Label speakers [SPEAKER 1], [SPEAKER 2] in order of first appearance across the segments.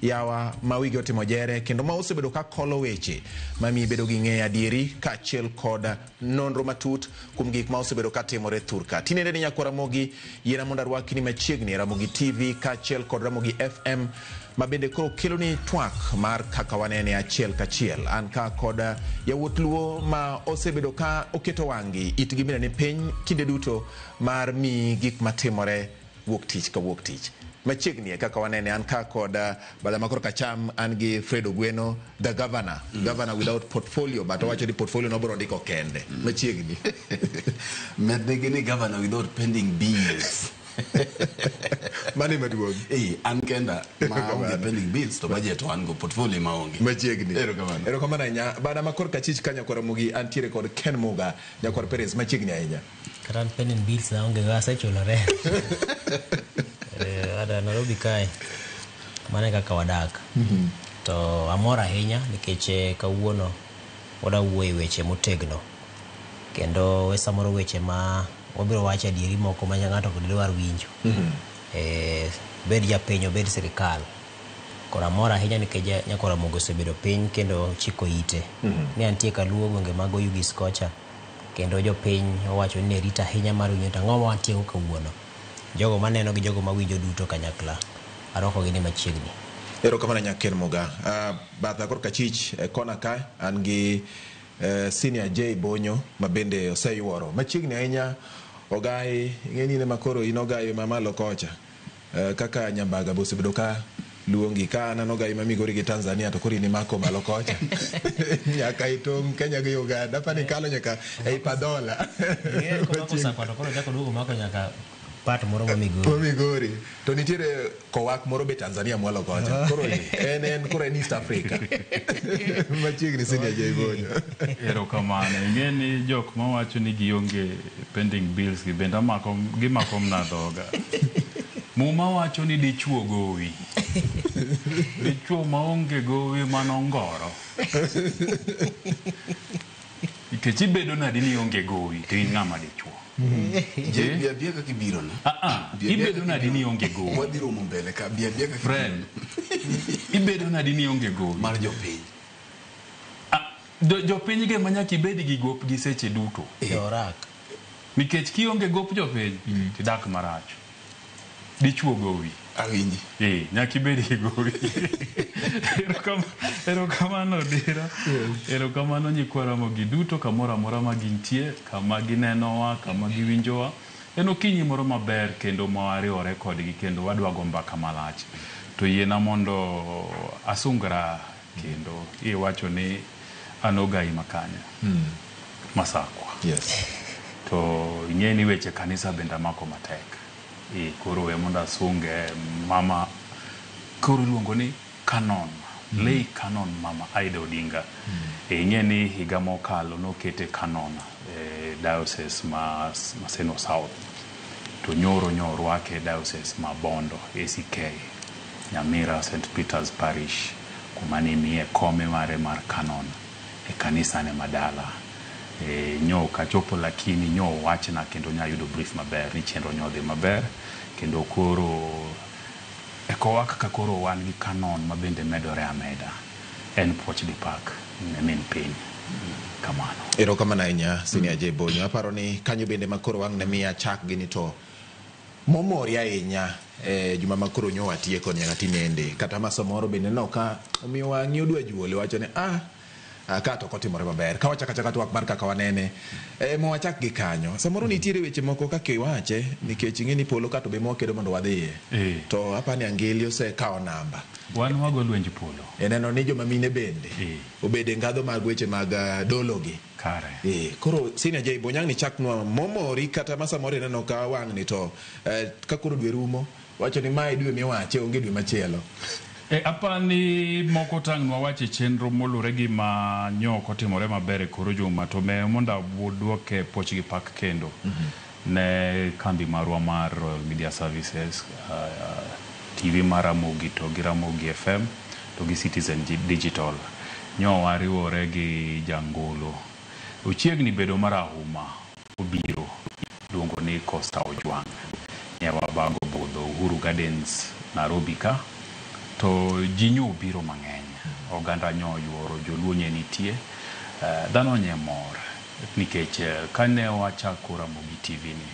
[SPEAKER 1] yawa mawigi otimo jere kendo ma osebedo ka kolo weche mami bedo gi ng'eyo adieri kaachiel kod nonro matut kuom gik ma osebedo ka timore Thurka. Tinende ni nyakwa Ramogi yiena mondo arwaki ni machiegni Ramogi TV kaachiel kod Ramogi FM ma bende koro kelo ni twak mar kaka wanene achiel kachiel. An ka kod yawuot luo ma osebedo ka oketo wangi itgi minene piny kinde duto mar mi gik matimore wuok tich ka wuok tich. Machiegni kaka wanene an ka kod bada makoro kacham an gi Fredo Gweno, the governor, governor without portfolio, but owacho ni portfolio no bro ndiko kende. Machiegni.
[SPEAKER 2] Mednegi ni governor without pending bills.
[SPEAKER 1] Mani maduong.
[SPEAKER 2] An kenda ma onge pending bills to budget wan go portfolio ma onge.
[SPEAKER 1] Machiegni.
[SPEAKER 2] Erokamano.
[SPEAKER 1] Erokamano ahinya. Bada makoro kachich ka nyakwa Ramogi antiere kod Ken Muga, nyakwa Perez machiegni ahinya.
[SPEAKER 3] Karan pending bills na onge gasa chulore. Ada Nairobi kae mane kaka wadak to amora ahinya nikech kawuono wada wuoyo weche motegno kendo samoro weche ma wabiro wacho adieri moko ma ng'ato ok dwar winjo bed japenyo bed sirikal kora amora ahinya nikech nyakwa Ramogi osebedo piny kendo chiko ite ni antie kaluo gwenge mag Oyugis kocha kendo jopiny owacho ni rita ahinya mar winjo tang'oma wantie kawuono jogo maneno gi jogo mawinjo duto kanyakla aroko gi ni machiegni.
[SPEAKER 1] Erokamano Ken Muga. Batha korka chich kona ka an gi senior J Bonyo mabende oseyuoro machiegni ahinya ogai ng'eni ne makoro inogai mamalo kocha kaka Nyambaga bosebedo ka luongi ka an ogai mamigori gi Tanzania to kori ni mako malo kocha nyaka itong Kenya gi Uganda pani kalo nyaka ei padola
[SPEAKER 3] ko sakwato koro jako duogo mako nyaka pat moro Migori
[SPEAKER 1] to nitiere kowak moro be Tanzania mwalo kocha koro en koro East Africa machiegni senior J Bonyo.
[SPEAKER 4] Erokamano ng'eni jok mawacho ni gionge pending bills gi benda gimako mna dhoga muma wacho ni dichuo gowi dichuo maonge gowi manongoro ikech ibedo nadi ni onge gowi to in ng'ama dichuo
[SPEAKER 2] Bia ka kibiro na.
[SPEAKER 4] Ibedo nadi ni onge gowi.
[SPEAKER 2] Wadiro mbele ka bia ka
[SPEAKER 4] friend. Ibedo nadi ni onge gowi.
[SPEAKER 2] Mar jopiny.
[SPEAKER 4] Jopiny ge manyaki bedi gi gop gi seche duto.
[SPEAKER 3] Jorak.
[SPEAKER 4] Nikech kionge gop jopiny tidak marach. Dichuo gowi.
[SPEAKER 2] Awinji.
[SPEAKER 4] Nyaki bedi gi gowi. Erokamano dira. Erokamano nyikwa Ramogi duto kamoro amora ma gintie, kama ginenowa, kama giwinjowa. En okinyi moro maber kendo mawariwore kodgi kendo wadwa go mbaka malach. To yiena mondo asungra kendo iwacho ni an ogai makanya. Masakwa.
[SPEAKER 1] Yes.
[SPEAKER 4] To ing'eni weche kanisa benda mako matek. Koro we mondo asunge mama koro luongo ni Canon. Lay Canon Mama Aida Odinga. Ing'eni higa mokalo nokete Canon diocese ma Maseno South. To nyoro wake diocese ma Bondo ACK Nyamira St. Peter's Parish kumani miye kome mare mar Canon kanisa ne madala. Nyo kachopo lakini nyo wachna kendo nyayudo brief maber ni chenro nyodhi maber kendo koro ekowak ka koro wan gi Canon mabende medore ameda en Poch di Park ne min piny kamano.
[SPEAKER 1] Erokamano ahinya senior J Bonyo. Aparo ni kanyo bende makoro wang ne miya chak gini to momori ahinya juma makoro nyo watieko nyaka tinende kata masomoro bende no ka omiyo wangi odwa juole wacho ni ka to kotimore maber ka wachaka twak mar kaka wanene mo wachak gi kanyo samoro nitiere weche moko kaka iwache nikech ing'eni polo ka to be mokedo mondo wadhiye to apani Angeli osekawo namba
[SPEAKER 4] wan wago lwenj polo
[SPEAKER 1] eneno ni joma mine bende obede ngadho mag weche mag dologi
[SPEAKER 4] kare
[SPEAKER 1] koro senior J Bonyo ni chaknwa momori kata masamoro eneno ka wang' ni to ka koro dwe rumo wacho ni mai dwe miwache onge dwe machielo.
[SPEAKER 4] Apani moko tang'nwa wache chenro molure gi ma nyoko timore maber koro juma to me monda wuodwoke Poch di Park kendo ne kambi marwa mar Royal Media Services TV mar Ramogi to gi Ramogi FM to gi Citizen Digital nyo wariwore gi jangolo ochiegni bedo marahuma obiro luongo ni Costa Ojwang' nyewa bago bodho Uhuru Gardens Nairobi ka to jinyu biro mang'eny oganda nyo yuoro joluo nye nitie dhano nye mor nikech kane wachako Ramogi TV ni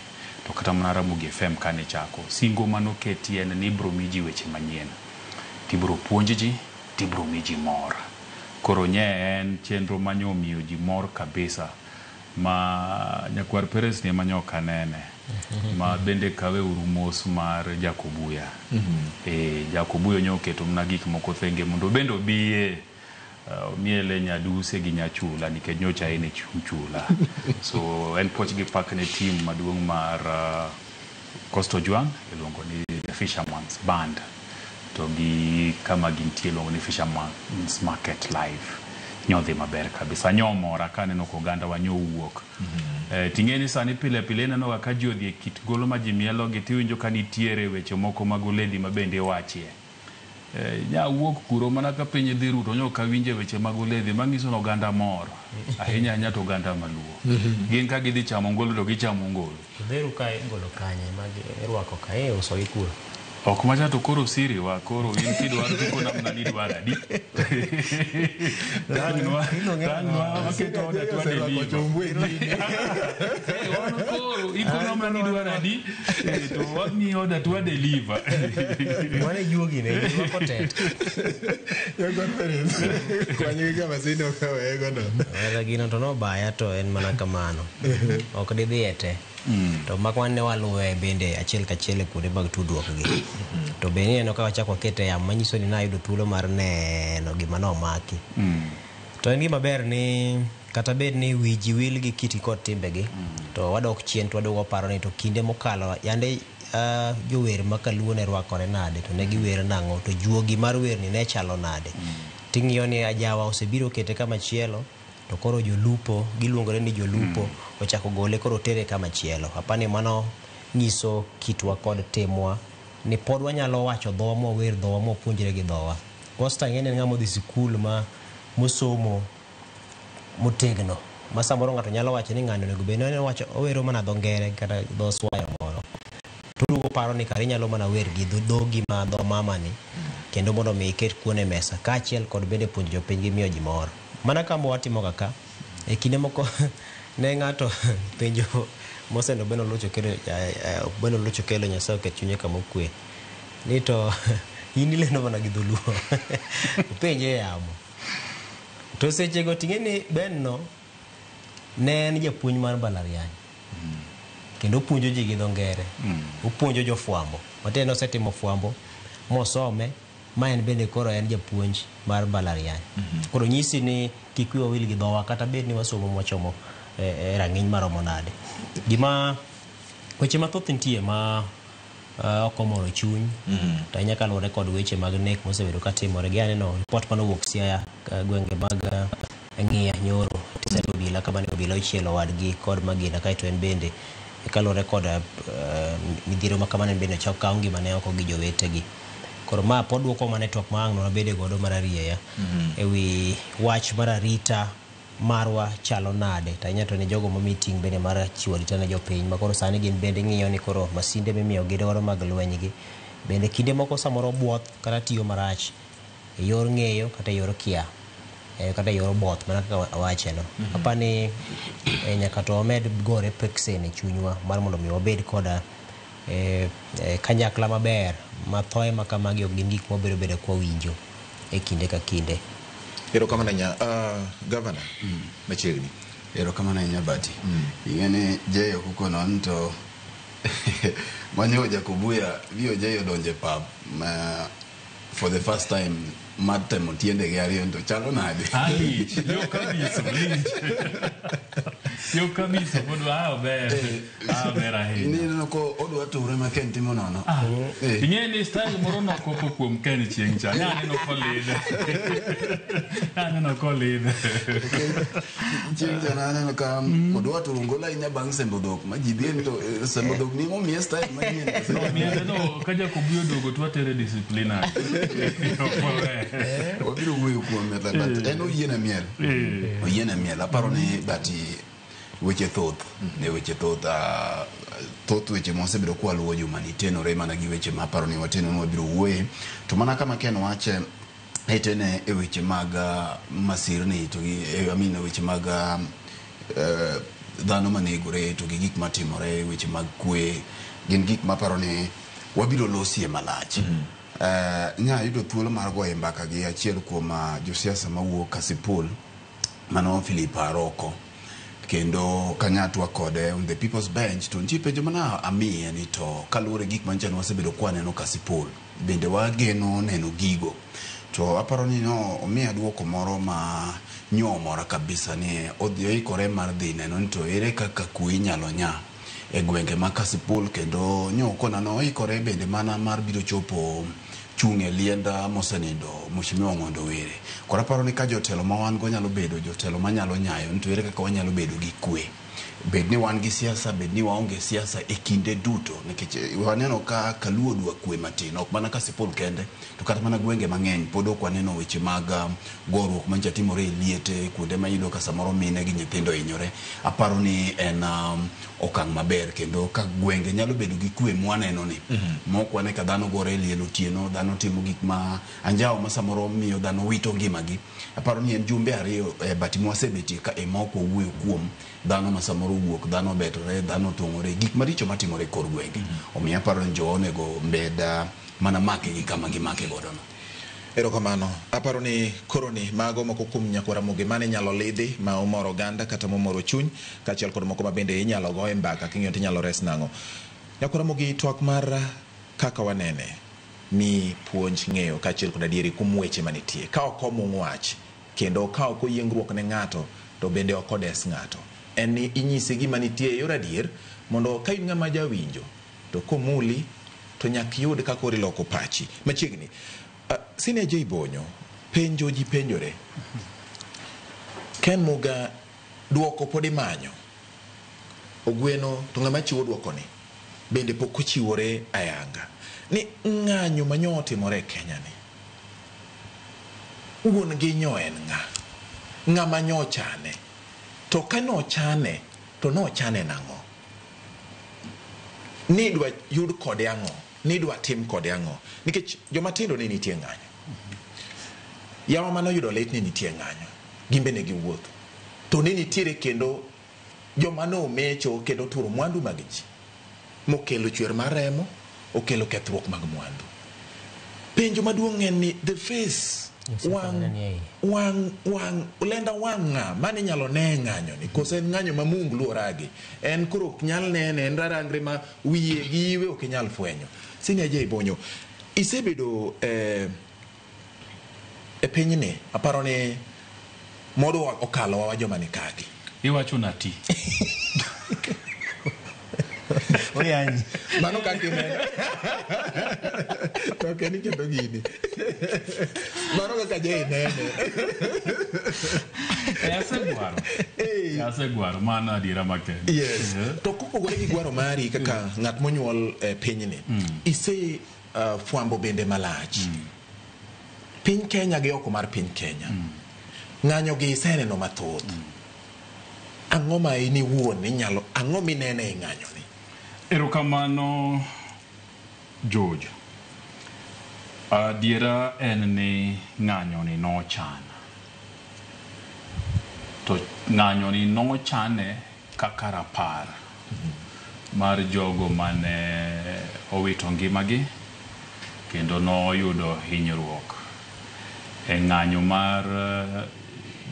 [SPEAKER 4] to kata mana Ramogi FM kane chako singo manoketi en ni bro miji weche manyien tibro puonji tibro miji mor koro nye en chenro manyo miyo ji mor kabisa ma nyakwar Peres ni manyo kanene ma bende kawe urumos mar Jakobuya Jakobuya nyo keto mna gik moko thenge mondo bendo biye miele nyaduse gi nyachula nikech nyocha ene chula so en poch gi pak ne team maduong' mar Costo Juang iluongo ni Fisherman's Band to gi kama gintie iluongo ni Fisherman's Market Live nyodhi maber kabisa nyomora kaneno ko ganda wanyo wuok tingeni sani pile pile neno ka ji odhi kit golo ma ji mielo gi tiwinjo ka nitiere weche moko magoledi mabende wachie nya wuok kuro mana ka piny dhiru to nyoka winje weche magoledhi mangiso no ganda mor ahinya nya to ganda maluo gin ka gidhi chamo ngolo to gichamo ngolo
[SPEAKER 3] dhiru ka ngolo kanye magi irwako kae uso ikuro
[SPEAKER 4] ok macha to koro siri wa koro in kidwaro kiko namna ni dwara di tanwa aketo oda twade liva koro iko namna ni dwara di to wani oda twade liva
[SPEAKER 3] mwane juogi ne wako tet
[SPEAKER 1] yo conference kwanyi kama sino kawe gono
[SPEAKER 3] wala gino to no baya to en mana kamano ok di dhiete to makwane waluwe bende achiel kachiel kuonde mag tudruok gi to bende eno ka wachako kete ya manyiso ni nayudo thuolo mar neno gima no maki to en gima ber ni kata bed ni wiji wil gi kiti kod timbegi to wadok chien to wadogo paro ni to kinde mokalo yande jower makaluo ne rwakore nade to ne giwer nango to juogi mar wer ni ne chalo nade ting'iyo ni ajawa osebiro kete kama chielo to koro jolupo giluongore ni jolupo ochako gole koro tere kama chielo apani mano nyiso kitwa kod timwa ni pod wanyalo wacho dhowa mo wer dhowa mo puonjre gi dhowa Costa ngene ngamo dhi sikul ma mosomo motegno ma samoro ngato nyalo wacho ni ngano nego bene wacho owero mana dho ngere kata dho swaya moro to dugo paro ni kare nyalo mana wer gi dhogi ma dho mama ni kendo mondo mi iket kuone mesa kaachiel kod bende puonjo piny gi miyo ji mor mana kama watimo kaka e kinde moko ne ngato penjo moseno beno lucho kelo nyasaye ket chunye kama okwe ni to inileno mana gi dholuo penje yamo to sechego tingeni benno ne en japuonj mar mbalariany kendo puonjo ji gi dho ngere upuonjo jofwambo mateno setimo fwambo mosome ma en bende koro en japuonj mar mbalariany koro nyisi ni kikwiwa wil gi dhowa kata bed ni wasomo mwachomo rang'iny maromo nade gima weche mathoth nitie ma okomoro chuny to inya kalore kod weche mag nek mosebedo katimore gi aneno report manowuok Siaya gwenge mag Ng'iya nyoro tisendo bila kama ne obila ochielo wadgi kod Magina kaito en bende kalore kod midhiro makamane bende chak kaungi mane oko gi jowetegi koro ma pod duoko ma network maang'no nabede godo mararieya ewi wach mararita marwa chalo nade ta inyato ne jogo ma meeting bende mar chiwo rita ne jopiny ma koro sani gin bende ng'iyo ni koro masinde mimiyo gi dwaro mag lweny gi bende kinde moko samoro buoth kata tiyo marach e yor ng'eyo kata e yor kia kata e yor both mana kaka awacheno apani nyaka to omed gore peksen e chunywa mar mondo mi wabed koda kanyakla maber mathoe makamagi ok gin gik mobedo kwa winjo e kinde ka kinde.
[SPEAKER 1] Erokamano nya governor machiegni.
[SPEAKER 2] Erokamano nya bati. Ingene jeyo kuko non to manyo Jakobuya vio jeyo donje pub for the first time matte motiende gi ariyo to chalo nade.
[SPEAKER 4] Ali yo kabisa yo kabisa podo ber ahinya
[SPEAKER 2] ni no ko odwa ture ma ken timo nono
[SPEAKER 4] ingeni style moro no kopo kuom ken chieng cha nyane no kolide
[SPEAKER 2] chieng cha nane ka odwa turungo la inya bang sembodok ma jibien to sembodok ni mo mi style ma ni
[SPEAKER 4] no ka Jakobuya dogo twatere discipline
[SPEAKER 2] obiro wuyo kuom meta but eno yiena miel aparo ni bati weche thoth ne weche thoth thoth weche mosebedo kwa luwo juma ni tenore mana gi weche ma paro ni wateno no biro wuoye to mana kama Ken wache etene e weche mag masirni to gi weche mag dhano manegore to gi gik matimore weche mag kwe gin gik ma paro ni wabiro losie malach nya yudo thuolo mar goye mbaka gi achiel kuom josiasa mawuok Kasipul mano Philip Aroko kendo kanyatwa kode on the people's bench to ntie penjo mana amiye ni to kalure gik manchano wasebedo kwa neno Kasipul bende wageno neno gigo to aparo ni no omiya duoko moro ma nyomora kabisa ni odhi ikore mar dhi neno to ere kaka kuwi nyalo nya e gwenge ma Kasipul kendo nyokona no ikore bende mana mar biro chopo chunge lienda mosenindo Mheshimiwa Ng'ondo Were kora paro ni ka jotelo ma wan go nyalo bedo jotelo ma nyalo nyayo to ere kaka wanyalo bedo gi kwe bed ni wan gi siasa bed ni waonge siasa e kinde duto nikech waneno ka kaluo dwa kwe matin ok mana Kasipul kende to kata mana gwenge mang'eny pod ok waneno weche mag goruok mancha timore liete kuonde ma yudo ka samoro mine gi nyithindo hinyore aparo ni en okang' maber kendo ka gwenge nyalo bedo gi kwe mwaneno ni mok wane ka dhano gore lielo tieno dhano timo gik ma anjao ma samoro miyo dhano wito ngimagi aparo ni en jumbe ariyo bati mwasebeti ka moko wuoyo kuom dhano ma samoro wuok dhano betore dhano tongore gik maricho matimore kor gwenge omiya paro ni jo onego mbeda mana make gi kama gimake godo no
[SPEAKER 1] erokamano aparo ni koroni mago moko kuom nyakwara moge mane nyalo lidhi ma omoro ganda kata momoro chuny kachiel kod moko mabende inyalo goe mbaka king'yo tinyalo res nang'o nyakwara moge twak mar kaka wanene mi puonj ng'eyo kachiel kod adieri kuom weche manitie ka ok omung wach kendo ka ok oyiengruok ne ng'ato to bende ok odes ng'ato en ni inyise gima nitie e yor adier mondo ka in ng'ama jawinjo to komuli to nyak yud kaka oriloko pachi machiegni sine J Bonyo penjo ji penjore Ken Muga duoko pod imanyo ogweno to ng'ama chiwo duoko ni bende pok ochiwore ayanga ni ng'anyo manyo otimore e Kenya ni wuon gi nyo en ng'ama nyo chane to ka no chane to no chane nang'o ni dwa yud kode ang'o ni dwa tim kode ang'o nikech joma tindo ne nitie ng'anyo yawa mano yudo lit ne nitie ng'anyo gimbe ne giwuotho to ne nitiere kendo joma no mecho kendo turo mwandu mag ji mokelo chwer mar remo okelo kethruok mag mwandu penjo maduong' en ni the face wang ulenda wanga mane nyalo ne ng'anyo ni kose ng'anyo ma Mungu luoragi en koro nyal nene en rarangre ma wiye giwe ok nyal fwenyo sini J Bonyo isebedo e pinyni aparo ni modo okalo wa joma ni kagi
[SPEAKER 4] iwacho nati
[SPEAKER 1] Oyanyi mano kake men to ke ni kendo gini mano kaka je nene
[SPEAKER 4] ase gwaro mana adiera makende
[SPEAKER 1] yes to kopogore gi gwaro mari kaka ng'at monyuol pinyni ise fwambo bende malach piny Kenya gi oko mar piny Kenya ng'anyo gi iseneno mathoth ang'o ma ini wuon inyalo ang'o minene e ng'anyo ni
[SPEAKER 4] erokamano George adiera en ni ng'anyo ni nochana to ng'anyo ni nochane kaka rapar mar jogo mane owito ngimagi kendo noyudo hinyruok e ng'anyo mar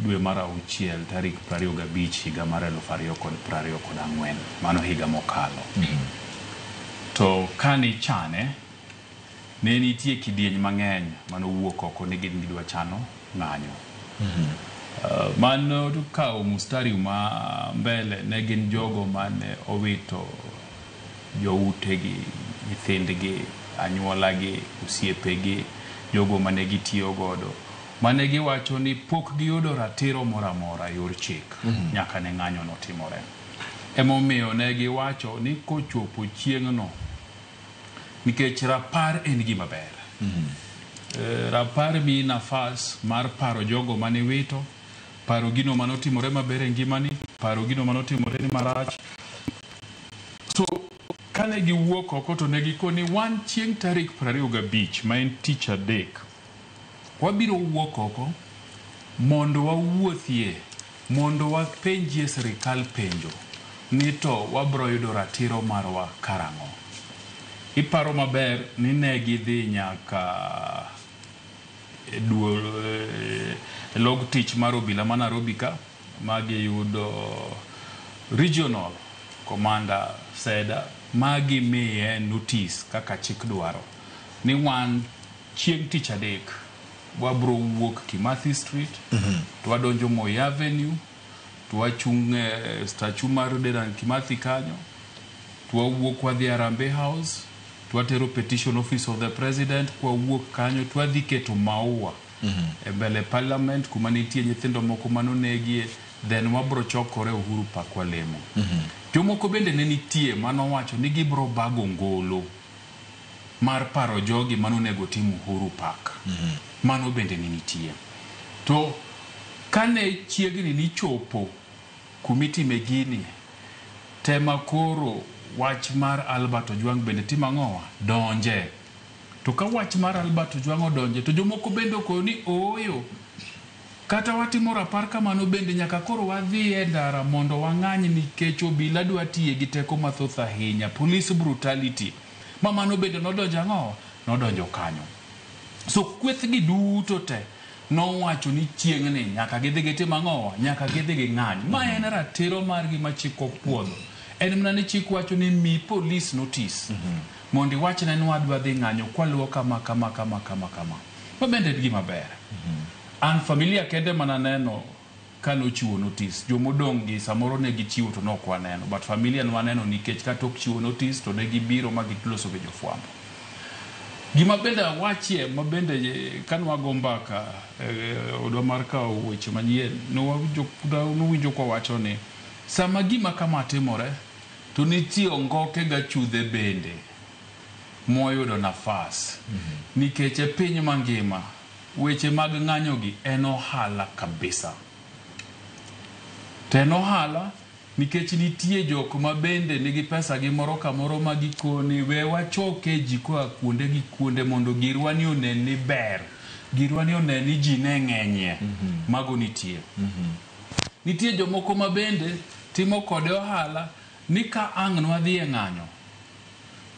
[SPEAKER 4] dwe mar auchiel tarik 25 higa mar 2024 mano higa mokalo to kani chane ne nitie kidieny mang'eny mano wuok oko ni gin gidwa chano ng'anyo mano kawo mustari ma mbele ne gin jogo mane owito joutegi nyithindgi anyuolagi osiepegi jogo mane gitiyo godo mane giwacho ni pok giyudo ratiro moramora yor chik nyaka ne ng'anyo no timore emomiyo ne giwacho ni kochopo chieng'no nikech rapar en gima ber rapar mi nafas mar paro jogo mane wito paro gino manotimore maber e ngimani, paro gino manotimore ni marach. So kane giwuok oko to ne gikoni wan chieng' tarik 25 ma en tich adek wabiro wuok oko mondo wawuothie, mondo wapenjie sirikal penjo ni to wabro yudo ratiro marwa karang'o. Iparo maber ni ne gidhi nyaka log tich mar obila ma Nairobi ka magi yudo regional commander Seda magi miye notice kaka chik dwaro ni wan chieng' tich adek wabro wuok Kimathi Street to wadonjo Moi Avenue to wachung' statue mar Dedan Kimathi kanyo to wawuok wadhi Harambee House to watero petition office of the president kwa wuok kanyo to wadhi keto maua e mbele parliament kuma nitie nyithindo moko manonegie, then wabro chokore Uhuru Park walemo. Jomoko bende ne nitie manowacho ni gibro bago ngolo mar paro jogi manonego tim Uhuru Park. Mano bende ne nitie. To kane chiegni ni chopo kumitime gini, tema koro wach mar Albert Ojwang bende timang'owa donje. To ka wach mar Albert Ojwang odonje to jomoko bende okoyo ni oyo kata watimo rapar kamano bende nyaka koro wadhi e ndara mondo wang'any nikech obila dwa tiye gi teko mathoth ahinya, police brutality. Mamano bende nodonjo ang'owa, nodonjo kanyo. So kweth gi duto te nowacho ni chieng'ni nyaka gidhi gitim ang'owa, nyaka gidhi ging'any. Ma en ratiro margi ma chik opuodho. En mana ni chik wacho ni mi police notice mondo iwachne ni wadwa dhi ng'anyo kwaluwo kama. Ma bende en gima ber. An familia kende mana neno kano chiwo notice. Jomodong' gi samoro ne gichiwo to nok waneno, but familia nwaneno nikech ka tok chiwo notice to ne gibiro ma gikloso gi jofwambo. Gima bende wachie ma bende kan wago mbaka odwa mar kawo weche manyien nowinjo kwa wacho ni sama gima kama timore to nitie ongoke ga chudhe bende moyudo nafas nikech e piny mangima weche mag ng'anyo gi en ohala kabisa. Ten ohala nikech nitie jok ma bende nigi pesa gi moro kamoro ma gikoni we wachoke ji koa kuonde gi kuonde mondo girwani onen ni ber, girwani onen ni ji ne ng'enyie. Mago nitie. Nitie jomoko ma bende timo kode ohala ni ka ang' nwadhi e ng'anyo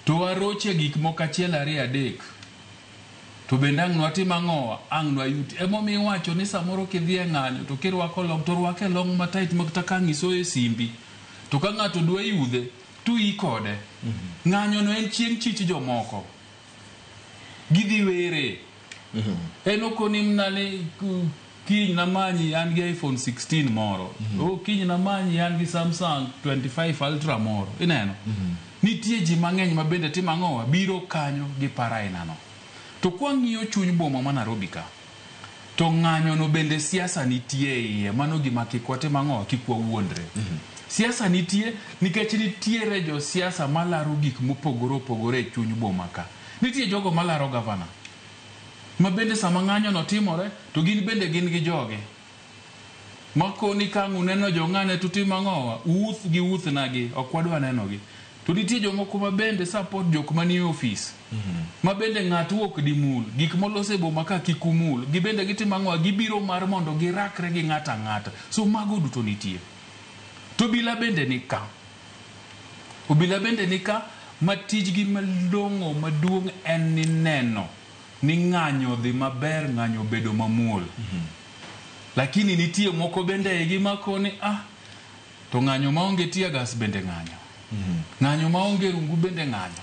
[SPEAKER 4] to waroche gik moko achiel ariyo adek to bende ang' nwatim ang'owa, ang' nwayuti. Emomiyo wacho ni samoro kidhi e ng'anyo to kirwako long to rwake long matait makata ka ng'iso e simbi to ka ng'ato dwa yudhe to i kode. Ng'anyo no en chieng' chich jomoko gidhi were. En okoni mnane kiny namanyi an gi iPhone 16 moro, kiny namanyi an gi Samsung 25 Ultra moro. Ineno nitie ji mang'eny ma bende tim ang'owa biro kanyo gi para inano. To kwa ng'iyo chuny boma ma Nairobi ka to ng'anyo no bende siasa nitie iye. Mano gima kik watim ang'owa, kik wawuondre. Siasa nitie nikech nitiere jo siasa malaro gik mopogore opogore e chuny boma ka. Nitie jogo malaro gavana ma bende sama ng'anyo no timore to gin bende gin gi joge makoni kang' uneno jo ng'ane to tim ang'owa, uth gi uth nagi ok wadwa neno gi. To nitie jomoko ma bende support jok manie office ma bende ng'at wuok di mul gik molose boma ka kikumul gi bende gitim ang'owa, gibiro mar mondo girakre gi ng'ata ng'ata. So mago duto nitie. To obila bende nika, obila bende nika ma tijgi malong'o maduong' en ni neno ni ng'anyo dhi maber, ng'anyo bedo mamuol. Lakini nitie moko bende gima koni to ng'anyo maonge tear gas bende ng'anyo. Ng'anyo maonge rungu bende ng'anyo.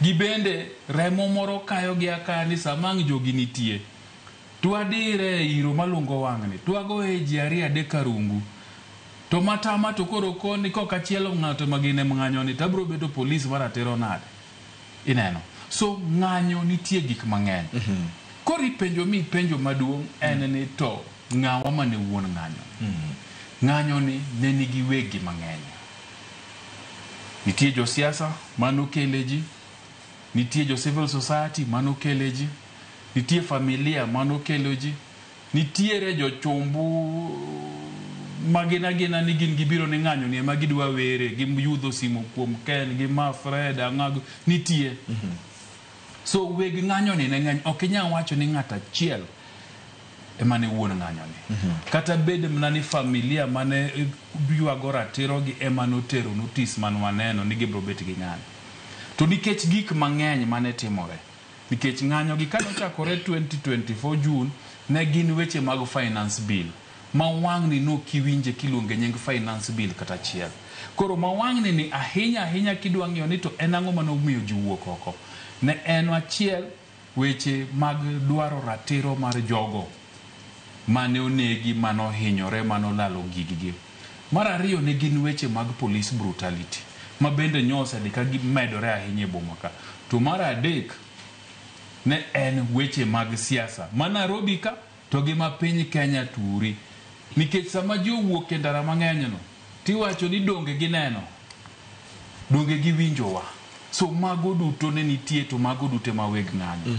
[SPEAKER 4] Gi bende remo moro kayo gi akaya ni samang' jogi nitie to adire iro malungo wang'ni to ago e ji ariyo adek rungu to matama to koro koni koka chielo ng'ato magine ng'anyo ni tabro bedo police maratero nade. Ineno. So ng'anyo nitie gik mang'eny. Kori penjo maduong' en ni to ng'awa mane wuon ng'anyo. Ng'anyo ni ne nigi wegi mang'eny. Nitie jo siasa mano keleji, nitie jo civil society mano keleji, nitie familia mano keloji, nitiere jochumbu magina ni gin gibiro ni ng'anyo ni ema gidwa were giyudho simo kuom Ken gi Mafred Ang'ago nitie so weg ng'anyo ni ne ng'any ok inyal wacho ni ng'ata achiel ema ne wuon ng'anyo ni kata bed mna ni familia mane ywago ratiro gi ema notero notice man waneno ni gibro bet gi ng'anyo to nikech gik mang'eny mane timore nikech ng'anyo gi kano chakore 2024 June ne gin weche mag finance bill ma wang'ni no kiwinje kiluonge nying finance bill kata chiel koro ma wang'ni ni ahinya kidwa ng'iyo ni to en ang'o mano miyo ji wuok oko ne en achiel weche mag dwaro ratiro mar jogo mane onegi mano hinyore mano lalo gigi mar ariyo ne gin weche mag police brutality ma bende nyose di ka gimedore ahinya e boma ka to mar adek ne en weche mag siasa ma Nairobi ka to gi ma piny Kenya turi nikech sama ji owuok e ndara mang'eny no tiwacho ni donge gineno donge giwinjowa so mago duto ne nitie to mago duto ma weg ng'anyo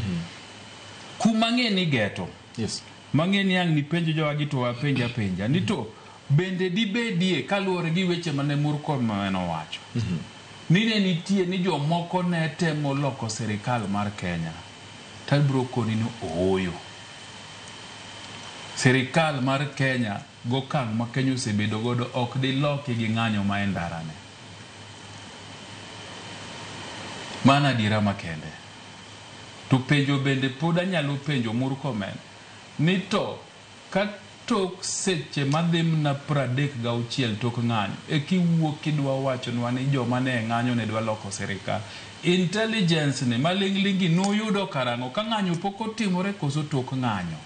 [SPEAKER 4] kuma ng'e ni geto
[SPEAKER 1] yes
[SPEAKER 4] mang'e ni ang' ni penjo jowagi to wapenja ni to bende dibedie kaluwore gi weche mane Murkomen owacho ni ne nitie ni jomoko ne temo loko sirikal mar Kenya talbro koni ni ooyo sirikal mar Kenya gokang' ma Kenya osebedo godo ok di loki gi ng'anyo ma e ndarane mana dira makende to penjo bende pod anyalo penjo Murkomen ni to ka tok seche madhim na 36 tok ng'anyo e kiwuok kidwa wacho nwa ni joma ne ng'anyo ne dwa loko sirikal intelligence ne malinglingi noyudo karang'o ka ng'anyo pok otimore koso tok ng'anyo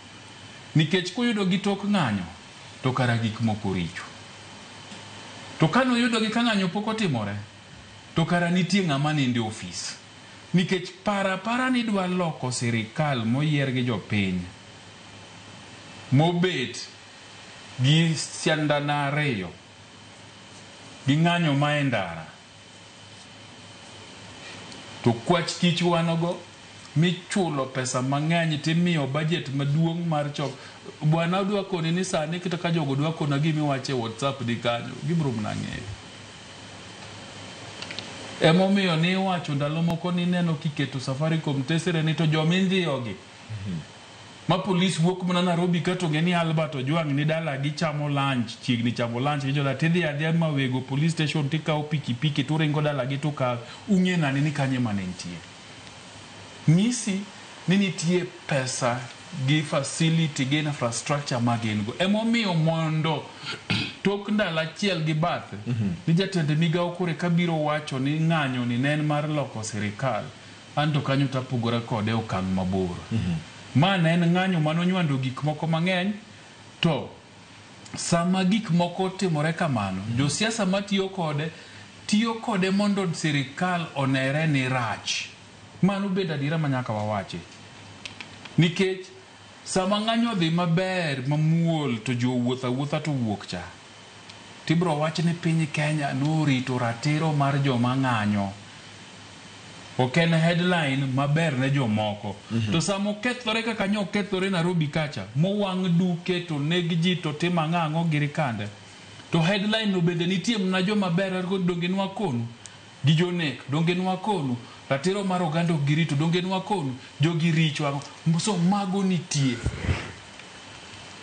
[SPEAKER 4] nikech kuyudo gi tok ng'anyo to kara gik moko richo to kano yudo gi ka ng'anyo pok otimore to kara nitie ng'ama ninde ofis nikech para ni dwa loko sirikal moyier gi jopiny mobet gi siandana ariyo gi ng'anyo ma e ndara to kwach kich wanogo michulo pesa mang'eny timiyo budget maduong' mar chok bwana dwa koni ni sani kita ka jogo dwa kona gimi wache WhatsApp di kanyo gibro mna ng'eyo emomiyo ni wacho ndalo moko ni neno kiketo Safaricom tesere ni to jomindhiyogi ma police wuok mna Nairobi ka to ngeni Albert Ojwang ni dala gi chamo lunch chiegni chamo lunch gi joda tidhi adhian mawego police station tikao pikipiki turingo dala gi to ka ung'e nani ni kanye manentie nisi ni nitie pesa gi facility gi infrastructure magengo emomiyo mondo tok ndala achiel gi bath ni jatend migao kore kabiro wacho ni ng'anyo ni nen mar loko sirikal anto kanyo tapugora kode okang' mabor ma nen ng'anyo manonywando gik moko mang'eny to sama gik moko timore kamano josiasa matiyo kode mondo sirikal onere ni rach mano beda dira manyaka wawache nikech sama ng'anyo dhi maber mamuol to jo wuotha to wuok cha tibro wach ni piny Kenya norito ratiro mar joma ng'anyo oken headline maber ne jomoko to samo kethore kaka nyo kethore Nairobi kacha mowang' duke to neg ji to tima ng'ang'o girikande to headline no bende nitie mna joma ber dongenwa konu gi jonek dongenwa konu ratiro mar oganda girito dongenwa konu jogi richo so mago nitie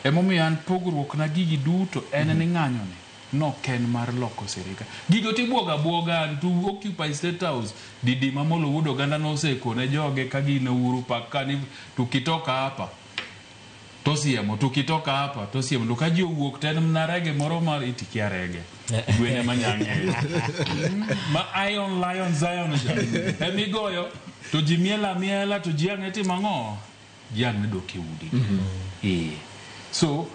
[SPEAKER 4] emomiyo an pogruok na gigi duto en ni ng'anyo ni no ken mar loko sirikal gigo tibwoga to occupy state house didi mamolo wudo ganda no seko ne joge ka gina uru pakani tukitoka hapa tosiemo to ka ji owuok ten mnarege moro mar itikia rege gwene manyang'e ma Iron Lion Zion emigoyo to ji miela to ji ang'e timang'o ji ang'e dok e udi so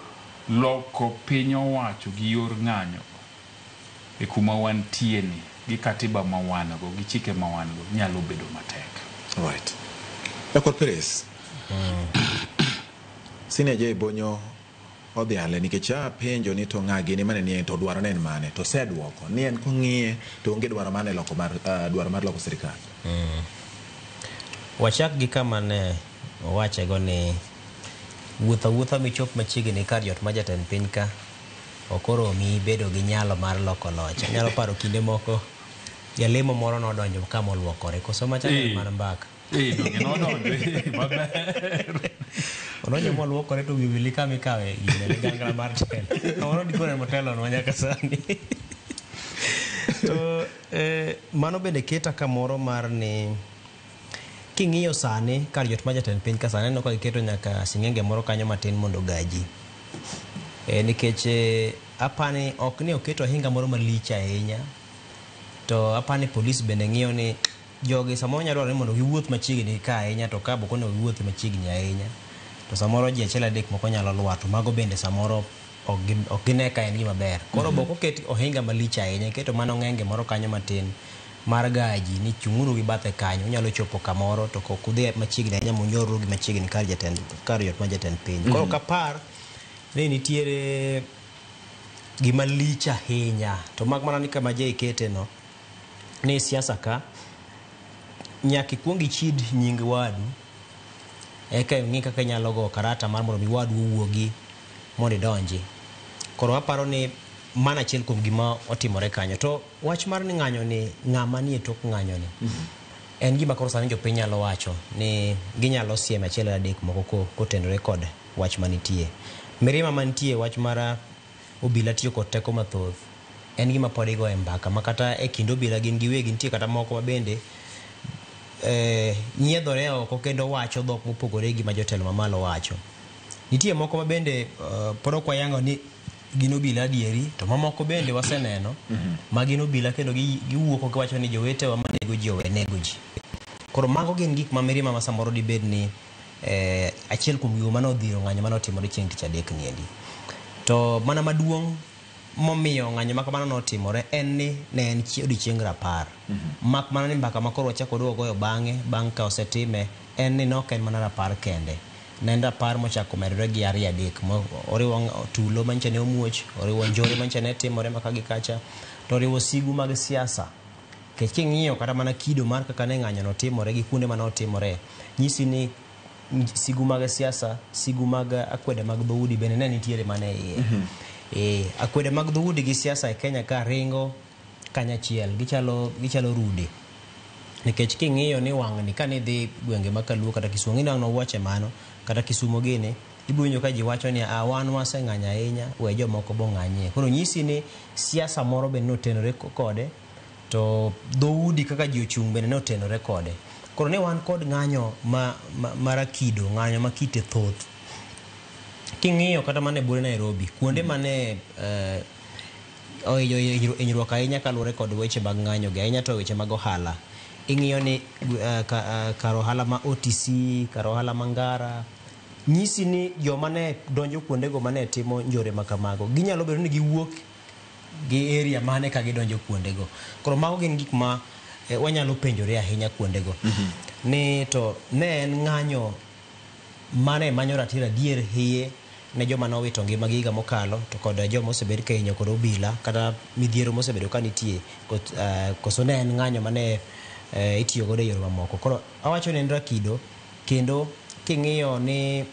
[SPEAKER 4] loko piny owacho gi yor ng'anyo e kuma wantie ni gi katiba ma wan-go gi chike ma wan-go nyalo bedo matek.
[SPEAKER 1] Right. Dr. Perez. Sine je bonyo odhiale nikech penjo ni to ng'agi ni mane ni to dwaro nen mane to sedwoko ni en kong'iye to onge dwaro mane loko mar dwaro mar loko sirikal.
[SPEAKER 3] Wachak gi kama ne owache go ni wuotha michop machiegni kar jot ma jatend piny ka okoro mi bedo gi nyalo mar loko loch. Nyalo paro kinde moko jalemo moro nodonjo kama oluokore koso machane mar mbaka. Ononyo moluokore to wiwili kama ikawe gine gangla mar telo. Kamoro dikone motelo no nyaka sani. To mano bende keta kamoro mar ni king'iyo sani kar jot ma jatend piny ka sani no ka iketo nyaka sing'enge moro kanyo matin mondo gaji. Nikech apani ok ni oketo ahinga moro malich ahinya. To apani polis bende ng'iyo ni jogi samoro nyalo ni mondo giwuoth machiegni ka ahinya to ka boko no giwuoth machiegni ahinya. To samoro ji achiel adek moko nyalo lwato. Mago bende samoro ok gine ka en gima ber. Koro boko ket ohinga malich ahinya keto mano ng'enge moro kanyo matin mar gaji ni chung'uru gi bathe kanyo unyalo chopo kamoro to kok udhi machiegni ahinya munyoru gi machiegni kar jot ma jatend piny. Koro kapar ni nitiere gima lich ahinya to mak mana ni kama je ikete no ni siasa ka nyaka ikuong ichid nying wadu eka ng'i kaka nyalo go karata mar mondo mi wadu owuogi mondo idonji. Koro aparo ni mana achiel kuom gima otimore kanyo. To wach mar ni ng'anyo ni ng'ama nie tok ng'anyo ni en gima koro sani jopiny nyalo wacho ni ginyalo siem achiel adek moko kotenore kod wach manitie. Mirima manitie wach mara obila tiyo kod teko mathoth en gima pod igo e mbaka makata e kind obila gin giwegi nitie kata moko mabende nyiedhore oko kendo wacho dhok mopogore gi ma jotelo mamalo wacho. Nitie moko mabende pod ok wayango ni gin obila adieri to mamoko bende waseneno ma gin obila kendo giwuoko giwacho ni jowetewa manego ji owenego ji. Koro mago gin gik ma mirima ma samoro dibed ni achiel kuom gigo manodhiro ng'anyo manotimore chieng' tich adek niendi. To mana maduong' momiyo ng'anyo ma kamano notimore en ni ne en odiechieng' rapar. Mak mana ni mbaka makoro wachako goyo bang' ka osetime en ni nok en mana rapar kende. Ne en rapar mochako medore gi ariyo adek oriwo tulo manyicha ne omuoch, oriwo njore manyicha ne timore maka gi kacha, to oriwo sigu mag siasa. Kech king'iyo kata mana kido mar kaka ne ng'anyo no timore gi kuonde manotimore nyisi ni sigu mag siasa, sigu mag akwede mag dhoudi bende ne nitiere mane iye. Akwede mag dhoudi gi siasa e Kenya ka ringo kanyachiel gichalo rude. Nikech king'iyo ni wang'ni ka nidhi gwenge ma Kaluo kata Kisumu ng'ino no wache mano kata Kisumu gini ibunyo ka ji wacho ni wan waseng'anyo ahinya we jomoko bo ng'anyie. Koro nyisi ni siasa moro bende notenore kode to dhoudi kaka ji ochung' bende notenore kode. Koro ne wan kod ng'anyo marakido, ng'anyo makite thoth. King'iyo kata mane bure Nairobi, kuonde mane hinyruok ahinya kaluwore kod weche mag ng'anyo gi ahinya to weche mag ohala. Ing'iyo ni kar ohala ma OTC, kar ohala mangara, nyisi ni joma ne donjo kuondego mane timo njore makamago ginyalo bedo ni giwuok gi area mane ka gidonjo kuondego. Koro mago gin gik ma wanyalo penjore ahinya kuondego. Ni to ne en ng'anyo mane manyo ratiro adier hiye ne joma nowito ngimagi higa mokalo to kod joma osebedo ka hinyo kod obila kata midhiero mosebedo ka nitie koso ne en ng'anyo mane itiyo godo e yore mamoko. Koro awacho ni en rakido kendo king'iyo ni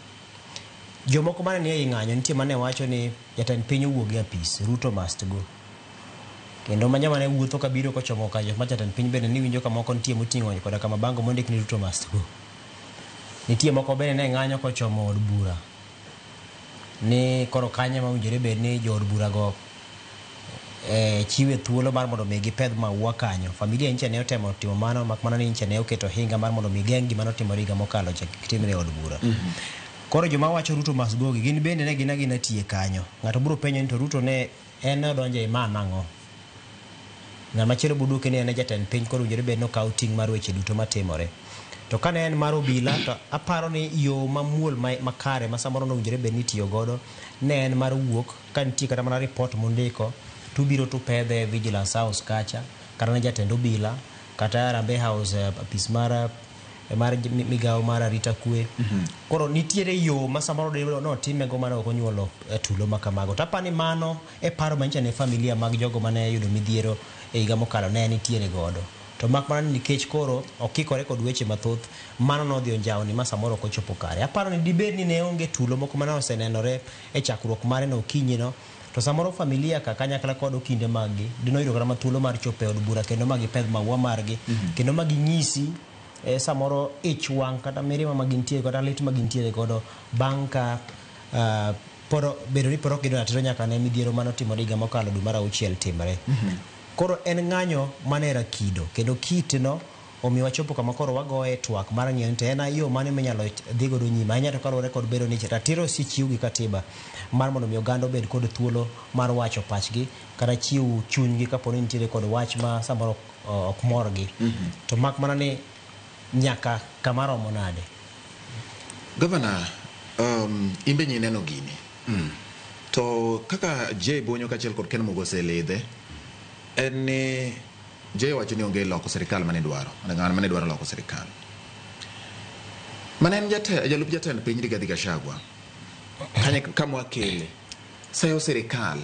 [SPEAKER 3] jomoko mane nie ng'anyo nitie mane wacho ni jatend piny owuok gi apis, Ruto must go. Kendo manya mane wuotho kabiro kochomo ka jatend piny bende ni winjo ka moko nitie moting'o koda kama bango mondik ni Ruto must go. Nitie moko bende ne ng'anyo kochomo od bura ni koro kanye ma winjore bed ni jo od bura go chiwe thuolo mar mondo mi gipedh maua kanyo. Familia nche ne otemo timo mano mak mana ni nche ne oketo hinga mar mondo mi geng' gima notimore higa mokalo cha kitimre od bura. Koro joma wacho Ruto must go gi gin bende ne gina tie kanyo. Ng'ato biro penjo ni to Ruto ne en odonjo e man ang'o. Ng'ama chielo buduke ni en jatend piny koro winjore bed no kawo ting' mar weche duto matimore. To ka ne en mar obila to aparo ni yo mamuol makare ma samoro no winjore bed ni tiyo godo ne en mar wuok ka nitie kata mana report mondiko tubiro tupedhe Vigilance House kacha kata ne jatend obila kata Harambee House apis mar migawo mar arita kwe. Koro nitiere yo ma samoro no time go mane ok onyuolo tulo makamago. To apani mano e paro manyicha ne familia mag jogo mane yudo midhiero e higa mokalo ne nitiere godo. to mak mana nikech koro okikore kod weche mathoth mano nodhi onjawni ma samoro ok ochopo kare. Aparo ni dibed ni ne onge tulo moko mane osenenore e chakruok mare no okinyi no, to samoro familia ka kanyakla kod okinde maggi dinoyudo kata thuolo mar chopo e od bura kendo magi pedh maua margi kendo magi nyisi samoro ich wang' kata mirima magintie kata lit magintiere godo bang' ka poro bedo ni poro gido atero nyaka ne midhiero manotimore higa mokalo dwe mar 6 timore. Koro en ng'anyo manera kido kendo kitno omiyo wachopo kama koro wagoye twak mar ng'eyo to en yo mane minyalo dhi godo nyime ahinya to kaluwore kod bedo ni ratiro osechiw gi katiba mar mondo mi oganda obed kod thuolo mar wacho pachgi kata chiw chunygi kapo ni nitiere kod wach ma samoro ok morgi to mak mana ni nyaka kamaromo nade.
[SPEAKER 1] Governor, imbe nyi neno gini to kaka Jay Bonyo kachiel kod Ken Mogose ledhe en ni Jay wacho ni onge loko serikal mane dwaro loko serikal mane en jalup jatend piny Rigathi Gachagua kanye kamwa kele sayo serikal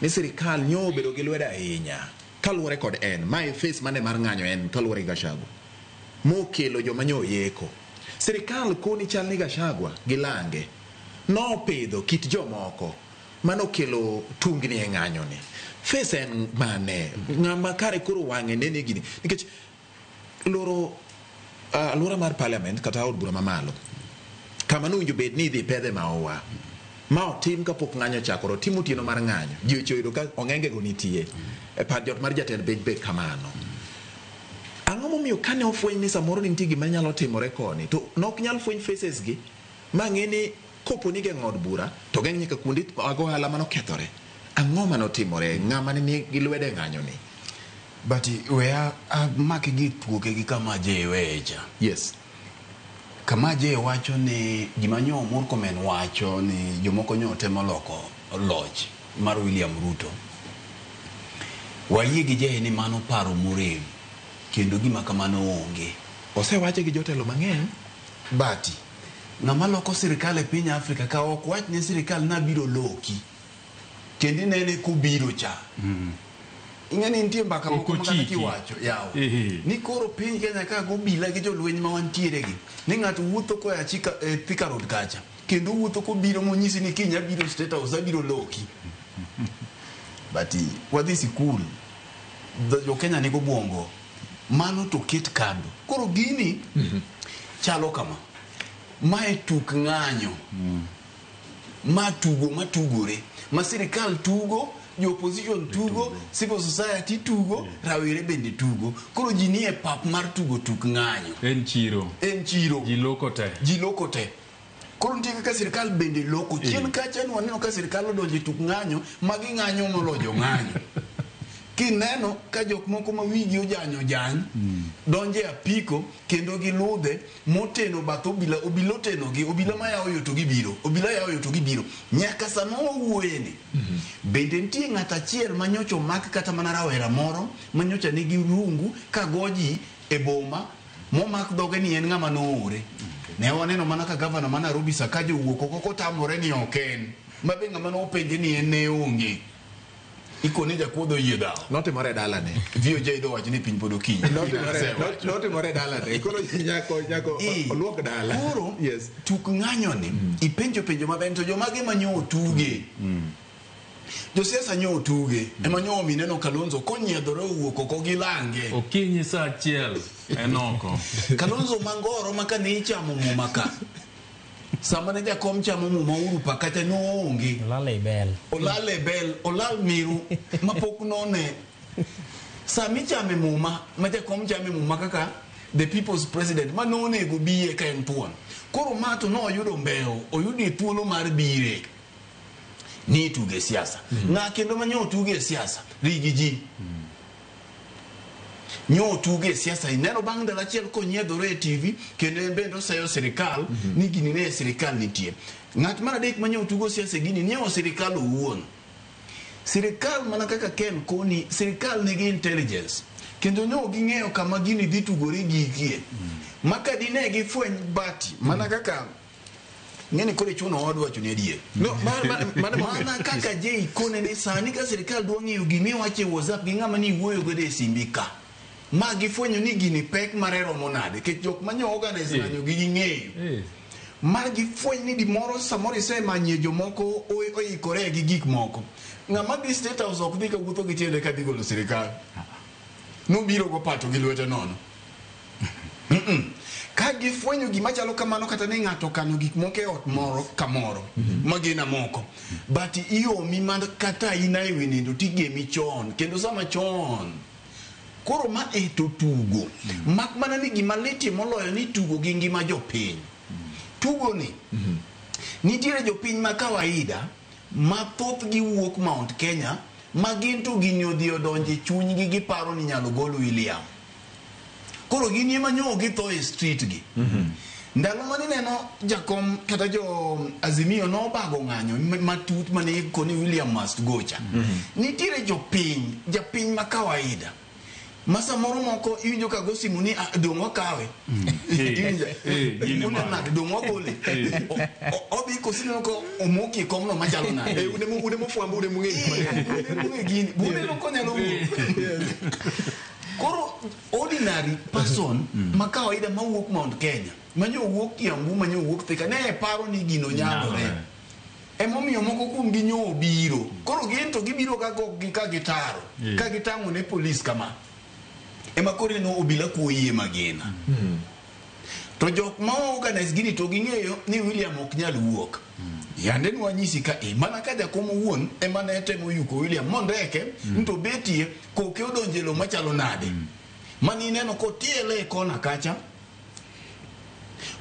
[SPEAKER 1] ni serikal nyo bedo gi lwedo ahinya kaluwore kod en my face mane mar ng'anyo en kaluwore gi Gachagua mokelo joma nyo yeko serikal koni chal ni Gachagua gi Lange no pedho kit jomoko manokelo tungni e ng'anyo ni face en mane ng'ama kare koro wang'e nene gini nikech loro alwora mar parliament kata od bura mamalo kama nowinjo bed ni idhi pedhe maowa ma otim kapok ng'anyo chakoro timo tieno mar ng'anyo ji ochoyudo ka ong'enge go nitie e pad jot mar jatend be kamano. Ang'o momiyo kane ofweny ni samoro ni nitie gima nyalo timore koni to nok nyal fweny faces gi ma ng'e ni kopo ni geng' od bura to geng' nyaka kuonde mag ohala manokethore. Ang'o manotimore ng'ama ni gi lwede ng'anyo ni?
[SPEAKER 2] But where make gi tuoke gi kama Jay wecha.
[SPEAKER 1] Yes.
[SPEAKER 2] Kama Jay wacho ni gima nyo Murkomen wacho ni jomoko nyo temo loko loch mar William Ruto. Wayie gi Jay ni mano paro murem kendo gima kamano onge.
[SPEAKER 1] Osewache gi jotelo mang'eny
[SPEAKER 2] bati ng'ama loko sirikal e piny Afrika ka ok wach ni sirikal na biro loki kendi nene kubiro cha ing'eni nitie mbaka moko makata kiwacho yawo ni koro piny Kenya ka gobila gi jolweny ma wantiere gi ni ng'ato wuotho koya chika Thika Road kacha kendo wuotho kobiro monyisi ni Kenya biro State House biro loki bati wadhi sikul jo Kenya ni go buongo mano to ket kando koro gini chalo kama mae tuk ng'anyo matugore ma sirikal tugo jo opposition tugo civil society tugo rawere bende tugo koro ji nie pap mar tugo tuk ng'anyo
[SPEAKER 4] en chiro ji loko te koro nitie kaka sirikal bende loko chien kacha ni waneno ka sirikal odonje tuk ng'anyo magi ng'anyo molojo ng'anyo kineno ka jok moko ma wigi ojanyo jany donje apiko kendo giludhe moteno bath obila oteno gi obila ma yawo yo to gibiro nyaka sama owuoyeni bende nitie ng'at achiel manyocho mak kata mana rawera moro manyocha nigi rungu ka goji e boma momak dhoge ni en ng'ama noore ne waneno mana ka gavana ma Nairobi Sakaja owuok oko kotamore ni oken mabe ng'ama nopenje ni en ne onge ikone jakuodho yie dhawo
[SPEAKER 1] notimore dalane
[SPEAKER 2] VOJ do wach ni piny pod okinyi
[SPEAKER 1] notimore dalane koro nyako oluok dala
[SPEAKER 2] koro tuk ng'anyo ni ipenjo maber to jomage manyo tuge josiasa nyo tuge ema nyo mineno Kalonzo konyiedhore owuok oko gi Lange
[SPEAKER 4] okinyi saa achiel enoko
[SPEAKER 2] Kalonzo mangoro maka ne ichamo muma ka sama ne jakom chamo muma uru pakata no onge olale bel olal miru mapok none sami chame muma ma jakom chame muma kaka the people's president ma none go biye ka en tuon koro mato no oyudo mbeo oyudi thuolo mar bire ni tuge siasa ng'a kendo manyo tuge siasa rigi ji nyo tuge siasa ineno bang' dala chiel konyiedhore e TV kendo en bende oseyo sirikal ni gini ne sirikal nitie ng'at mar adek manyo tugo siasa gini nyewo sirikal owuon sirikal mana kaka Ken koni sirikal nigi intelligence kendo nyo ging'eyo kama gini dhi tugore gigie maka dine gifweny bati mana kaka ngeni kore chuno odwa chuni die
[SPEAKER 1] no
[SPEAKER 2] mana kaka Jay kone ne sani ka sirikal dwa ng'iyo gimi wache WhatsApp gi ng'ama ni wuoyo gode e simbika ma gifwenyo ni gini pek marero monade ke jok manyo organize ng'anyo gi ng'eyo ma gifweny ni dimoro samoro isemanye jomoko oikore gi gik moko ng'ama dhi State House ok dhi ka wuotho gi tiende ka dhi golo sirikal nobiro go pato gi lwete nono ka gifwenyo gima chalo kamano kata ni ng'ato kano gik moko e ot moro kamoro magina moko but iomi man kata ina e winindo tigemi chon kendo sama chon koro ma to tugo mak mana ni gima litie moloyo ni tugo gi ngima jopiny tugo ni nitiere jopiny ma kawaida ma thoth gi wuok Mount Kenya ma gin to gini odhi odonje chunygi giparo ni nyalo gol William koro gini ema nyo githo e street gi ndalo mani neno jakom kata jo Azimio no bago ng'anyo matut mane koni William must gocha nitiere japiny ma kawaida masa moro moko iwinjo ka go simu ni dongo kawe dongo gole obi kosino ko omoki komno machalo na une mo fwambo une mungi gini bune no konyalo koro ordinary person ma kawaida ma wuok Mount Kenya manyo wuok Kiambu manyo wuok Thika ne paro ni gino nyalore emomiyo moko kuom gi nyo biro koro gin to gibiro ka gitaro ka gitango ne police kama ema kore no obila kuoyie magina to jok ma organize gini to ging'eyo ni William ok nyal wuok yande nwa nyisi ka mana ka jakom wuon ema ne temo yuko William mondeke nto betie koke odonjelo machalo nade mani neno ko tiele kona kacha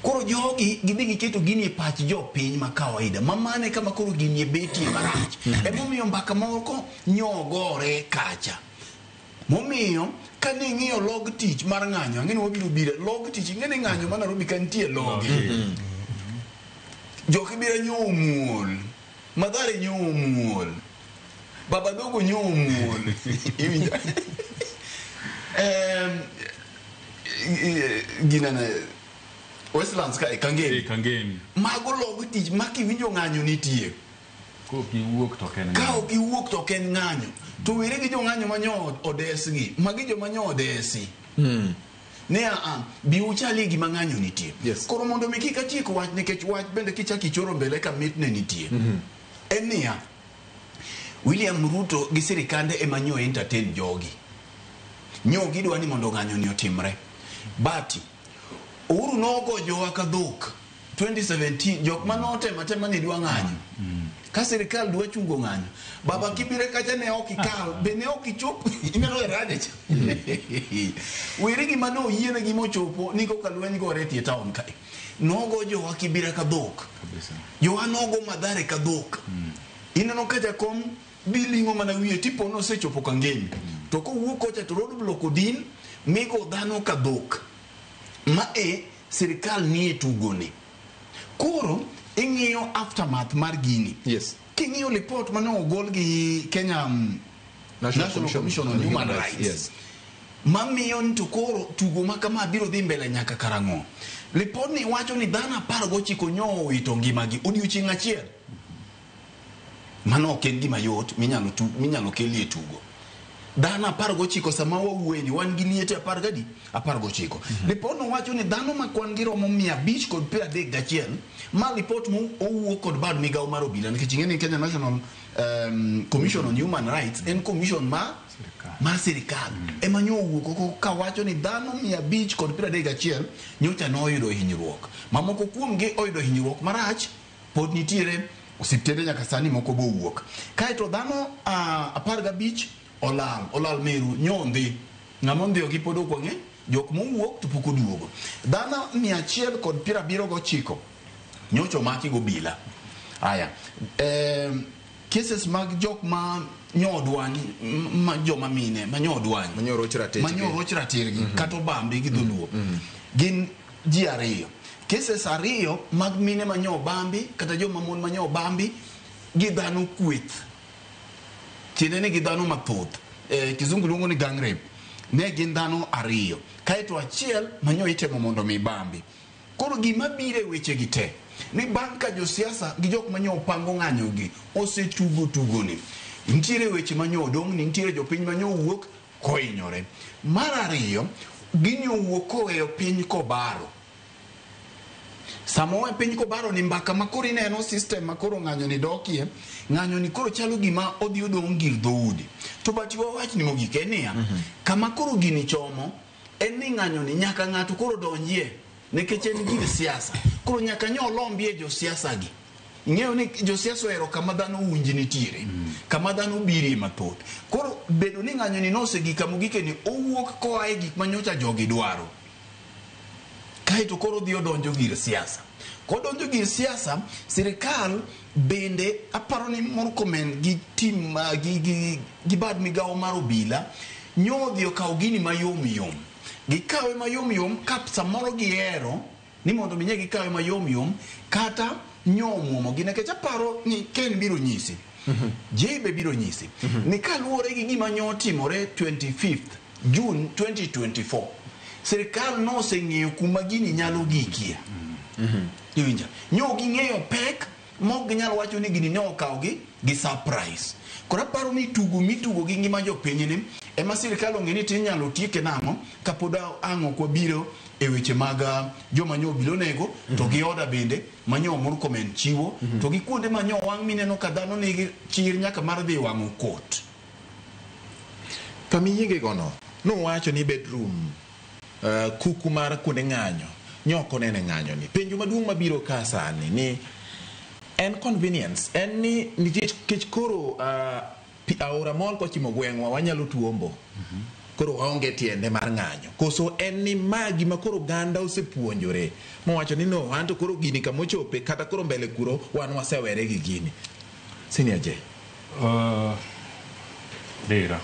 [SPEAKER 2] koro jogi gidhi giketo gini e pach jopiny ma kawaida mamane kama koro gini e betie marach emomiyo mbaka moko nyogore kacha momiyo ka ne ng'iyo log tich mar ng'anyo ang'eni wabiro bire log tich ing'eni ng'anyo ma Nairobi ka nitie log Jokibira nyo muol Madhare nyo muol Baba Dogo nyo muol ginana Westlands ka Kangemi mago log tich maki winjo ng'anyo nitie
[SPEAKER 4] ko ki wuok to ken
[SPEAKER 2] ka ok iwuok to ken ng'anyo to were gi jo ng'anyo manyo odesgi magi jo manyo odesi ne bi uchali gi mang'anyo nitie koro mondo mi kika chiko wach nikech wach bende kichaki choro mbele ka mitne nitie enia William Ruto gi sirikande emanyo entertain jogi nyo gidwa ni mondo ng'anyo ni otimre but Uhuru nogo jowa ka dhok 2017 jok manote matema ni dwa ng'anyo ka sirikal dwa chungo ng'anyo baba kibire kacha ne okikal be ne okichop ineno erade cha wiri gi mano yiene gi mochopo niko kalweny gore tie town kai nogo jowa kibire ka dhok kabisa jowa nogo Madhare ka dhok ineno kacha kom bilingo mana wiye tipo no sechopo Kangemi to ko wuok kocha to road block odin migo dhano ka dhok ma sirikal nie tugone koro ing'iyo aftermath mar gini king'iyo report mane ogol gi Kenya National Commission on Human Rights mamiyo nito koro tugo makama biro dhi mbele nyaka karang'o report ni wacho ni dhano 19 nyo owito ngimagi odiochieng' achiel mano ok en gima yot minyalo kelie tugo dhano 19 sama wawuoyeni wan gi liete 19 report no wacho ni dhano ma kwan gi romo 531 ma report mu owuok kod bad migawo mar obila nikech ing'eni Kenya National Commission on Human Rights en commission ma sirikal ema nyo owuok ka wacho ni dhano 531 nyocha noyudo hinyruok mamoko kuom gi oyudo hinyruok marach pod nitiere osiptende nyaka sani moko bo wuok kaito dhano 15 olal Meru nyondhi ng'amondhiyo gi pod okwang'e jok mowuok to pok oduogo dhano 179 nyocho maki go bila aya cases mag jok ma nyodwani ma joma mine ma nyodwani manyoroch ratirgi kato bambi gi dholuo gin ji ariyo cases ariyo mag mine ma nyobambi kata joma mon ma nyobambi gi dhano kweth tiende gi dhano mathoth kizungu luongo ni gang rape ne gin dhano ariyo kaito achiel manyo itemo mondo mi bambi koro gima bire weche gi te ni banka jo siasa gi jok manyo pango ng'anyo gi osetugo tugoni nitiere weche manyo odong ni nitiere jopiny manyo wuok koinyore. Mar ariyo, gini owuok koweyo piny kobaro. Samo e piny kobaro ni mbaka makoro ineno system makoro ng'anyo ni dokie, ng'anyo ni koro chalo gima odhi odong' gir dhoudi. To batiwa wach ni mogik en niya, kama koro gini chomo, en ni ng'anyo ni nyaka ng'ato koro donjie, nikech en gir siasa. Koro nyaka nyolombie jo siasa gi. Ing'eyo ni jo siasa ohero kama dhano winji nitiere, kama dhano birie mathoth. Koro bedo ni ng'anyo ni nosegika mogike ni owuok koa e gik manyocha jogi dwaro. Kaito koro dhi odonjo gir siasa. Kodonjo gir siasa, sirikal bende aparo ni Murkomen gi tim gi bad migawo mar obila nyodhi okawo gini mayom yom. Gikawe mayom yom kap samoro gihero ni mondo minye gikawe mayom yom kata nyomuomo gine kecha paro ni Ken biro nyisi. Jebe biro nyisi. Ni kaluwore gi gima nyotimore 25th June 2024. Serikal no oseng'eyo kuma gini nyalo gikie. Iwinja. Nyo ging'eyo pek mok ginyalo wacho ni gini ne okawo gi surprise. Kora paro ni tugo mitugo gi ngima jopiny ni ema sirikal ong'e ni tin nyalo tieke nang'o kapod ang'o kwa biro e weche mag joma nyo obilo nego to gi oda bende manyo Murkomen chiwo to gi kuonde manyo wang' mineno ka dhano nigi chir nyaka mar dhi wang'o kot.
[SPEAKER 1] Pamiyige gono nowacho ni bedroom kuku mar kuonde ng'anyo nyoko nene ng'anyo ni. Penjo maduong' mabiro ka sani ni en convenience, en ni nitie kech koro aora mol kochimo gweng'wa wanyalo tuombo. Koro waonge tiende mar ng'anyo. Koso en ni magi ma koro ganda osepuonjore. Mowacho ni no, anto koro gini kamochope kata koro mbele kuro wan wasewere gi gini. Senior J.
[SPEAKER 4] Dera.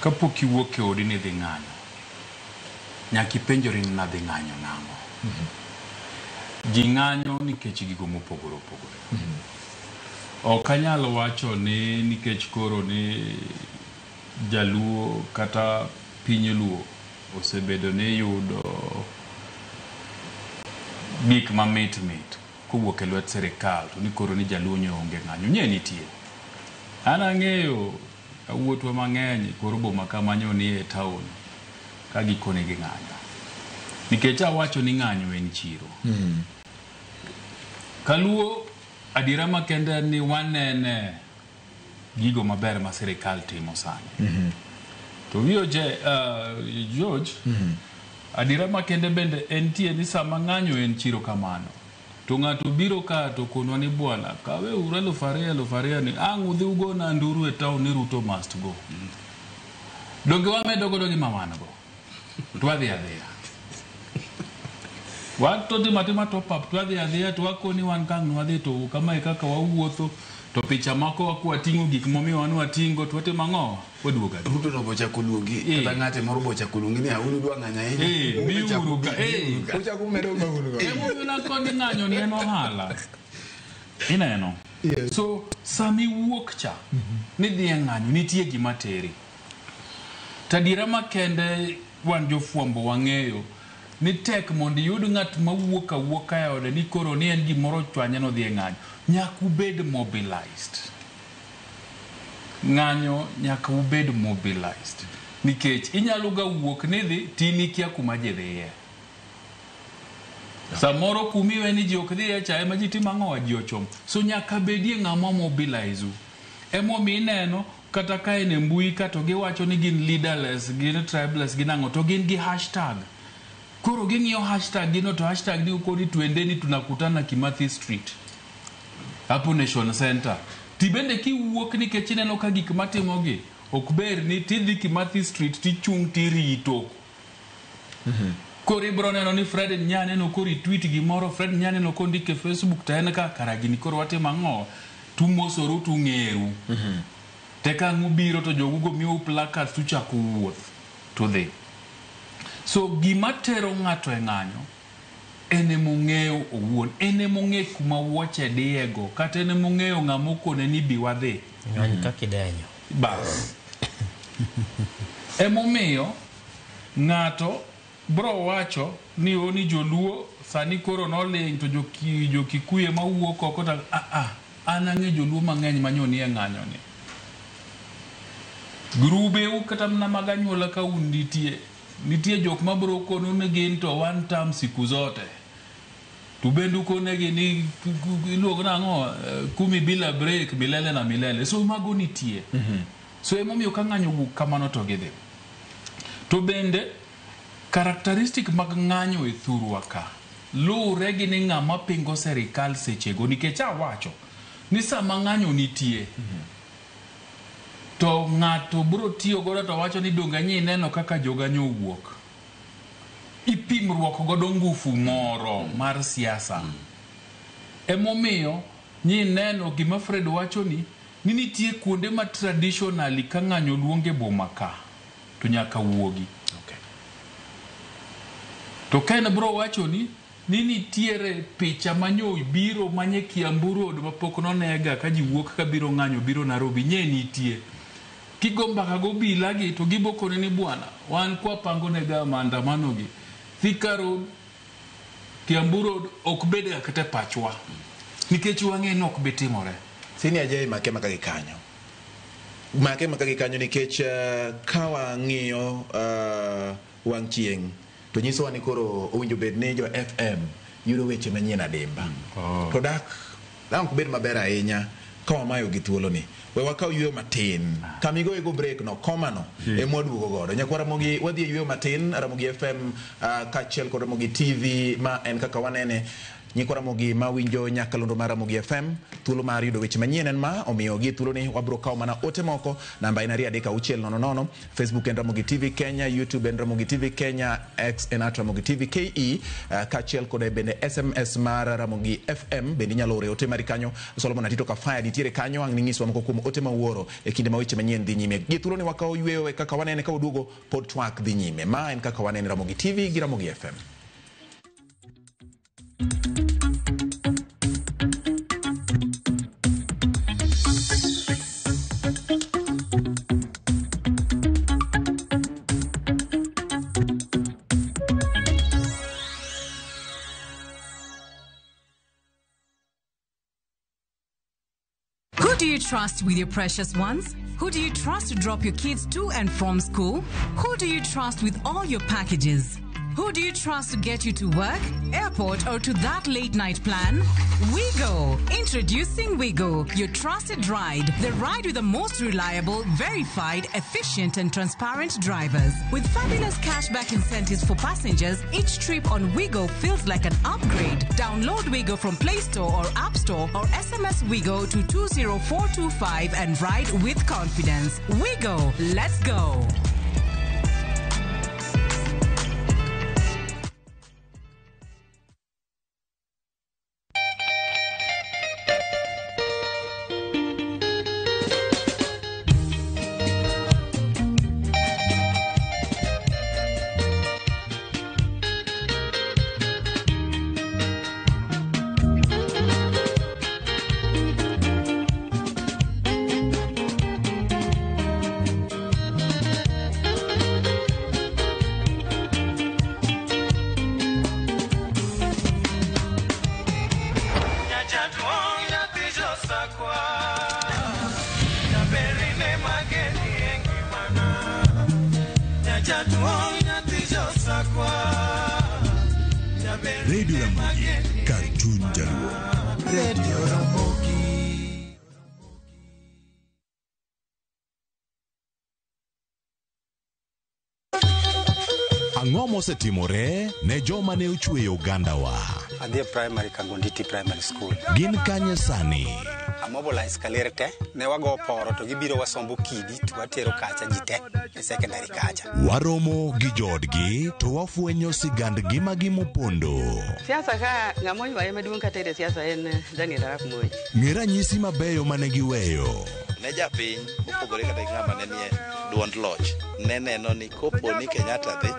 [SPEAKER 4] Kapok iwuok e odi ni dhi ng'anyo, nyaka ipenjori ni nadhi ng'anyo nang'o. Ji ng'anyo nikech gigo mopogore opogore. Ok anyalo wacho ni nikech koro ni Jaluo kata piny Luo osebedo ni yudo gik mamit kowuok e lwet sirikal to ni koro ni Jaluo onge ng'anyo. Nye nitie. An ang'eyo awuotwa mang'eny koro boma kamanyo ni e town ka gikone gi ng'anyo. Nikech awacho ni ng'anyo en chiro. Kaluo adiera makende ni wanene gigo maber ma sirikal timo sani. To wiyo George, adiera makende bende entie ni sama ng'anyo en chiro kamano. To ng'ato biro ka to konwa ni bwana kawe ura 2,000 ni ang' udhi ugona nduru e town ni Ruto must go. Donge wamedo godo gi mamano go. Twadhi adhiya. Wato di matima top up twadhi adhiya to wakoni wan kang' nwadhi to kama e kaka wawuotho to picha mako wakwa ting'o gik momiyo wan watingo to wate mang'o waduoga.
[SPEAKER 2] Ruto no bocha kuluongi kata ng'ate moro bocha kuluongi ni aunu dwa ng'anya ahinya.
[SPEAKER 4] Biuruga.
[SPEAKER 1] Bocha kumedo magunuga.
[SPEAKER 4] Emuna kod ng'anyo ni en ohala. Ineno. So sami wuok cha ni dhi e ng'anyo nitie gima teri. Tadira makende wan jofwambo wang'eyo ni tek mondo yud ng'at mawuok e ode ni koro ni en gimoro chwanye no dhi e ng'anyo. Nyaka ubed mobilized. Ng'anyo nyaka ubed mobilized. Nikech inyalo ga wuok ni dhi tini kia kuma ji dhiye. Samoro kumiwe ni ji ok dhiye cha ema ji timo ang'o ji ochom. So nyaka bedie ng'ama mobilize u. Emomiyo ineno kata ka en e mbui ka to giwacho ni gin leaderless, gin tribeless, gin ang'o to gin gi hashtag. Koro ging'iyo hashtag gino to hashtag ni ukoni tuendeni tunakutana Kimathi Street. Hapo Nation Center. Tibende kiwuok nikech ineno ka gik matimogi ok ber ni tidhi Kimathi Street tichung' tirito. Koro ibro neno ni Fred Nyane no koro tweet gimoro, Fred Nyane no kondike Facebook ta en ka karagini koro watimo ang'o tumosoru tung'eru. Teka ng'ubiro to jogugo miyo placards tuchako wuoth to dhi. So gima tero ng'ato e ng'anyo ene mong'eyo owuon, ene mong'e kuma wuoche diego, kata ene mong'eyo ng'amokone ni biwadhi.
[SPEAKER 3] Ng'anyo kakidenyo.
[SPEAKER 4] Bas. Emomiyo ng'ato bro wacho ni oni Joluo sani koro noling to jokikuye mawuok oko ta an ang'e Joluo mang'eny manyoni e ng'anyo ni. grube u kata mna maganyuola ka nitie jok mabro kono ne gin to one time siku zote to bendu kone gini iluogo nang'o kumi bila break milele na milele so mago nitie so emomiyo ka ng'anyo wuok kamano to gidhi to bende karakteristik mag ng'anyo e thurwa ka luwre gi ni ng'ama pingo serikal sechego nikech awacho ni sama ng'anyo nitie to ng'ato bro tiyo godo to wacho ni donga nyi neno kaka joganyo wuok ipimruok godo ngufu moro mar siasa emomiyo nyi neno gima Fred wacho ni nitie kuonde ma traditionally ka ng'anyo luonge boma ka to nyaka wuogi to Ken bro wacho ni nitiere picha manyo biro manye Kiambu Road mapok nonega ka ji wuok ka biro ng'anyo biro Nairobi nye nitie kigomba kago bilagi to gibokone ni bwana wan kwa pango nega maandamano gi Thika Road Kiambu Road ok bede kata pachwa nikech wang'e nok betimore
[SPEAKER 1] sini aje make gikanyo nikech kawa ng'iyo wang' chieng to nyiso wani koro owinjo bed ne jo FM yudo weche manyien adimba to dak ok bed maber ahinya ka wamayo gi thuolo ni we wakaw yweyo matin kamigo ego break no komano emwaduogo godo nyakwara mogi wadhi yweyo matin Ramogi FM kachiel kod Ramogi TV ma en kaka wanene nyikwara mogi ma winjo nyakalondo mar Ramogi FM thuolo mar yudo weche manyien en ma omiyo gi thuolo ni wabro kaw mana ote moko namba en 23600 Facebook en Ramogi TV Kenya YouTube en Ramogi TV Kenya X en Ramogi TV KE kachiel kod bende SMS mar Ramogi FM bende nyalo ore ote mari kanyo Solomon Atito ka fire nitiere kanyo ang ningiswa moko kuom ote mawuoro e kinde ma weche manyien dhi nyime gi thuolo ni wakaw yweyo e kaka wanene ka uduogo pod twak dhi nyime ma en kaka wanene Ramogi TV gi Ramogi FM.
[SPEAKER 5] Who do you trust with your precious ones? Who do you trust to drop your kids to and from school? Who do you trust with all your packages? Who do you trust to get you to work, airport, or to that late night plan? Wigo. Introducing Wigo, your trusted ride. The ride with the most reliable, verified, efficient, and transparent drivers. With fabulous cashback incentives for passengers, each trip on Wigo feels like an upgrade. Download Wigo from Play Store or App Store or SMS Wigo to 20425 and ride with confidence. Wigo, let's go.
[SPEAKER 6] Radio Ramogi, Cartoon Jaluo. Radio Ramogi. Ang'o mosetimore ne joma ne ochweyo Ugandawa?
[SPEAKER 7] Adhi primary Kagonditi Primary School.
[SPEAKER 6] Gin kanye sani?
[SPEAKER 7] Mobilize kalerte ne wago poro to gibiro wasombo kidi to watero kacha jite e secondary kacha.
[SPEAKER 6] Waromo gi jodgi to wafwenyo sigand gima gimupondo.
[SPEAKER 8] Siasa ka ng'amoi wae maduong' kata e siasa en Daniel Arap Moi.
[SPEAKER 6] Ng'era nyisi mabeyo mane giweyo.
[SPEAKER 9] Ne japiny opogore kata ng'ama ne nie duond loch ne neno ni kopo ni Kenyatta dhi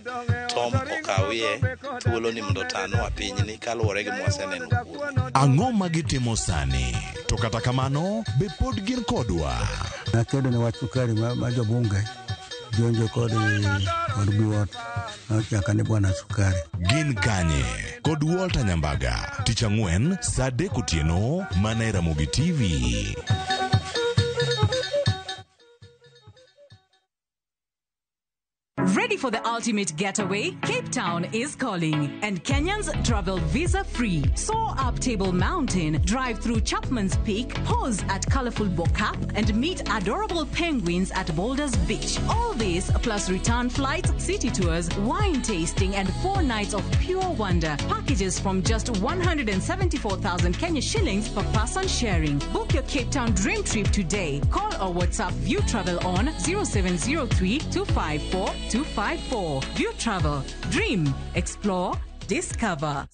[SPEAKER 9] Tom okawie thuolo ni mondo tano apiny ni kaluwore gi mwaseneno kuom.
[SPEAKER 6] Ang'o magitimo sani? To kata kamano be pod gin kodwa.
[SPEAKER 10] Nakedo ne wach sukari ma jobunge jonjo kod buot nochaka ne bwana sukari.
[SPEAKER 6] Gin kanye kod Walter Nyambaga tich ang'wen saa 3 otieno mana e Ramogi TV.
[SPEAKER 5] for the ultimate getaway? Cape Town is calling, and Kenyans travel visa-free. Soar up Table Mountain, drive through Chapman's Peak, pause at colorful Bokap, and meet adorable penguins at Boulders Beach. All this plus return flights, city tours, wine tasting, and 4 nights of pure wonder. Packages from just 174,000 Kenya shillings per person sharing. Book your Cape Town dream trip today. Call or WhatsApp View Travel on 0703 254 254. View Travel. Dream. Explore. Discover.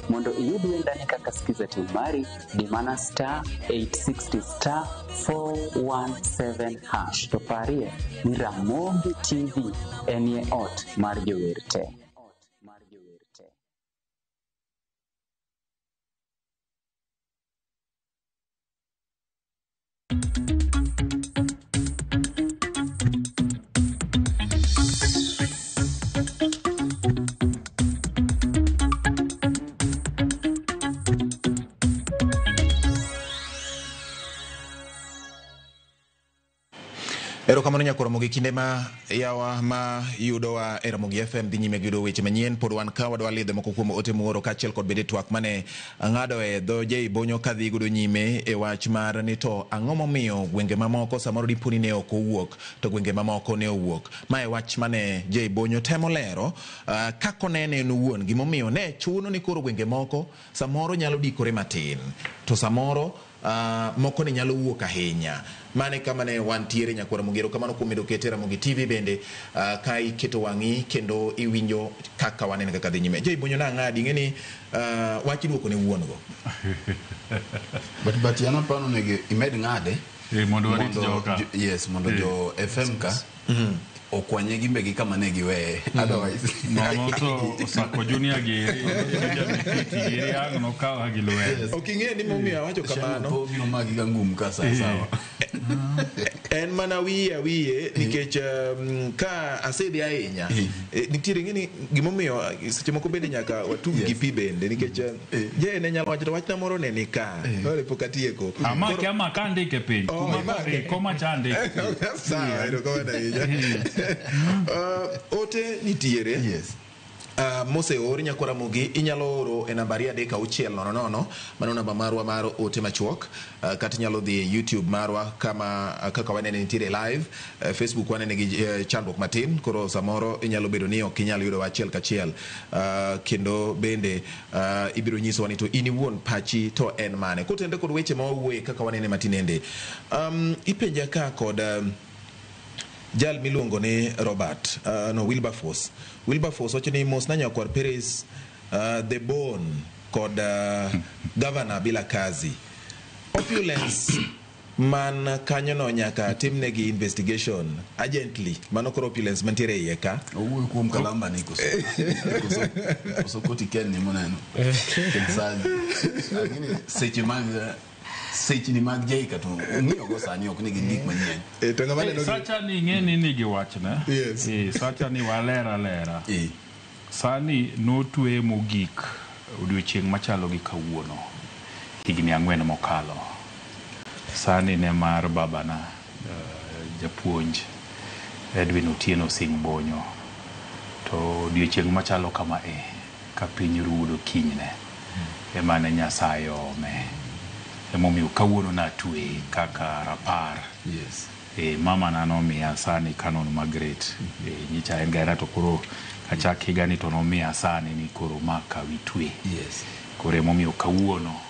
[SPEAKER 11] Mondo iyud wendani kaka sikiza timari dimana *860 *417# to parie ni Ramogi TV enie ot mar jowerte.
[SPEAKER 1] Erokamano nyakoro Ramogi, kinde ma yawa ma yudo wa Ramogi FM dhi nyime gi yudo weche manyien. Pod wan ka wadwa lidhe moko kuom ote moro kaachiel kod bede twak mane ng'ado e dho Jay Bonyo ka dhi gudo nyime e wach mar ni to ang'o momiyo gwenge mamoko samoro diponi ne ok owuok to gwenge mamoko ne owuok. Ma e wach mane Jay Bonyo temo lero kako nene en owuon gimomiyo ne chuno ni koro gwenge moko samoro nyalo dikore matin to samoro moko ne nyalo wuok ahinya. Mane kama ne wantiere nyakoro Ramogi. Erokamano kuom medo kete Ramogi TV bende ka iketo wang'i kendo iwinjo kaka wanene kaka dhi nyime. Jay Bonyo na ng'adi ng'eni wach iduoko ne wuon go.
[SPEAKER 2] But yana pano nege imed ng'ade
[SPEAKER 4] mondo warit joka.
[SPEAKER 2] Yes, mondo jo FM ka okwanye gimbe gi kama ne giwe otherwise
[SPEAKER 4] no to Sako Junior giri giri ang'no kawa gi lwe.
[SPEAKER 1] Oking'e ni momiyo awacho kamano.
[SPEAKER 2] Po biro magi ga ngum ka sawa.
[SPEAKER 1] En mana wiye nikech ka asedhi ahinya nitiere ng'eni gimomiyo seche moko bende nyaka watug gi pi bende nikech je ne nyalo wacho wachna moro ne ni ka ore pokatieko
[SPEAKER 4] ama kandike piny koma chande
[SPEAKER 1] sawa erokamano ahinya. Ote nitiere.
[SPEAKER 2] Yes.
[SPEAKER 1] Mose ori nyakoro Ramogi inyalo oro e nambari 36000 mano namba marwa mar ote machuok kata inyalo dhi e YouTube marwa kaka wanene nitiere live. Facebook wanene gi chandruok matin koro samoro inyalo bedo ni ok inyalo yudo achiel kachiel kendo bende ibiro nyiso ni to in iwuon pachi to en mane kotende kod weche ma owuoye kaka wanene matinende. Ipenja ka kod jal miluongo ni Robert Wilberforce wacho ni mos na nyakwar Paris the bone kod governor bila kazi opulence man kanyo no nyaka timnegi investigation urgently mano koro opulence mantiere iye ka
[SPEAKER 2] owuoyo kuom Kalamba ni koso koti ken ni moneno lakini seche ni mag Jay ka to ng'iyo go sani ok ni gik manyien
[SPEAKER 1] to ng'ama neno
[SPEAKER 4] sacha ni ng'eni ni gi wachna sacha ni walera sani notwe mogik odiochieng' machalo gi kawuono higni 4 mokalo. Sani ne mar babana japuonj Edwin Otieno Singh Bonyo to odiochieng' machalo kama ka piny rudo kinyne emane Nyasaye ome emomiyo kawuono natwe kaka rapar.
[SPEAKER 2] Yes.
[SPEAKER 4] Mama na nomiya sani Canon Margaret nyicha en gaera to koro kachak higani to nomiya sani ni koro maka witwe.
[SPEAKER 2] Yes.
[SPEAKER 4] Koro emomiyo kawuono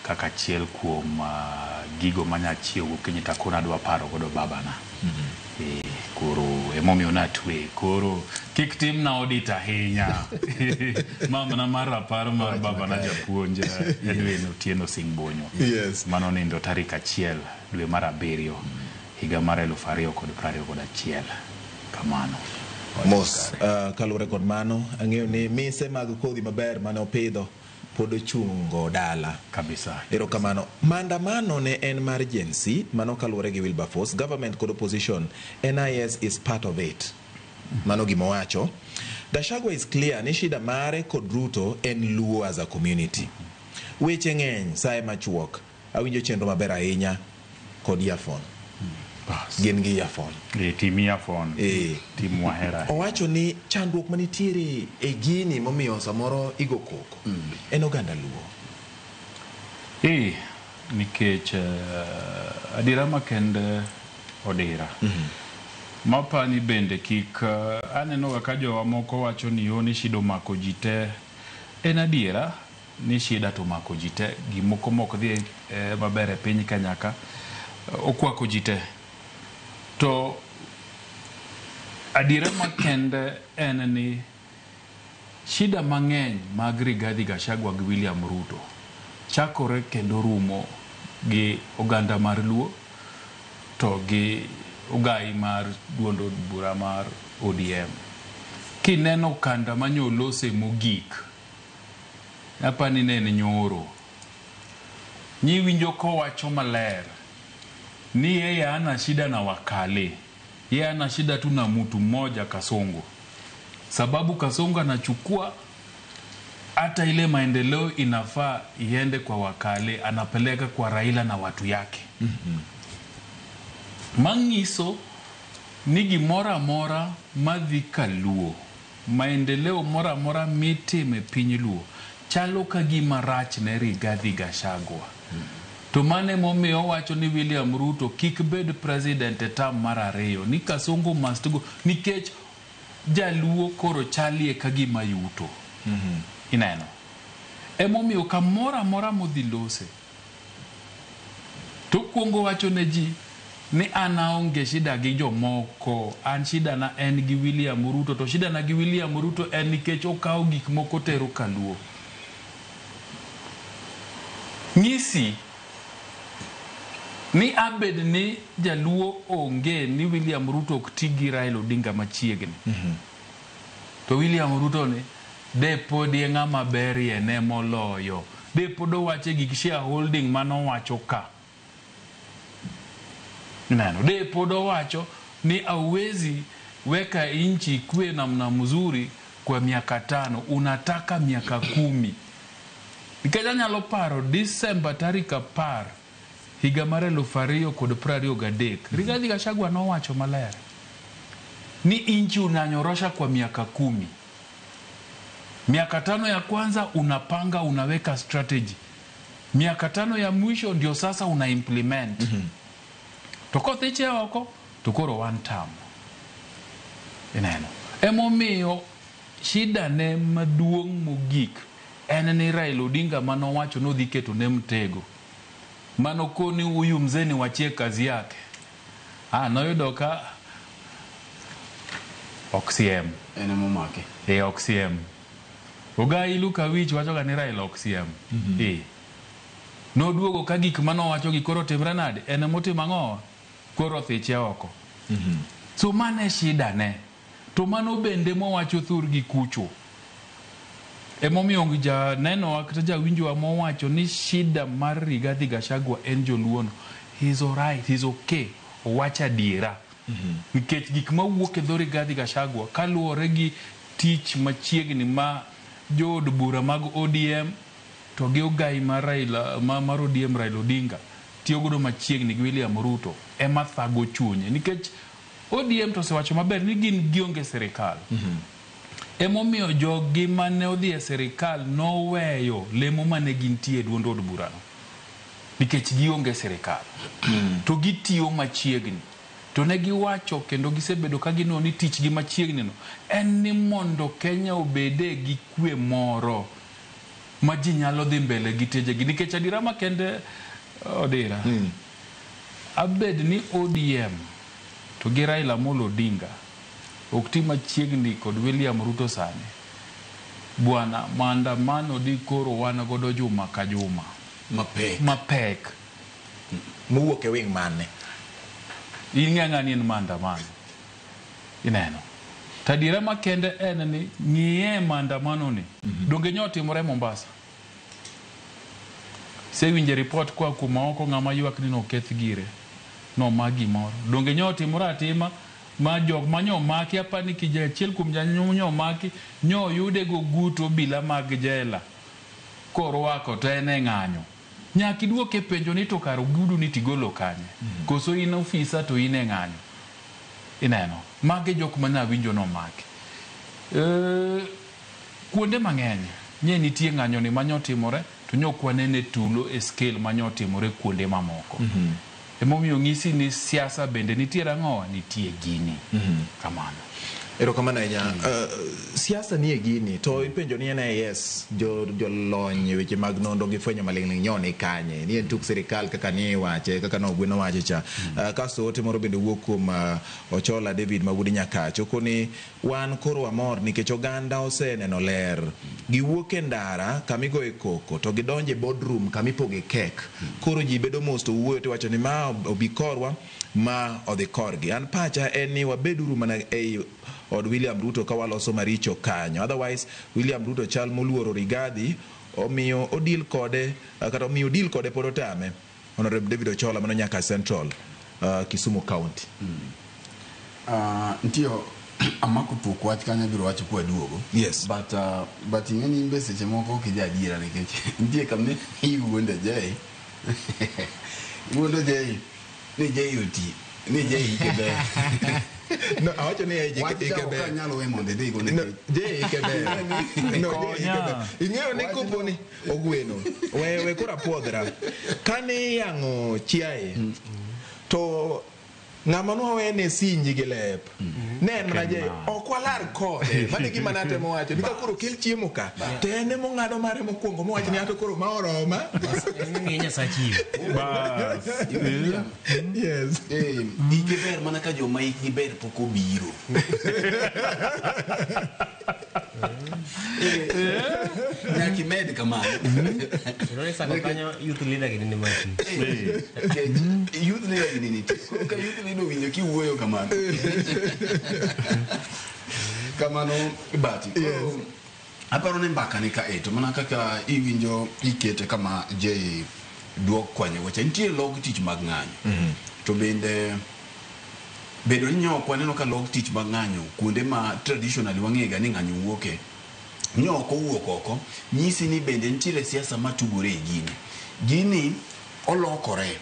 [SPEAKER 4] kaka chiel kuom gigo manya chiewo kinyita kona dwa paro godo babana. Koro emomiyo natwe koro kik tim na odita ahinya. Mama na mar rapar mar babana japuonj Edwin Otieno Singh Bonyo.
[SPEAKER 1] Yes.
[SPEAKER 4] Mano nindo tarik 1 dwe mar 7 higa mar 2021 kamano.
[SPEAKER 1] Mos kalure kod mano ang'eyo ni mise mag kodhi maber mane opidho pod ochungo dala
[SPEAKER 4] kabisa.
[SPEAKER 1] Erokamano. Maandamano ne en mar Gen Z mano kalure gi Wilberforce. Government kod opposition, NIS is part of it. Mano gima wacho. Gachagua is clear ni shida mare kod Ruto en luo as a community. Weche ng'eny sae machuok. Awinjo chenro maber ahinya kod earphone. Gin gi earphone.
[SPEAKER 4] Tim earphone. Tim wahera.
[SPEAKER 1] Owacho ni chandruok manitiere e gini momiyo samoro igo koko. En oganda luo.
[SPEAKER 4] Nikech adira makende odira. Mapani bende kik aneno ka jowa moko wacho ni ni shida omako ji te. En adiera ni shida to mako ji te. Gimoko moko dhi maber e piny ka nyaka okwako ji te. To adiera makende en ni shida mang'eny mag Rigathi Gachagua gi William Ruto chakore kendo rumo gi oganda mar luo to gi ugai mar duond od bura mar ODM. Kineno kanda manyolose mogik apani nene nyoro nyiwinjo kowacho maler ni yeye ana shida na wakale, yeye ana shida tu na mtu mmoja Kasongo, sababu Kasongo anachukua hata ile maendeleo inafaa iende kwa wakale anapeleka kwa Raila na watu yake. Mangiso ni gimora mora madhi kaluo, maendeleo mora mora mitime piny luo chalo ka gima rach ne Rigathi Gachagua. To mane momiyo wacho ni William Ruto kik bed president e tam mar ariyo, ni Kasongo must go nikech jaluo koro chalie ka gima yuto. Ineno emomiyo kamora mora modhi lose to kuongo wacho ne ji ni anaonge shida gi jomoko, an shida na en gi William Ruto. To shida na gi William Ruto en nikech okawo gik moko tero kaluo. Ngisi ni abed ni jaluo onge ni William Ruto oktigi Raila Odinga machiegni. To William Ruto ni de podi ng'ama berie ne moloyo. De podo wache gik shareholding mano wacho ka. Neno, de podo wacho ni hauwezi weka inchi kwe namna mzuri kwa miaka 5, unataka miaka 10. Nikaja nyalo paro December tarika 10 higa mar 2023 Rigathi Gachagua no wacho maler ni inchi unanyorosha kwa miaka 10. Miaka 5 ya kwanza unapanga, unaweka strategy. Miaka 5 ya mwisho ndio sasa una implement. Toko teche wako tukoro one term. Ineno emomiyo shida ne maduong' mogik en ni Raila Odinga mano wacho no dhi keto ne mtego. Mano koni huyu mzeni wachie kazi yake. Noyudo ka OXM
[SPEAKER 2] ene momake.
[SPEAKER 4] OXM. Ogai Luka Wich wacho ga ni Raila OXM. No duogo ka gik mano wacho gi koro timre nade ene motimo ang'o koro thiche oko. So mane shida ne. To mano bende mo wacho thur gi kucho. Emomiyo ja neno kata ja winjo mo wacho ni shida mar Rigathi Gachagua en joluono. He's all right, he's okay. Wacha dira. Nikech gik ma wuok e dho Rigathi Gachagua kaluwore gi tich machiegni ma jod bura mag ODM to gi ogai mar Raila mar ODM Raila Odinga tiyo godo machiegni gi William Ruto ema thago chunye nikech ODM to sewacho maber ni gin gionge serikal. Emomiyo jogi mane odhi e serikal noweyo lemo mane gintie duond od burano nikech gionge serikal. To gitiyo machiegni. To ne giwacho kendo gisebedo ka gino ni tich gi machiegni no en ni mondo Kenya obede gi kwe moro ma ji nyalo dhi mbele gi teje gi nikech adira makende odira. Abed ni ODM to gi Raila Amolo Odinga okti machiegni kod William Ruto sani. Bwana maandamano di koro wana godo juma ka juma. Mapek.
[SPEAKER 1] Muwuok e wing mane.
[SPEAKER 4] Ing'ang'a ni en maandamano. Ineno. Tadira makende en ni ng'iye maandamano ni. Donge nyotimore Mombasa. Sewinje report kwa kuma oko ng'ama ywak ni no keth gire. No magi moro. Donge nyotimore atima ma jok manyo maki apani kija chiel kum janyo maki nyo yude go guto bila mag jela korwako to ene ng'anyo nyaki duoke penjo ni to karo gudu ni tigolo kanye koso in ofisa to ine ng'anyo ineno mage jok mana winjo no maki kuonde mang'eny nye nitie ng'anyo ni manyo timore to nyokwane ne tulo e scale manyo timore kuonde mamoko emomiyo ng'isi ni siasa bende nitie rang'o nitie gini kamano
[SPEAKER 1] erokamano ahinya. Siasa nie gini to ipenjo ni ene yes jolony weche mag nondo gi fwenyo maling'ling nyone kanye ni en tuk sirikal kaka ni wache kaka no gweno wache cha kasto ote moro bende wuok kuom Ochola David Mabudi Nyakacho koni wan koro amor nikech oganda oseneno ler giwuok e ndara kamigo e koko to gidonje boardroom kamipoge kek koro ji bedo mos to wuoyo to wacho ni ma obikorwa ma odhi korgi an pacha en ni wabeduru mana ei od William Ruto ka waloso maricho kanyo otherwise William Ruto chal moluoro Rigathi omiyo odil kode kata omiyo deal kode pod otame Honorable David Ochola mano nyaka Central Kisumu County
[SPEAKER 2] ntio amako pok wach kanya biro wacho kwa duogo
[SPEAKER 1] yes
[SPEAKER 2] but ngeni mbe seche moko kija adiera nikech ntie kamne iwuonde jay wuondo jay ni jay oti ni jay ikebe
[SPEAKER 1] no awacho ni jay ikebe
[SPEAKER 2] nyalo we monde dei gone
[SPEAKER 1] jay ikebe no ing'eyo ni koponi ogweno we kora puodhra kane yango chiaye to ng'ama nowe ne sinji gi lep nen mana je okwalar kode mane gima natemo wacho ni ka koro kel chiemo ka to ene mong'ado mare mokwongo mowacho ni ato koro ma oroma
[SPEAKER 3] ng'enya sachi
[SPEAKER 4] bas
[SPEAKER 1] yes
[SPEAKER 2] ike ber mana ka joma ikgi ber pok obiro nyaki med kamano
[SPEAKER 3] none sako kanyo youth leader gini ni mati
[SPEAKER 2] youth leader gini ni ka youth leader winjo kiwuoyo kamano kamano bati aparo ne mbaka ni ka eto mana kaka iwinjo ikete kama je duok kwanye wacha nitie log tich mag ng'anyo to bende bedo ni nyoko aneno ka log tich mag ng'anyo kuonde ma traditionally wang'ega ni ng'anyo wuoke nyoko wuok oko nyisi ni bende nitie siasa matugore e gini olokore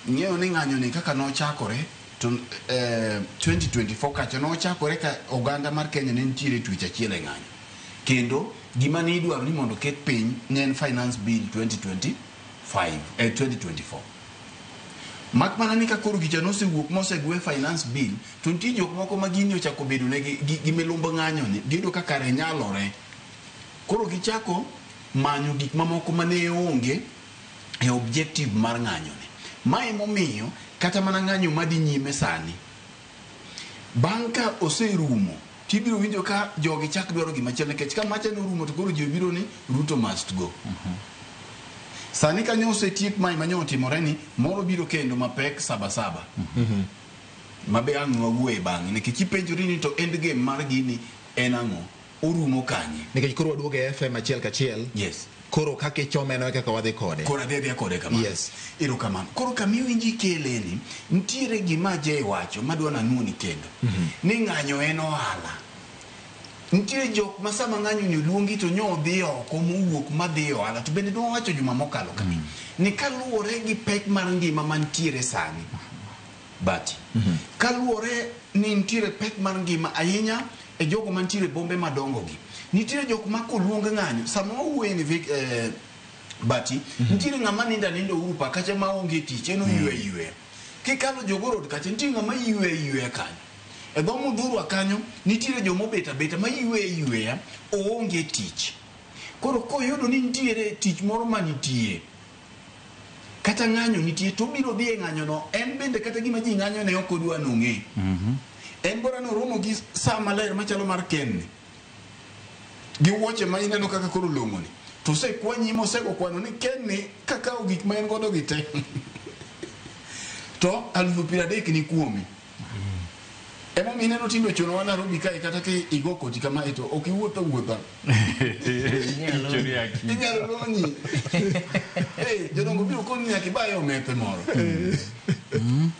[SPEAKER 2] ng'eyo ni ng'anyo ni kaka nochakore to 2024 kacha nochakore ka oganda mar Kenya ne nitie twich achiel e ng'anyo kendo gima ni idwaro ni mondo ket piny ne finance bill 2024 mak mana ni ka koro gicha nosewuok mosegwe finance bill to nitie jok moko ma gini ochako bedo ne gi milumbo ng'anyo ni gido ka kare nyalore koro gichako manyo gik mamoko mane onge e objective mar ng'anyo ni mae momiyo kata mana ng'anyo madi nyime sani banka oserumo tibiro winjo ka jogi chak dwaro gima chiel nikech ka macha no rumo to koro ji biro ni Ruto must go sani kanyo osetiek mai manyo timore ni moro biro kendo mapek saba mabe ang'o wuoye bang'e nikech ipenjori ni to end game mar gini en ang'o orumo kanye
[SPEAKER 1] nikech koro waduoge FM achiel kachiel
[SPEAKER 2] yes
[SPEAKER 1] koro kake chomeno kaka wadhi kode
[SPEAKER 2] koro adhi kode kamano
[SPEAKER 1] yes
[SPEAKER 2] ero kamano koro kamiwinji keleni ntiere gima je wacho madwa nanuni kendo ni ng'anyo en ohala ntiere jok ma sama ng'anyo ni luongi to nyo dhi oko mowuok madhi ohala to bende dwa wacho juma mokalo kami ni kaluwore gi pek mar ngima mantiere sani bati kaluwore ni ntiere pek mar ngima ahinya e jogo mantiere bombe madongo gi nitiere jok ma koluong ng'anyo sama owuoye ni bati nitiere ng'ama nindo upa kacha ma onge tich eno ywe kikalo jogorod kacha nitiere ng'ama ywe kanyo e dho mudhurwa kanyo nitiere jomo beta ma ywe oonge tich koro koyudo ni nitiere tich moro manitie kata ng'anyo nitie to biro dhi e ng'anyo no en bende kata gima ji ng'anyo ne ok odwa nong'e en bora no romo gi sa maler machalo mar kenni gi wuoche ma ineno kaka koro long'oni to se kwanyi mosego kwano ni kenni kaka gik ma en godo gi te to 30,000 ni kuomi emo mineno tindo chono wana Nairobi kai kata ke igo koti kama ito okiwuotha inyalo loni jodongo biro koni akibayo mepe moro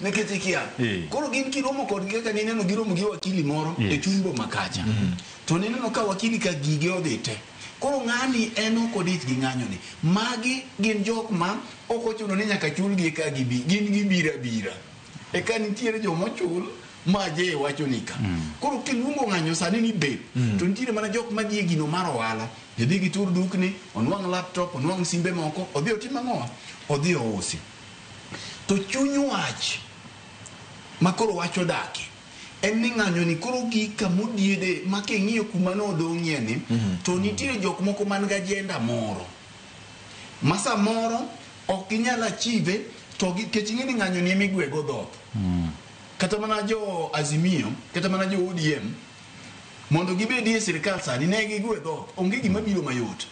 [SPEAKER 2] nekech ikia koro gin kiromo kod gi kaka nineno giromo gi wakili moro e chuny boma kacha to nineno ka wakili ka gige odhi te koro ng'ani en ok odich gi ng'anyoni magi gin jok ma ok ochuno ni nyaka chulgi ka gibi gin gibira bira e ka nitiere jomochul ma je wacho nika koro kiluongo ng'anyo sani ni bet to nitiere mana jok ma dhie gino mar ohala jadhi gi tur dukni onwang' laptop onwang' simbe moko odhi otim ang'owa odhi ousi to chuny wach ma koro wacho daki en ni ng'anyo ni koro gik kamodiede ma king'iyo kuma nodong'ie ni to nitiere jok moko man gi ajenda moro ma samoro ok inyal achieve to kech ing'e ni ng'anyo ni emigwego dhoth kata mana jo Azimio kata mana jo ODM mondo gibedie sirikal sani ne gigwe dhoth onge gima biro mayot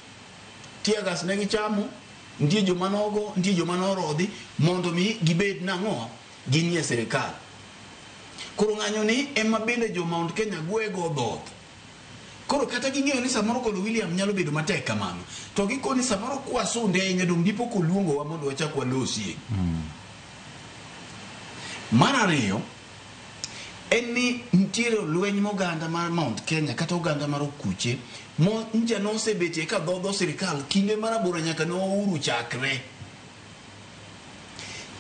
[SPEAKER 2] tiagas ne gichamo nitie joma nogo nitie joma norodhi mondo mi gibed nang'o ginie sirikal koro ng'anyo ni ema bende jo Mount Kenya gwego dhoth koro kata ging'eyo ni samoro kod William nyalo bedo matek kamano to gikoni samoro kwasunde nyadong dipo koluongowa mondo wachak walosie mar ariyo en ni nitiere lweny moganda mar Mount Kenya kata oganda mar okuche nja nosebetie ka dhodho sirikal kinde marabora nyaka no uru chakre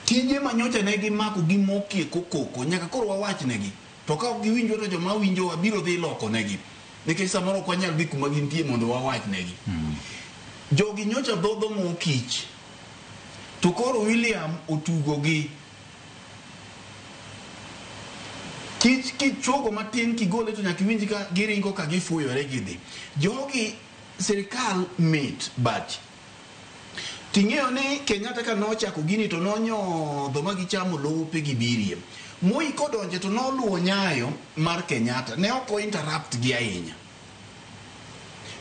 [SPEAKER 2] tije manyocha ne gimako gimokie kokoko nyaka koro wawachnegi to ka ok giwinjo to joma winjo wabiro dhi loko negi nikech samoro ok wanyal dhi kuma gintie mondo wawachnegi jogi nyocha dhodho mokich to koro William otugogi kich kichogo matin kigole to nyaka winji ka giringo ka gifuyore gidhi jogi sirikal mit but ting'eyo ni Kenyatta ka nochako gini to nonyodho ma gichamo lope gi birie Moi kodonje to noluwo nyayo mar Kenyatta ne ok interrupt gi ahinya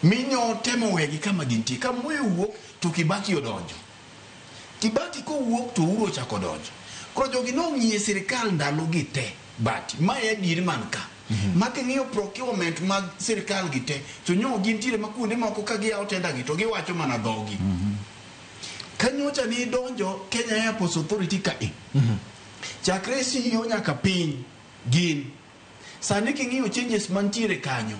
[SPEAKER 2] minyo temo wegi kama gintie ka Moi wuok to Kibaki odonjo Kibaki ko wuok to Uhuru ochako donjo koro jogi nong'ie sirikal ndalo gi te but ma e dir man ka ma king'iyo procurement mag sirikal gi te to nyo gintiere makunde moko ka giyawo tenda gi to giwacho mana dhogi kanyocha ni donjo Kenya Airports Authority ka chakre CEO nyaka piny gin sani king'iyo changes mantiere kanyo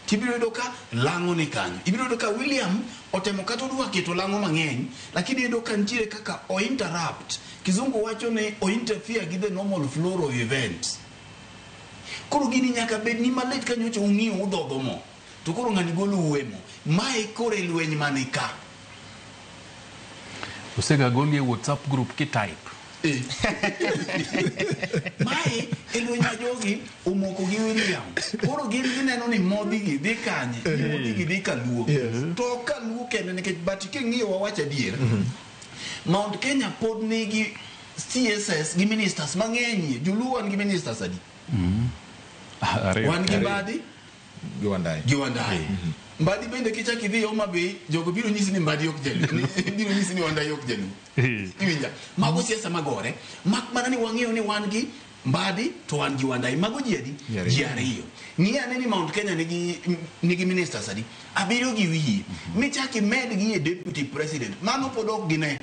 [SPEAKER 2] tibiro yudo ka lang'o ni kanyo ibiro yudo ka William otemo kata odwa keto lang'o mang'eny lakini yudo ka ntiere kaka o interrupt kizungu wacho ni o interfere with the normal flow of events koro gini nyaka bed ni malet kanyocha ung'iyo udhodho mo to koro ng'ani golo uwemo mae kore lweny manika
[SPEAKER 4] usega golie WhatsApp group ki type
[SPEAKER 2] mae lweny ma jogi omoko gi William koro gin gineno ni modhi gi dhi kanye modhi gi dhi kaluo to kaluo kende nikech but king'iyo wawach adier Mount Kenya pod nigi CSS gi ministers mang'eny joluo wan gi ministers adi wan gi Mbadi gi Wandai Mbadi bende kicha kidhi Homa Bay jogo biro nyisi ni Mbadi ok jalu biro nyisi ni Wandai ok jalu iwinja mago siasa magore mak mana ni wang'eyo ni wan gi Mbadi to wan gi Wandai mago ji adi ji ariyo ng'iyane ni Mount Kenya nigi ministers adi abiriyo gi wiye michaki med gi deputy president mano pod ok gine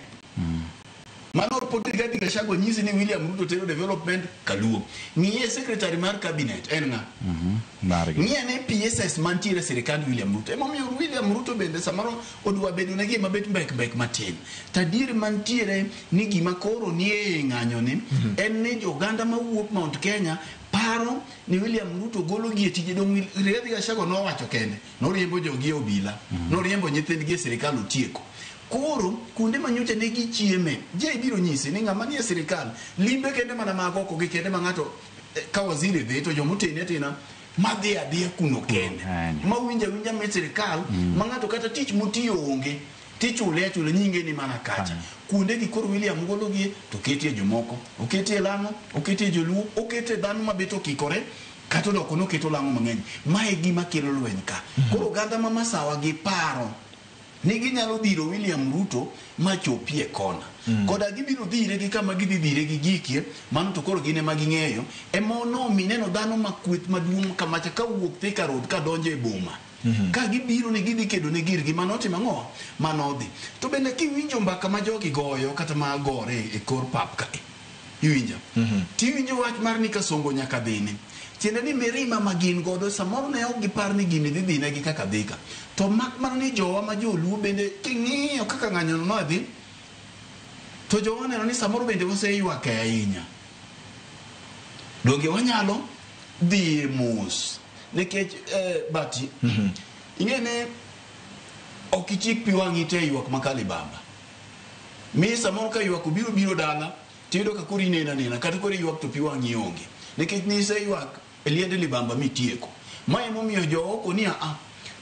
[SPEAKER 2] mano pod Rigathi Gachagua nyisi ni William Ruto tero development kaluo ng'iye secretary mar cabinet en ng'a ng'iyane PSS mantiere sirikand William Ruto emomiyo William Ruto bende samaro odwa bedo negi mabet mbek matin tadier mantiere ni gima koro nie ng'anyo ni en ni joganda mawuok Mount Kenya paro ni William Ruto golo gie tije dong Rigathi Gachagua nowacho kende noriembo jogi obila noriembo nyithindgi e sirikal otieko koro kunde manyocha ne gichieme je biro nyisi ni ng'ama nie sirikal limbe kende mana magoko gi kende ma ng'ato ka waziri dhi to jomotene tina madhi adhiya kuno kende ma winja me sirikal ma ng'ato kata tich motiyo onge tichule nyinge ni mana kacha kunde gi koro William gologie to ketie jomoko oketie Lang'o oketie joluo oketie dhano mabeto kikore kata doko no keto Lang'o mang'eny mae gima kelo lweny ka koro ganda ma masawa gi paro ni ginyalo dhiro William Ruto ma chopie kona koda gibiro dhire gi kama gidhi dhire gi gikie mano to koro gine ma ging'eyo emono mineno dhano makweth maduong' kamacha ka wuok Thika Road ka donjo e boma ka gibiro ni gidhi kedo ne girgi manotimo ang'o manodhi to bende kiwinjo mbaka ma jogi goyo kata ma gore e kor pap ka iwinja tiwinjo wach mar ni Kasongo nyaka dhine tiende ni mirima magin godo samoro ne ok gipar ni gini dhi dhine gi kaka dhika to mak mar ni jowa ma joluo bende ting'iyo kaka ng'anyo no adhi to jowa neno ni samoro bende waseyuak ahinya donge wanyalo dhi mos nikech bati ing'ene ok ichik pi wang'i te ywak makali bamba mi samoro ka ywak biro dala tiyudo ka koro inena kata koro ywak to pi wang'i onge nikech nise ywak e liende libamba mitieko ma emomiyo jooko ni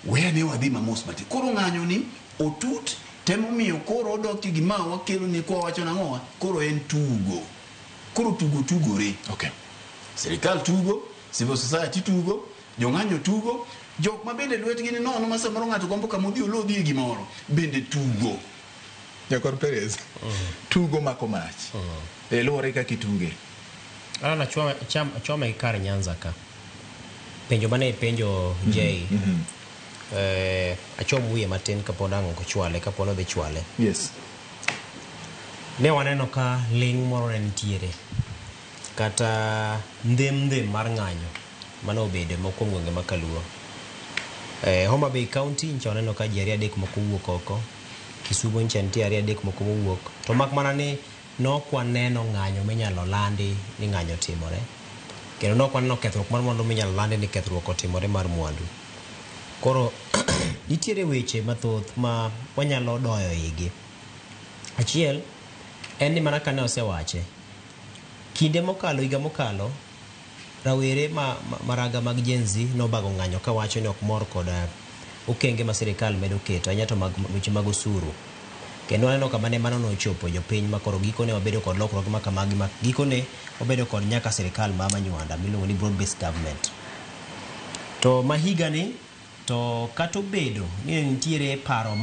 [SPEAKER 2] weya ne wadhi mamos mati koro ng'anyo ni otut temo miyo koro odok gi ma wakelo ni kwa wacho nang'owa koro en tugo koro tugo tugore sirikal tugo civil society tugo jong'anyo tugo jok ma bende lwetgi ni nono ma samoro ng'ato gombo kamodhi olodhi e gimoro bende tugo
[SPEAKER 1] Jakor Perez tugo mako mach luwore kaka ituge
[SPEAKER 3] ana chome kar Nyanza ka penjo mane penjo Jay achom wiye matin kapod ang'o ko chwale kapod odhi chwale
[SPEAKER 1] yes
[SPEAKER 3] ne waneno ka ling moro ne nitiere kata ndhem mar ng'anyo mane obedo mokuom gwenge ma Kaluo Homa Bay County nche waneno ka ji 3 moko wuok oko Kisumu nche nitie 3 moko wuok to mak mana ni nokwaneno ng'anyo minyalo landi ni ng'anyo timore kendo nokwaneno kethruok mar mwandu minyalo landi ni kethruok otimore mar mwandu koro nitiere weche mathoth ma wanyalo doyo igi achiel en ni mana kane osewache kinde mokalo higa mokalo rawere maraga mag Gen Z nobago ng'anyo ka wacho ni ok mor koda okenge ma sirikal medo keto anyato weche mag osuru kendo aneno ka mane mano nochopo jopiny makoro gikone wabedo kod lokruok ma kamagi ma gikone wabedo kod nyaka sirikal ma manywanda miluongo ni broad based government to mahiga ni to kato bedo ni nitiere paro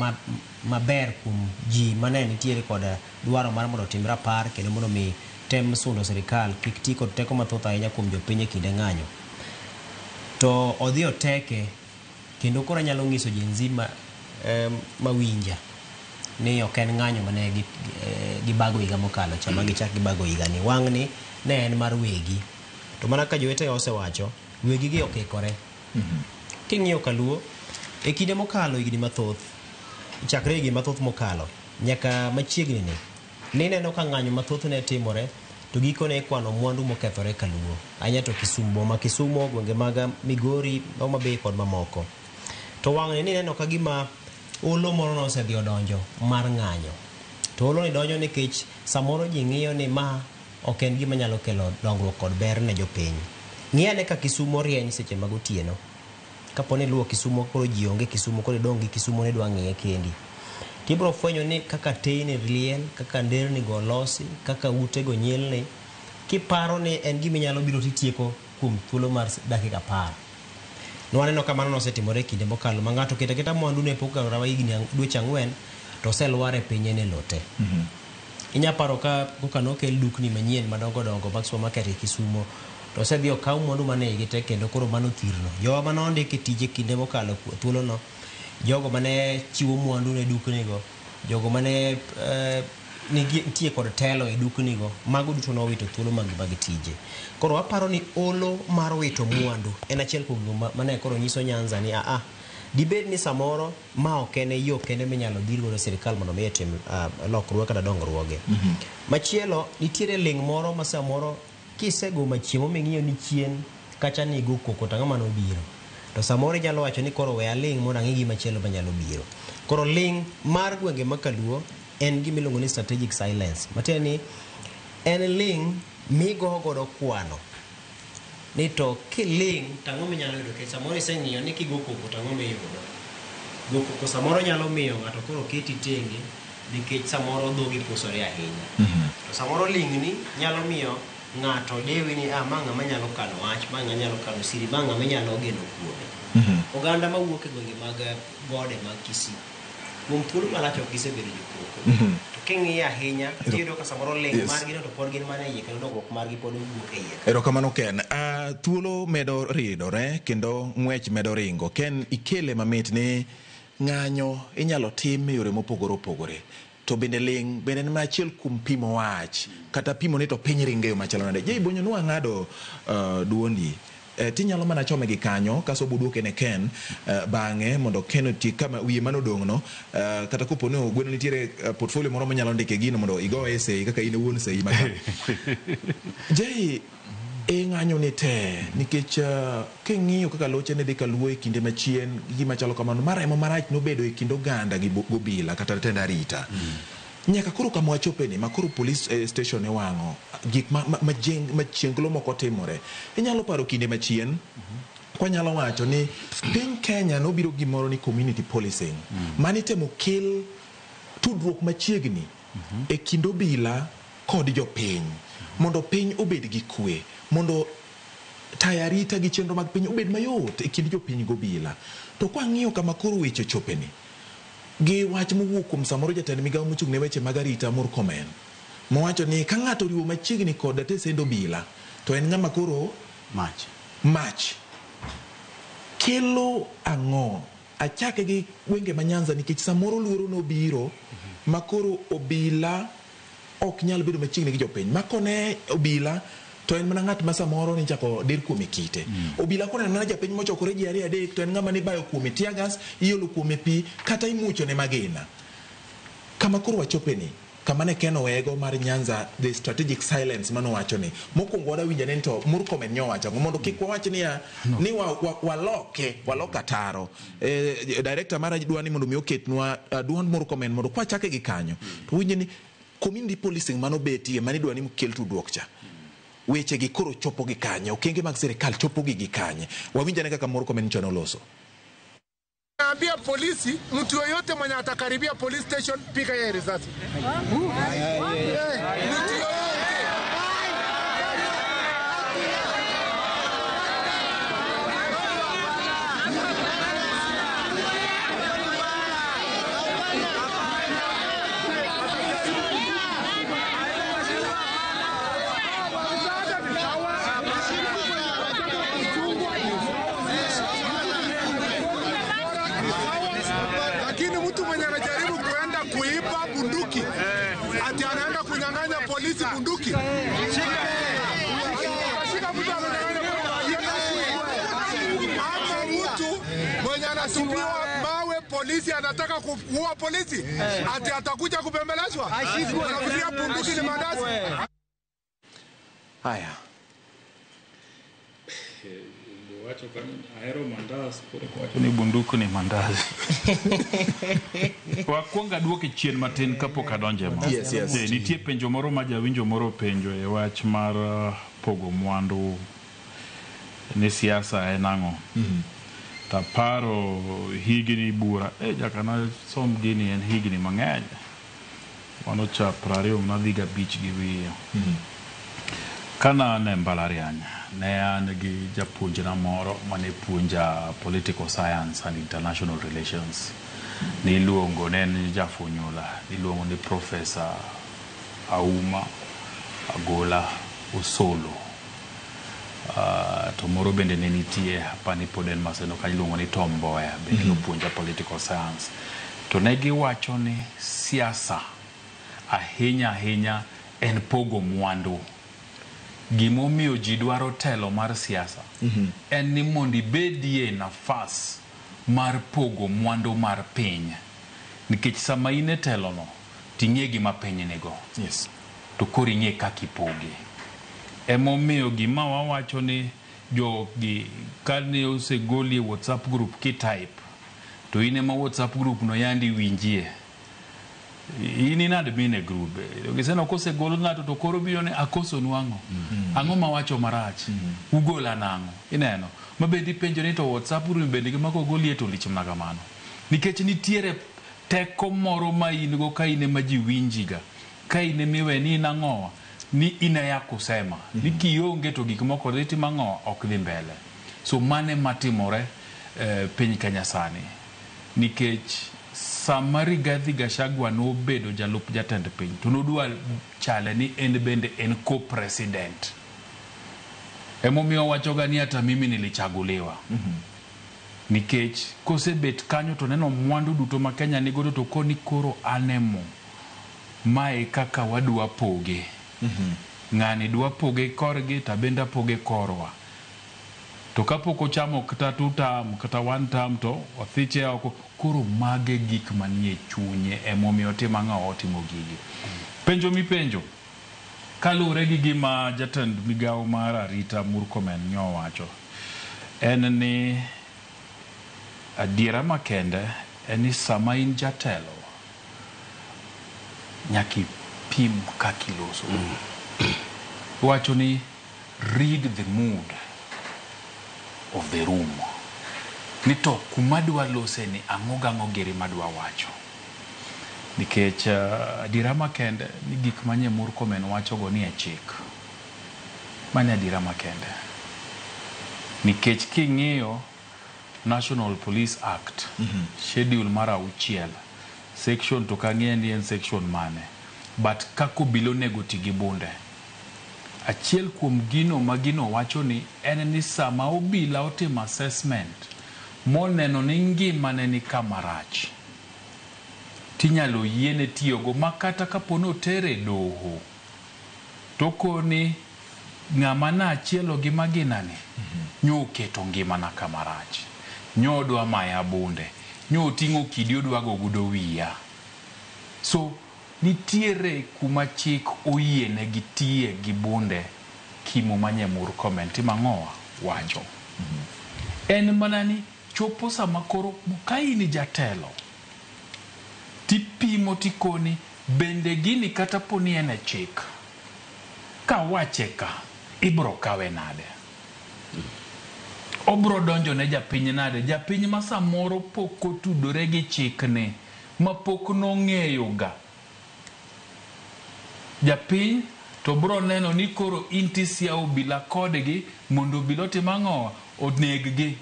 [SPEAKER 3] maber kuom ji mane nitiere kod dwaro mar mondo tim rapar kendo mondo mi tem sundo sirikal kik ti kod teko mathoth ahinya kuom jopiny e kinde ng'anyo to odhi oteke kendo koro nyalo ng'iso Gen Z mawinja ni ok en ng'anyo mane gibago higa mokalo chama gichak gibago higa ni wang' ni ne en mar wegi to mana ka jowete osewacho wegi gi okikore king'iyo Kaluo e kinde mokalo higni mathoth chakre higni mathoth mokalo nyaka machiegni ni neno ka ng'anyo mathoth ne timore to gikone kwano mwandu mokethore Kaluo anyato Kisumu gwenge mag Migori Homa Bay kod mamoko to wang'ni ni neno ka gima olo moro no osedhi odonjo mar ng'anyo to olo ni donjo nikech samoro ji ng'iyo ni ma ok en gima nyalo kelo dongruok kod ber ne jopiny ng'iyane ka Kisumo rieny seche mag otieno kaponi luwo Kisumo koro ji onge Kisumo koro dong gi Kisumo ne dwa ng'iye kendi tibro fwenyo ni kaka teyni liel kaka nderni go losi kaka ute go nyilni kiparo ni en gima nyalo biro titieko kuom thuolo mar dakika 10 nwaneno kamano nosetimore kinde mokalo ma ng'ato keta mwandu ne pok rawa higni dweche 4 to selware pinye ne lote inya paro ka kokano kel dukni manyien madongo mag supermarket e Kisumo to sedhi okaw mwandu mane gite kendo koro mano thirno jowa manondike tije kinde mokalo thuolo no jogo mane chiwo mwandu ne dukni go jogo mane nitie kod telo e dukni go mago duto nowito thuolo mag tije koro aparo ni olo mar wito mwandu en achiel kuom mane koro nyiso Nyanza ni dibed ni samoro ma ok en yo kende minyalo dhir godo sirikal mondo mi tim lokruok kata dongruoge machielo nitiere ling moro ma samoro kisego machiemo ming'iyo ni chien kacha ni go koko tanga mano biro to samoro nyalo wacho ni koro we aling mondo ang'i gima chielo manyalo biro koro ling mar gwenge ma Kaluo en gima iluongo ni strategic silence matiende ni en ling migo godo kwano ni to kiling tang'o minyalo yudo kech samoro iseng'iyo ni kigo koko tang'o miyudo go koko samoro nyalo miyo ng'ato koro keti tenge nikech samoro dhogi pusore ahinya to samoro ling ni nyalo miyo ng'ato dewi ni ma ng'ama nyalo kano wach ma ng'ama nyalo kano siri ma ng'ama nyalo geno kuome oganda mawuok e gwenge mag gode mag Kisii kuom thuolo malach ok gisebedo jokoko to king'iyo ahinya tiyudo ka samoro ling margi to pod gin mana iye kendo dongruok margi pod wuok e iye
[SPEAKER 1] erokamano Ken thuolo medo ridore kendo ng'wech medo ringo Ken ikele mamit ni ng'anyo inyalo tim e yore mopogore opogore to bende ling bende ni machiel kum pimo wach kata pimo ni to piny ringeyo machalo nade. Je Ibonyo nuwa ng'ado duondi tinyalo mana chome gi kanyo kaso buduoke ne Ken bang'e mondo Ken oti kama wiye mano dong'no kata kopo ne gweno nitiere portfolio moro manyalo ndike gino mondo igo essay kaka in wuon sei maka je ng'anyo ni te nikech king'iyo kaka loche ne dhi kaluwo e kinde machien gima chalo kamano maremo marach nobedo e kind oganda gi gobila kata tend arita nyaka koro kama wachope ni makoro police station e wang'o gik machienglo moko timore. Inyalo paro kinde machien kwa nyalo wacho ni piny Kenya nobiro gimoro ni community policing mani temo kel tudruok machiegni e kind obila kod jopiny mondo piny obed gi kwe, mondo tayarita gi chenro mag piny obed mayot e kind jopiny gobila. To kwa ng'iyo kama koro weche chopeni gi wach mowuok kuom samoro jatend migawo mochung' ne weche mag arita Murkomen mowacho ni ka ng'ato riwo machiegni kod tesend obila to en ng'ama koro mach kelo ang'o. Achake gi gwenge ma Nyanza nikech samoro luoro nobiro makoro obila ok nyal bedo machiegni gi jopiny makone obila to en mana ng'at ma samoro ni chako dir kuome kite. Obila kone mana japiny mochokore ji ariyo adek to en ng'ama ni bayo kuome tiagas, iolo kuome pi kata imucho ne magina. Kama koro wachopeni kama ne Ken Owego mar Nyanza the strategic silence mano wacho ni mokwongo wada winja ni to Murkomen nyowacho mondo kik wawach ni waloka taro director mara dwa ni mondo mi oketnwa duond Murkomen mondo kwa chake gi kanyo to winje ni community policing mano betie mani dwa ni mkel tudruok cha weche gi koro chopo gi kanye okenge mag serikal chopo gi kanye wawinja ne kaka Murkomen chono loso.
[SPEAKER 12] Naambia polisi mtu yoyote mwenye atakaribia police station piga yeye risasi. Polisi bunduki. Ama mtu mwenye anatupiwa mawe polisi anataka kuua polisi ati atakuja kupembelezwa. Anafikiria bunduki ni mandazi.
[SPEAKER 1] Haya.
[SPEAKER 4] Wacho kama aero mandazi kwa ni bunduku ni mandazi. Wakwonga duoke chien matin kapok adonje mo.
[SPEAKER 1] Yes.
[SPEAKER 4] Nitie penjo moro ma jawinjo moro penjo e wach mar pogo mwandu ni siasa en ang'o. Taparo higni bura jakana som gini en higni mang'eny. Wano cha prario mnadhiga beach gi wiyo. Kana ne mbalariany ne an gi japuonjna moro mane puonja political science and international relations ni luongo ne jafunyula ni luongo ni Professor Auma Agola Osolo to moro bende ne nitie hapa ni poden maseno ka luongo ni Tom Mboya bende puonja political science to ne giwacho ni siasa ahinya en pogo mwandu. Gimomiyo ji dwaro telo mar siasa en ni mondi bedie nafas mar pogo mwandu mar piny nikech sama ine telo no ting'e gima piny nego to koro ing'e kaka ipoge. Emomiyo gima wawacho ni jogi kane osegolie WhatsApp group kitype to ine ma WhatsApp group no yandi winjie ini nade mine group giseno kose golo ngato to koro biro ne akoso nuango ango mawacho marach ugola nango ineno mabendi penjo ni to WhatsApp group bende gi mako golie to lich mnagamano nikech nitiere teko moro ma in go ka ine maji winjiga ka ine miwe ni nangoa ni ina ya kusema ni kionge to gik moko riti mango ok dhi mbele. So mane matimore piny Kenya sani nikech Samari Gathi Gachagua no bedo jalup jatend piny to nodwa chale ni en bende en co-president. Emomiyo wachoga ni hata mimi nilichaguliwa. Nikech kosebet kanyo to neno mwandu duto ma Kenya nigodo to koni koro anemo mae kaka wadwa poge. Ng'ani dwa poge korgi tabenda poge korwa. To kapok ochamo kata 2 tam kata 1 tam to othiche oko. Koro mage gik manie chunye emomiyo otimo ang'o otimo gigi. Penjo mi penjo. Kalure gi gima jatend migawo mar arita Murkomen nyo wacho. En ni adiera makende en ni sama in jatelo nyaki pim kakiloso. Wacho ni read the mood of the room. Ni to kuma dwa lose ni ang'o gere madwa wacho. Nikech adiera makende ni gik manye Murkomen wacho go ni e chik. Mane adiera makende. Nikech king'iyo National Police Act, schedule mara 6, section to kang'endi en section mane. But kako bilo nego tigi bunde. Achiel kuom gino magino wacho ni en ni sama obila otimo assessment, moneno ni ngimane ni kamarach. Tinyalo yiene tiyogo makata kapono tere doho. Toko ni ng'ama na achielo gi maginani, nyo keto ngimana kamarach. Nyo dwa maya bunde. Nyo tingo kidi odwa gogudo wiya. So, nitiere kuma chik oyiene gi tiye gi bunde kimo manye Murkomen timang'owa wacho. En manani chopo sama koro mukaini jatelo. Tipimo tikoni bende gini kata poni ene chik. Ka wache ka ibro kawe nade. Obro donjo ne japiny nade. Japiny ma samoro poko tudore gi chik ne. Ma pok nong'eyo ga. Japiny to bro neno ni koro intisia obila kodgi mondo obila timang'owa oneg gi.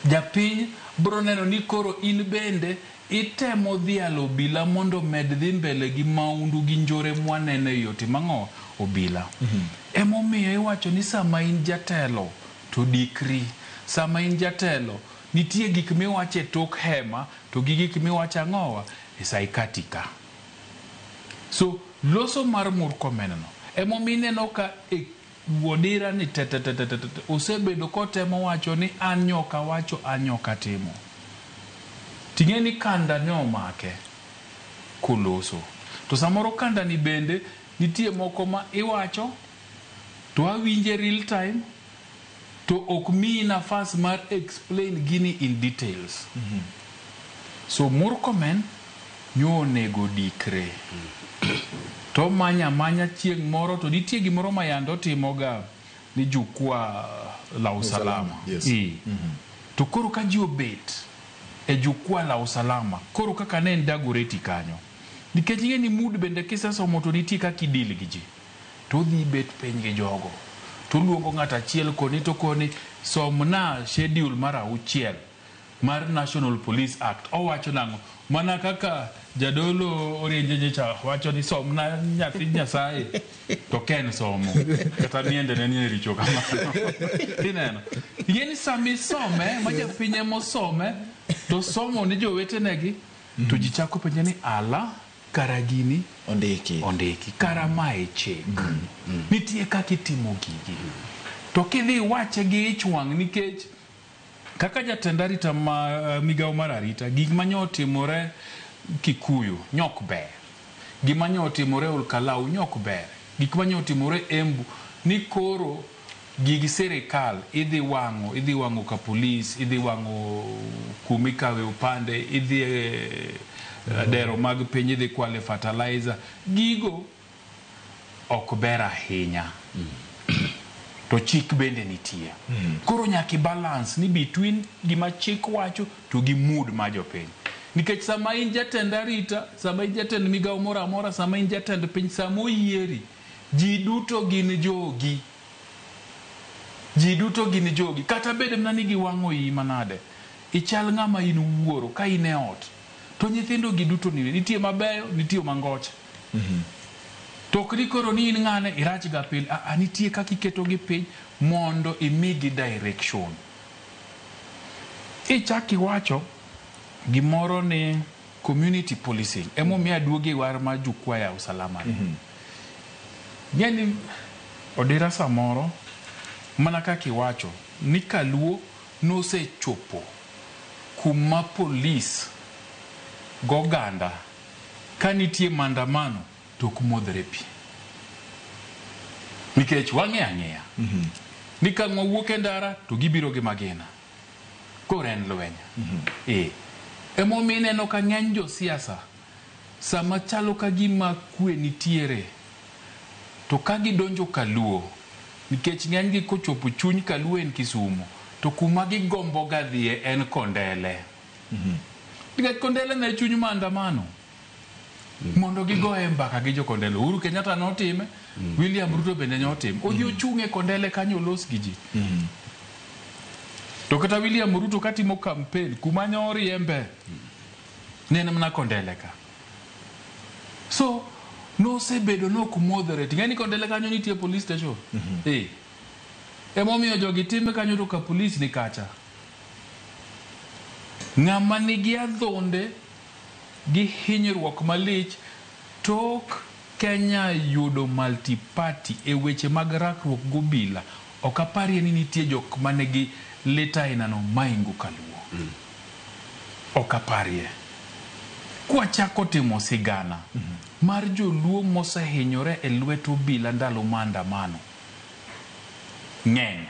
[SPEAKER 4] Japiny bro neno ni koro in bende itemo dhialo obila mondo med dhi mbele gi maundu gi njore mwanene yo timang'owa obila. Emomiyo iwacho ni sama in jatelo to dikri. Sama in jatelo nitie gik miwache tok hema to gik miwache ang'owa e saikatika. So loso mar Murkomen no emomiyo ineno ka e wuodira ni osebedo kotemo wacho ni an nyoka wacho an nyoka timo. Ting'e ni kanda ne omake koloso. To samoro kanda ni bende nitie moko ma iwacho to awinje real time to ok mi nafas mar explain gini in details. So Murkomen nyo nego dikre. To manya chieng' moro to nitie gimoro ma yando timoga ni jukwa la usalama.
[SPEAKER 1] Yes.
[SPEAKER 4] To koro ka ji obet e jukwa la usalama, koro kaka ne ndagoreti kanyo. Nikech ing'e ni mood bende kisesomo to nitie kaka idil gi ji. To dhi bet piny gi jogo. To luongo ng'at achiel koni to koni somna schedule mara 6 mar National Police Act. Owacho nang'o? Mana kaka jadolo orienje nyecha wacho ni somna nyathi Nyasaye to ken somo. Kata niende ne richo kamano. Tineno. Yeni sami some ma japinye mosome to somo ni jowetenegi to ji chako penje ni ala karagini ondiki karamae chik. Nitie kaka itimo gigi. To kidhi wache gi ich wang' nikech kaka jatend arita migawo mar arita gik manyo timore Kikuyu nyok ber. Gik manyo timore Olkalau nyok ber. Gik manyo timore Embu ni koro gigi serikal idhi wang'o ka polis, idhi wang'o kumikawe upande, idhi dero mag piny, idhi kwale fertilizer. Gigo ok ber ahinya. To chik bende nitie. Koro nyaki balance ni between gima chik wacho to gi mood ma jopiny. Nikech sama in jatend arita, sama in jatend migawo moro amora, sama in jatend piny, sama oyieri, ji duto gin jogi. Ji duto gin jogi. Kata bede mna ni giwang'o iyi manade. Ichal ng'ama in wuoro ka in e ot. To nyithindo gi duto nitie mabeyo, nitie mangoche. To kri koro ni in ng'ane irach ga piny, nitie kaka iketo gi piny mondo imigi direction. Ichaki wacho gimoro ni community policing emo mi aduoge war ma jukwaa ya usalama. Yani odira samoro mana kaka iwacho ni Kaluo nosechopo kuma polis goganda kanitie mandamano to kumodhre pi. Nikech wang'e ang'eya ni ka wuok e ndara to gibiro gi magina koren lweny. Emomiyo ineno ka ng'eny josiasa sama chalo ka gima kwe nitiere to ka gidonjo Kaluo, nikech ng'enygi kochopo chuny Kaluo en Kisumu, to kuma gigombo gadhie en Kondele. Nikech Kondele ne chuny maandamano mondo gigoe mbaka gi jo Kondele. Uhuru Kenyatta notime, William Ruto bende notime. Odhi ochung' e Kondele kanyo los gi ji. To kata William Ruto katimo campaign kuma nyoriembe nene mana Kondele ka. So no sebedo no kumodhre. Ting'eni Kondele kanyo nitie police station. Emomiyo jogi time kanyo to ka police ni kacha. Ng'ama nigi adhonde gi hinyruok malich tok Kenya yudo multi-party e weche mag rakruok gobila. Ok aparie ni nitie jok manegi leta inano maingo Kaluo. Ok aparie. Kwa chako timo sigana mar joluo mosehinyore e lwet obila ndalo maandamano ng'eny.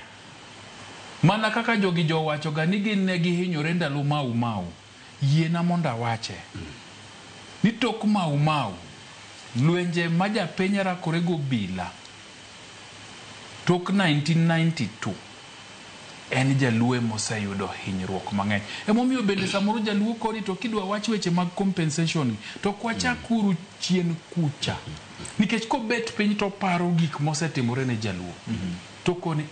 [SPEAKER 4] Mana kaka jogi jowacho ga ni gin ne gihinyore ndalo Mau yiena monda wache ni tok Mau lwenje maja piny rakore gobila tok 1992 en jaluo moseyudo hinyruok mang'eny. Emomiyo bende samoro jaluo koni to kidwa wach weche mag compensation to kwachakuru chien kucha, nikech kobet piny to paro gik mosetimore ne jaluo. To koni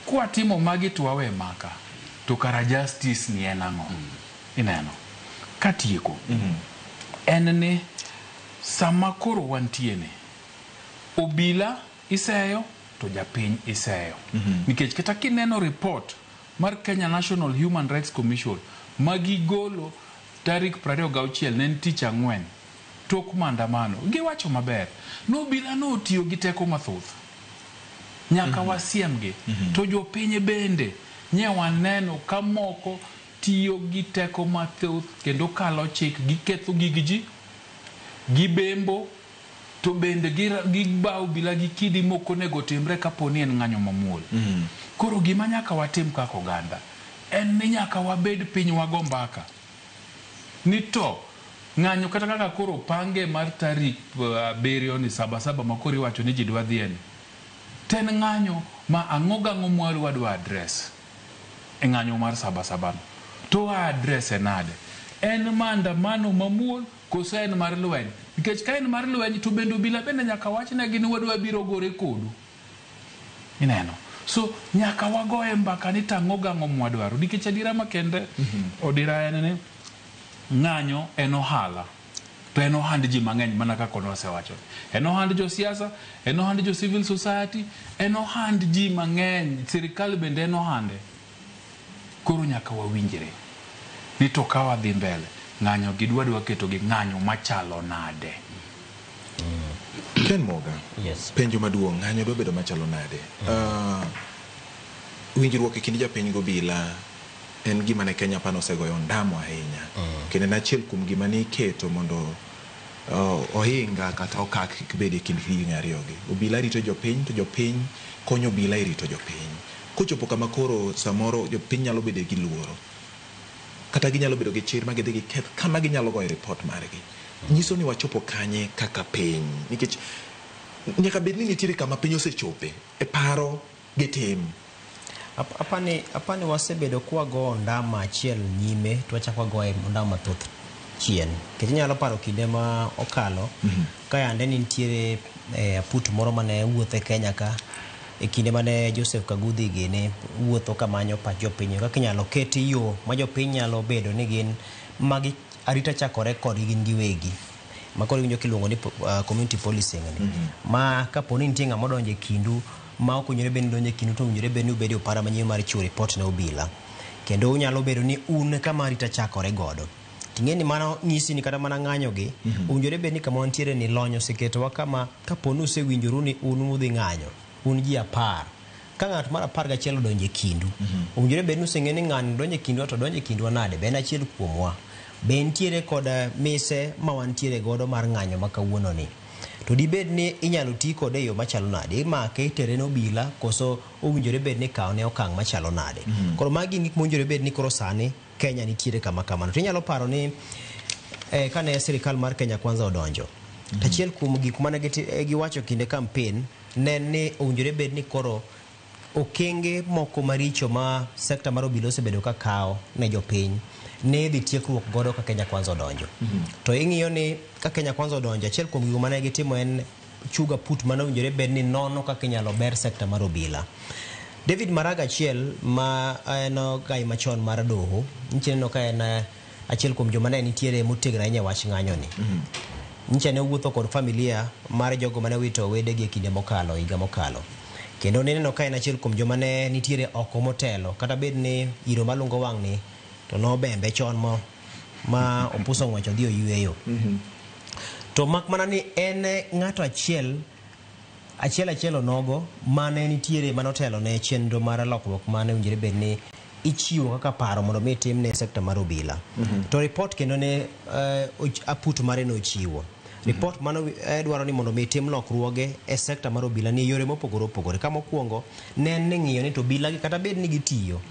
[SPEAKER 4] kwa timo magi to wawe maka to kara justice ni en ang'o. Ineno katieko en ni sama koro wantiene obila iseyo to japiny iseyo. Nikech kata kineno report mar Kenya National Human Rights Commission magigolo tarik 26 ne tich ang'wen tok maandamano, giwacho maber no obila no tiyo gi teko mathoth nyaka wasiemgi. To jopiny bende nyewaneno ka moko tiyo gi teko mathoth kendo kalo chik, giketho gig ji, gibembo, to bende gibawo bila gi kidi moko nego timre kaponi en ng'anyo mamuol. Koro gima nyaka watim kaka oganda en ni nyaka wabed piny wago mbaka ni to ng'anyo kata kaka koro pange mar tarik 7 ni Sabasaba makori wacho ni ji dwa dhieni. Ten ng'anyo ma ang'o mwaru wadwa address e ng'anyo mar Sabasaba. To address enade? En maandamano mamuol kosa en mar lweny? Nikech ka en mar lweny to bende obila bende nyaka wachnegi ni wadwa biro gore kodu. Ineno. So nyaka wagoe mbaka ni tang'o mwadwaro. Nikech adira makende odira en ni ng'anyo en ohala. To en ohand ji mang'eny mana kaka nosewacho. En ohand josiasa, en ohand jo civil society, en ohand ji mang'eny, sirikal bende en ohande. Koro nyaka wawinjre ni to ka wadhi mbele ng'anyo gidwa keto gi ng'anyo machalo nade.
[SPEAKER 1] Ken Moga, penjo maduong', ng'anyo dwa bedo machalo nade? Winjruok e kind japiny gobila en gima ne Kenya pa nosegoyo ndamo ahinya. Kendo en achiel kuom gima ne iketo mondo ohinga kata okak bede kind higni ariyogi. Obila rito jopiny to jopiny konyo obila e rito jopiny. Kochopo kama koro samoro jopiny nyalo bedo gi luoro, kata ginyalo bedo gi chir ma gidhi giketh kama ginyalo goyo report margi. Nyiso ni wachopo kanye kaka piny, nikech nyaka bed ni nitiere kama piny osechope e paro gi tim.
[SPEAKER 3] Apani wasebedo kwago ndama achiel nyime to wachako goe ndama mathoth chien. Keti nyalo paro kinde ma okalo ka yande ni nitiere aput moro mane wuothe Kenya ka e kinde mane Joseph Kagudhi gene wuotho kamanyo pach jopiny kaka inyalo keti yo ma jopiny nyalo bedo ni gin magi arita chakore kod gin giwegi. Makoro winjo kiluongo ni community policing ni. Ma kaponi nitie ng'ama odonjo e kindu ma ok onyre ben donje kindu to onyre ben ubedo para manyien mar chiwo report ne obila. Kendo unyalo bedo ni un kama arita chakore godo. tingeni mano nyisi ni kata mana ng'anyo gi owinjore bed ni kama wantiere ni lonyo seketowa kama kaponi usewinjoru ni un udhi ng'anyo un ji 10 ka ng'at mar 11 odonjo e kindu owinjore bed ni useng'e ni ng'ani donjo e kindwa to donjo e kindwa nade be en achiel kuomwa be ntiere kod mise ma wantiere godo mar ng'anyo ma kawuono ni to dibed ni inyalo ti kode e yo machalo nade imake itere ne obila koso owinjore bed ni kawo ne okang' machalo nade koro magi gik mowinjore bed ni koro sani Kenya nitiere kama kamano to inyalo paro ni kane sirikal mar Kenya Kwanza odonjo achiel kuom gik mane giwacho kinde campaign ne ni owinjore bed ni koro okenge moko maricho ma sekta mar obila osebedo ka kawo ne jopiny ne dhi tiekruok godo ka Kenya Kwanza odonjo to ing'iyo ni ka Kenya Kwanza odonjo achiel kuom gik mane gitimo en chuga put mane owinjore bed ni nono kaka inyalo ber sekta mar obila. David Maraga achiel ma en gai machon mar doho nitie no ka en achiel kuom joma ne nitiere motegno ahinya wach ng'anyo ni nitie ne wuotho kod familia mar jogo mane wito wedegi e kinde mokalo higa mokalo kendo neno ka en achiel kuom joma ne nitiere oko motelo kata bed ni iro malungo wang' ni to no bembe chon ma opuso ng'wacho dhi oyueyo to mak mana ni en ng'ato achiel onogo mane nitiere manotelo ne chenro mar lokruok mane owinjore bed ni ichiwo kaka paro mondo mi tim ne sekta mar obila to report kendo ne aput mare no chiwo report mano dwaro ni mondo mi tim lokruoge e sekta mar obila ni yore mopogore opogore kama mokwongo ne ng'iyo ni to obila gi kata bed ni gitiyo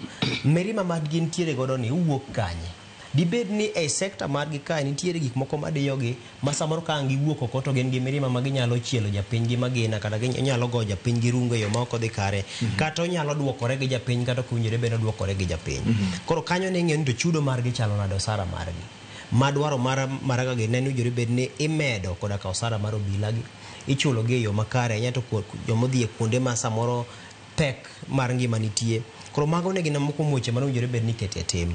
[SPEAKER 3] mirima mag gi nitiere godo ni wuok kanye dibed ni e sekta mar gi ka nitiere gik moko madiyogi ma samoro ka giwuok oko to gin gi mirima ma ginyalo chielo japiny gi magina kata ginyalo go japiny gi rungo yo ma ok odhi kare kata onyalo duokore gi japiny kata kunyere beno duokore gi japiny koro kanyo ne ng'iyo ni to chudo mar gi chalo nade osara mar gi madwaro maraga gi ne owinjore bed ni imedo koda ka osara mar obila gi ichulo gi e yo makare nyato jomodhi e kuonde ma samoro pek mar ngima nitie koro mago ne gin moko muoche ma owinjore bed ni ketie tim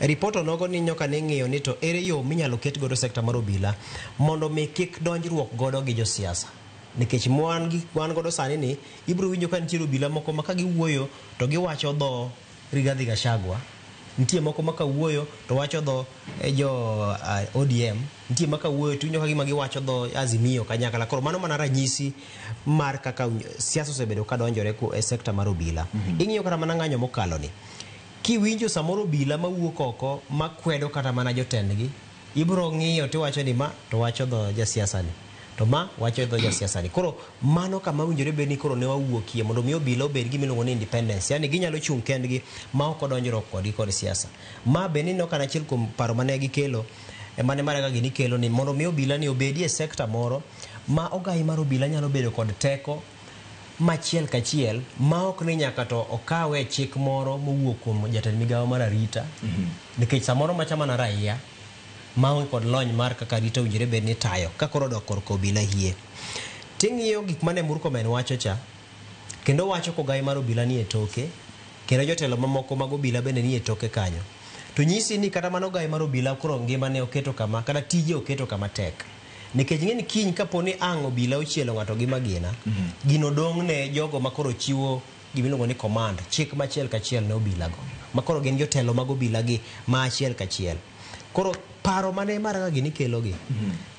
[SPEAKER 3] report onogo ni nyoka ne ng'iyo ni to ere yo minyalo ket godo sekta mar obila mondo mi kik donjruok godo gi josiasa nikech wan godo sani ni ibro winjo ka nitiere obila moko ma ka giwuoyo to giwacho dho Rigathi Gachagua nitie moko ma kawuoyo to wacho dho jo ODM nitie ma kawuoyo to winjo ka gima giwacho dho Azimio kanyakla koro mano mana ranyisi mar kaka siasa osebedo ka donjore e sekta mar obila ing'iyo kata mana ng'anyo mokalo ni kiwinjo samoro obila mawuok oko makwedo kata mana jotendgi ibro ng'iyo tiwacho ni ma to wacho dho jasiasa ni to ma wacho dho jasiasa ni koro mano kama owinjore bed ni koro ne wawuokie mondo mi obila obed gi miluongo ni independence yani ginyalo chung' kendgi ma ok odonjruok kodgi kod siasa ma be ni kana achiel kuom paro mane gikelo mane Maraga gini kelo ni mondo mi obila ni obedi e sekta moro ma ogai mar obila nyalo bedo kod teko machiel kachiel ma ok ni nyaka to okawe chik moro mowuok kuom jatend migawo mar arita nikech samoro machama na raia ma kod lony mar kaka arita owinjore bed ni tayo ka koro dok korka obila hie ting'iyo gik mane Murkomen wacho cha kendo wacho ko gai mar obila ni e toke kendo jotelo mamoko mag obila bende ni e toke kanyo to nyisi ni kata mano gai mar obila koro ngima ne oketo kama kata tije oketo kama tek nikech ng'eni kiny kaponi ang' obila ochielo ng'ato gi magina gino dong' ne jogo makoro chiwo gimiluongo ni command chik machiel kachiel ne obila go makoro gin jotelo mag obila gi ma achiel kachiel koro paro mane Maraga gini kelo gi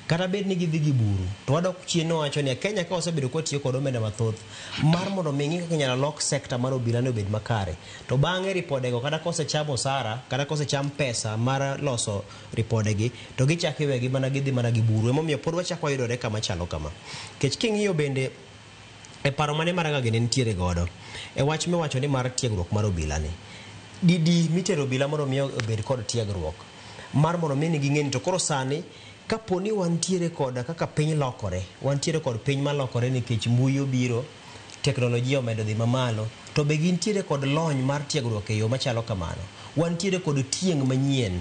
[SPEAKER 3] kata bed ni gidhi gi buru to wadok chien wacho ni Kenya ka osebedo kotiyo kod omenda mathoth mar mondo mi ng'i kaka nyalo lok sekta mar obila no obed makare to bang'e ripodego kata kosechamo osara kata kosecham pesa mar loso ripodegi to gichako iwegi mana gidhi mana gi buru emomiyo pod wachako wayudore kama chalo kama kech king'iyo bende e paro mane Maraga gini nitiere godo e wach miwacho ni mar tiegruok mar obila ni didi mitero obila mondo mi obed kod tiegruok mar mondo mi nigi ng'eni to koro sani kaponi wantiere kod kaka piny lokore wantiere kod piny malokore nikech mbui obiro teknolojia omedo dhi mamalo to be gintiere kod lony mar tiegruok e yo machalo kamano wantiere kod tieng' manyien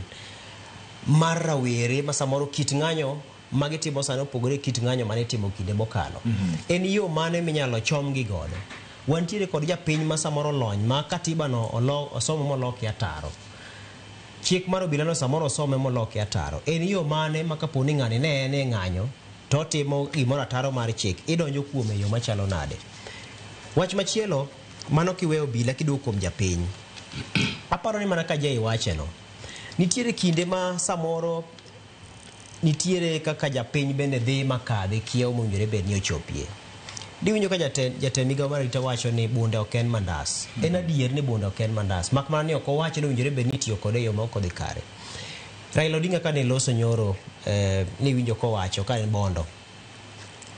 [SPEAKER 3] mar rawere ma samoro kit ng'anyo magitimo sani opogore kit ng'anyo mane timo kinde mokalo en yo mane minyalo chomgi godo wantiere kod japiny ma samoro lony ma katiba no osomo moloki ataro chik mar obila no samoro some moloki ataro en yo mane ma kaponi ng'ani ne en e ng'anyo to timo gimoro ataro mar chik idonjo kuom e yo machalo nade wach machielo mano kiweyo obila kiduogo kuom japiny aparo ni mana ka jai wache no nitiere kinde ma samoro nitiere kaka japiny bende dhi makadhe kiewo mowinjore bed ni ochopie. Diwinjo ka jatend migawo mar arita wacho ni bunde ok en mandas. En adier ni bunde ok en mandas. Mak mana ni ok owacho ni owinjore bed ni itiyo kode e yo ma ok odhi kare. Raila Odinga ka ne loso nyoro ni winjo kowacho ka en Bondo.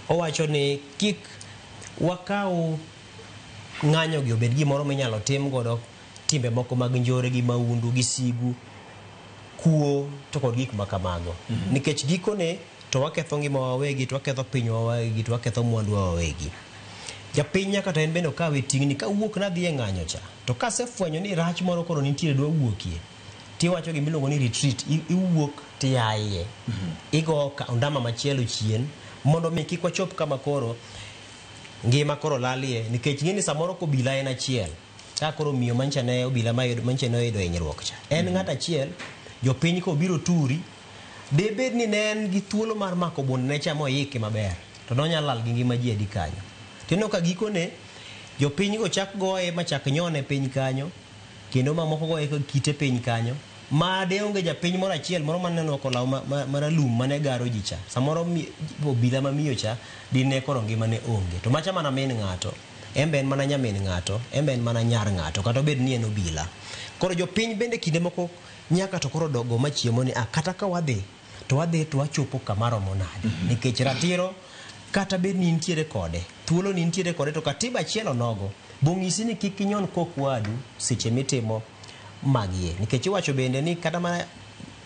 [SPEAKER 3] Owacho ni kik wakaw ng'anyo gi obed gimoro minyalo tim godo timbe moko mag njore gi maundu gi sigu kuo to kod gik makamago. Nikech gikone to waketho ngima wawegi, to waketho piny wawegi, to waketho mwandu wawegi. Japiny nyaka to en bende okawe tingni ka wuok na dhi e ng'anyo cha. To ka sefwenyo ni rach moro koro nitiere dwa wuokie, tiwacho gimiluongo ni retreat, iwuok tiyaye. Igo ondama machielo chien mondo mi kik wachop kama koro ngima koro lalie, nikech ng'eni samoro ko obila en achiel. Ka koro miyo mancha ne obila mancha ne oyudo hinyruok cha. En ng'at achiel, jopiny ko biro turi, debed ni ne en gi thuolo mar mako bunde ne cha moyike maber, to nonyalo lal gi ngima ji adi kanyo. Tino ka gikone jopiny go chak goye machak nyone piny kanyo, kendo mamoko goye ka kite piny kanyo, ma de onge japiny moro achiel moro maneno kolaw maralum mane garo ji cha. Samoro obila mamiyo cha dine koro ngima ne onge. To macha mana min ng'ato, embe en mana nyamin ng'ato, embe en mana nyar ng'ato, kata obed ni en obila. Koro jopiny bende kinde moko nyaka to koro dogo machiemo ni kata ka wadhi to wachopo kamaromo nade. Nikech ratiro kata bed ni nitiere kode, thuolo ni nitiere kode, to katiba achiel onogo bong'isi ni kik inyon kok wadu seche mitimo magie. Nikech iwacho bende ni kata mana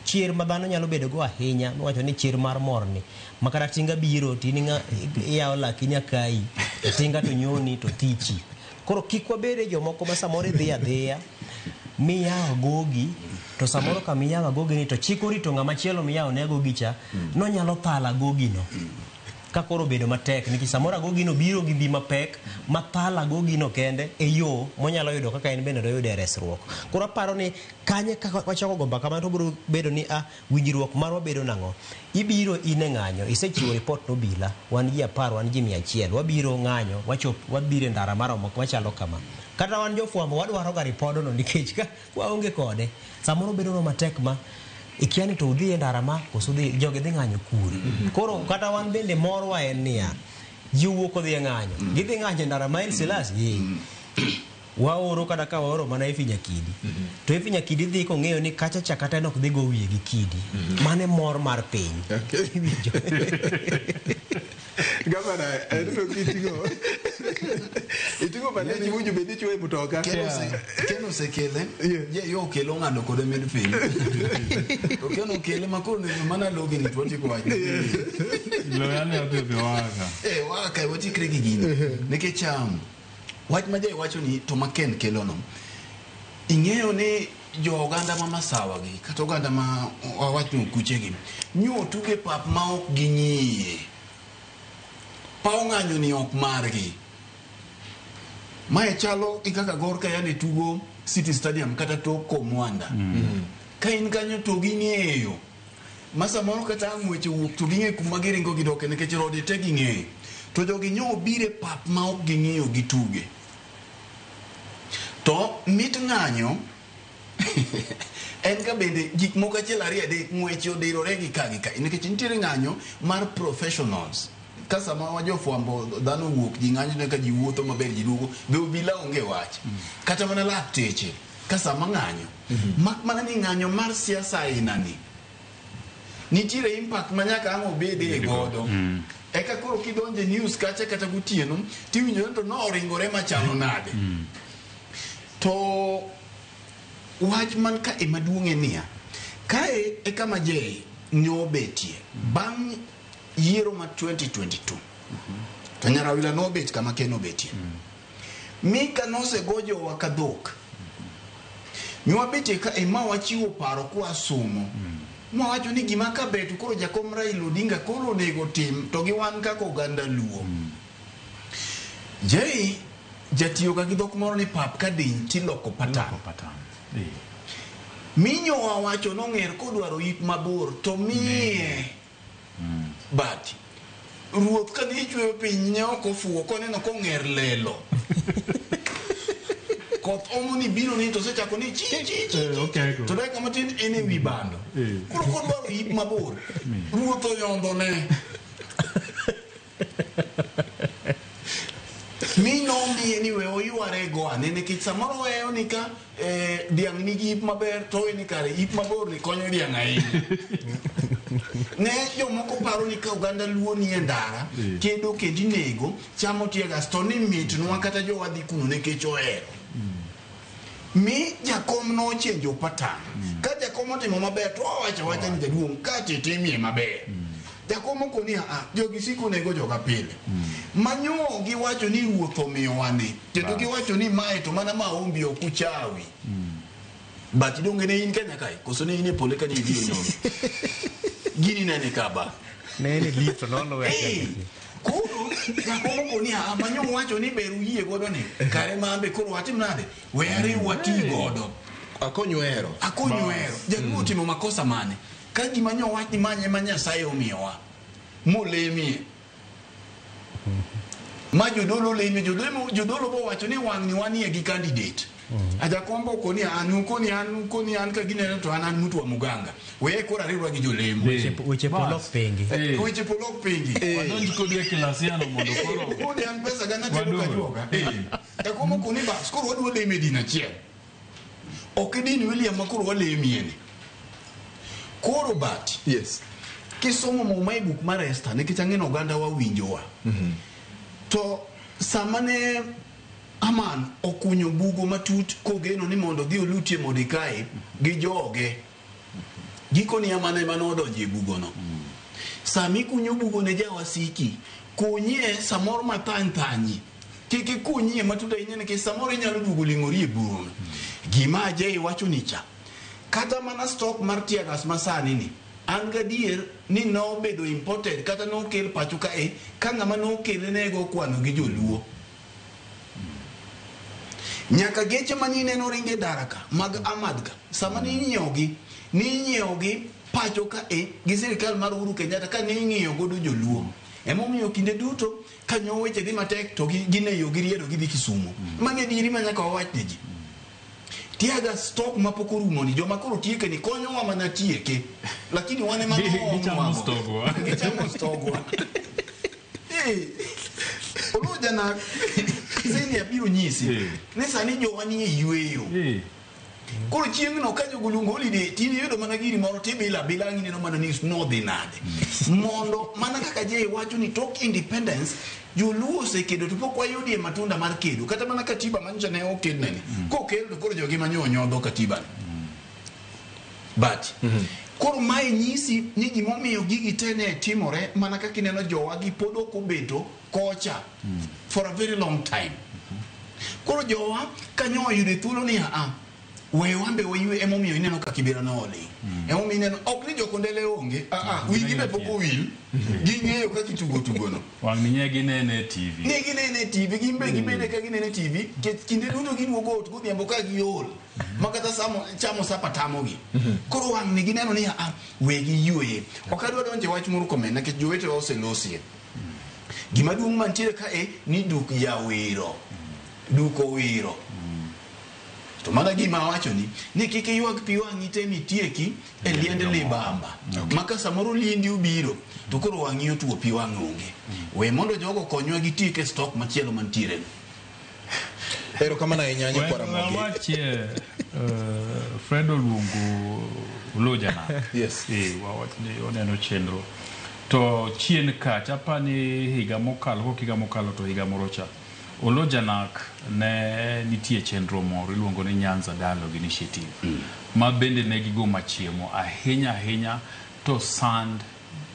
[SPEAKER 3] chier ma dhano nyalo bedo go ahinya, iwacho ni chier mar morni, makata tinga biro tini iyawo laki nyakai, tinga to nyoni to thichi. Koro kik wabede jomoko ma samoro dhi adhiya miyawo gogi, to samoro ka miyawo gogi ni to chikori to ng'ama chielo miyawo ne gogi cha nonyalo thala gogi no. Ka koro bedo matek, nikech samoro agogi no biro gi dhi mapek, mathala gogi no kende e yo monyalo yudo kaka en bende doyude resruok. Koro aparo ni kanye kaka wachako gomba kamano to biro bedo ni winjruok marwa bedo nang'o. Ibiro ine ng'anyo, isechiwo report nobila, wan ji 10, wan ji 100, wabiro ng'anyo, wabiro ndara maromo machalo kama. Kata wan jofuambo wadwaro ga ripodo no, nikech ka waonge kode samoro bedo no matek ma ikiani to udhi e ndara ma koso dhi joge dhi ng'anyo kuri. Koro kata wan bende morwa en niya, ji wuok odhi e ng'anyo, gidhi ng'anyo ndara ma El Selassie, waoro kata ka waoro mana Ifinya Kidi. To Ifinya Kidi dhi kong'eyo ni kacha cha kata nok dhi go wiye gi Kidi. Mane mor mar piny.
[SPEAKER 1] Gavana, eno itigo maneji wuju bedi chwe mutoka.
[SPEAKER 2] Keno sekele, yo kelo ng'ano kode med piny. To keno kele makoro ne mana logi ni twati kwa.
[SPEAKER 4] Lo yane obe waka.
[SPEAKER 2] Waka wati kregi gini. Neke cham. Wach maja iwacho ni to maken kelo no. Ing'eyo ni jo oganda ma masawa gi, kata oganda ma wawacho kuche gi. Nyo tuge pap ma ok ginyie. Pao ng'anyo ni ok margi. Mae chalo ikaka gorka yani tugo City Stadium kata to Komwanda. Ka in kanyo to ging'eyo. Masa moro kata ng'weche wuok to ging'e kuma giringo gidoke nikech rodi te ging'eyo. To jogi nyo bire pap ma ok ging'eyo gituge. To mit ng'anyo en ka bende gik moko achiel ariyo adek ng'weche odirore gi ka gi ka. Nikech nitiere ng'anyo mar professionals. Kasa ma wajofuambo dhano wuok ji ng'anyo ne ka ji wuotho maber ji duogo be obila onge wach. Kata mana lakteche kasa ma ng'anyo. Mak mana ni ng'anyo mar siasa inani. Nitiere impact manyaka ang' obede e godo. Eka koro kidonje news kacha kata gutieno tiwinjo to no oringore machalo nade. To wach man ka ema duong'e niya, kae e kama je nyobetie bang' yiero ma 2022. To Nyarawila nobet kama Ken obetie. Mika nose gojo wakadhok. Nywabete ka ema wachiwo paro kwa somo. Mwawacho ni gima ka betu koro jakom Raila Odinga koro nego tim to gi wan kako oganda luo. Jei jatiyo ka gidhok moro ni pap ka din tiloko patan. Minyo wawacho nong'er kodwaro yip mabor to miye. But ruoth ka ni chweyo piny ne ok ofuo koneno kong'er lelo. koth omo ni biro ni to sechako ni chi to dai kama tin ene wi bando koro kodwaro yip mabor ruotho yondo ne mi nombi anyway oyuare go ane nikech samoro weyo ni ka diang nigi yip maber to ni kare yip mabor ni konyo diang ahinya ne jomoko paro ni ka oganda luo ni e ndara kedo kendi nego chamo tiega sto ni mitnwa kata jowadhi kuno nikech ohero mi jakom no chenjo patan ka jakom otimo maber to wacha ni jaduong' ka titimie maber jakom ko ni jogi siko nego joga pile manyo giwacho ni ruoth omiyo wane kendo giwacho ni mae to mana maombi okuchawi but donge ne in Kenya kai koso ne in e pole ka ni dio no gini nene kaba
[SPEAKER 3] nene lito nono weche
[SPEAKER 2] koro jakom ko ni manyo wacho ni beru yie godo ni kare mambe koro watim nade were wati godo
[SPEAKER 1] akonywero
[SPEAKER 2] jaduo timo makosa mane ka gima nyo wati manye Nyasaye omiyowa molemie ma jodolo lemi jodolo bo wacho ni wang ni wanie gi candidate aja kombo ko ni an ka ginene to an mtu wa muganga we kora riwa gi jolemo
[SPEAKER 3] weche polok pengi
[SPEAKER 4] wadonji kodwe kilasiano mondo koro
[SPEAKER 2] ni an pesa gana tebo ka joga ta kombo ko ni ba skoro wadwo le medina chiel okidini William makoro walemiene koro bat
[SPEAKER 1] yes
[SPEAKER 2] kisomo mo mai book mar Esther ne kichangeno oganda wa winjowa to samane Aman okunyo bugo matut kogeno ni mondo dhi olutie Mordekai gi joge giko ni Amane manodonje bugo no sami kunyo bugo ne jawasiki kunye samor matantanyi kiki kunye matuda inyene ke samor inyalo dugo lingori e bugo gima je wacho ni cha kata mana stock mar tiagas masani ni an gadier ni no bedo imported kata no kel pachuka ka ngama no kelenego kwano gi joluo nyaka geche manine no ringe daraka mag amadga sama ni nyiewogi pachuka gi sirikal mar Uhuru Kenyatta ka ni ng'iyo godo joluo emomiyo kinde duto kanyo weche dhi matek to gineyo giriedo gidhi Kisumu mane diri manyaka wawach ne ji tiaga stock mapoko rumo ni joma koro tieke ni konyo wa mana tieke lakini wane mano
[SPEAKER 4] gichamo stogwa
[SPEAKER 2] oluja na zeni abiro nyisi ne sani jo wani e yueyo koro chieng no kanyo gulungo holiday tini yudo mana giri moro tibila bilangi no mana ni snodhi nade mondo mana kaka je wacho ni tok independence joluo sekedo to pok wayudie matunda mar kedo kata mana katiba mancha ne okel nene ko kel to koro jogi manyonyo katiba but koro mai nyisi ni gimomiyo gigi tene timore mana kaka ineno jowa gi podo kobeto kocha for a very long time koro jowa kanyo yude thuolo ni we wambe we emomiyo ineno ka kibera no oli emomiyo ineno ok ni jokondele onge wingi be poko wil ging'eyo ka kitugo no
[SPEAKER 4] wang ni ginene TV
[SPEAKER 2] gimbe ka ginene TV kinde duto giduogo ot godhiambo ka giol makata chamo sapa tamogi koro wang ni gineno ni we gi yue okadwa donje wach moro komen na kech jowete oselosie gima duong' mantiere ka ni duk yawiro duko wiro to mana gima wacho ni kike yuag pi wangi te mitieki e liende libamba maka samoro lindi ubiro to koro wangi otuo pi wang onge we mondo jogo konywa gi tike stock machielo mantiere
[SPEAKER 1] ero kama na inyanya kwa ramogi
[SPEAKER 4] wache Fredo Lungu ulojana
[SPEAKER 1] yes
[SPEAKER 4] wawat ni oneno chenro to chien ka chapani higa mokalo to higa morocha Olojanak ne nitie chenro moro iluongo ni Nyanza Dialogue Initiative ma bende ne gigo machiemo ahinya to sand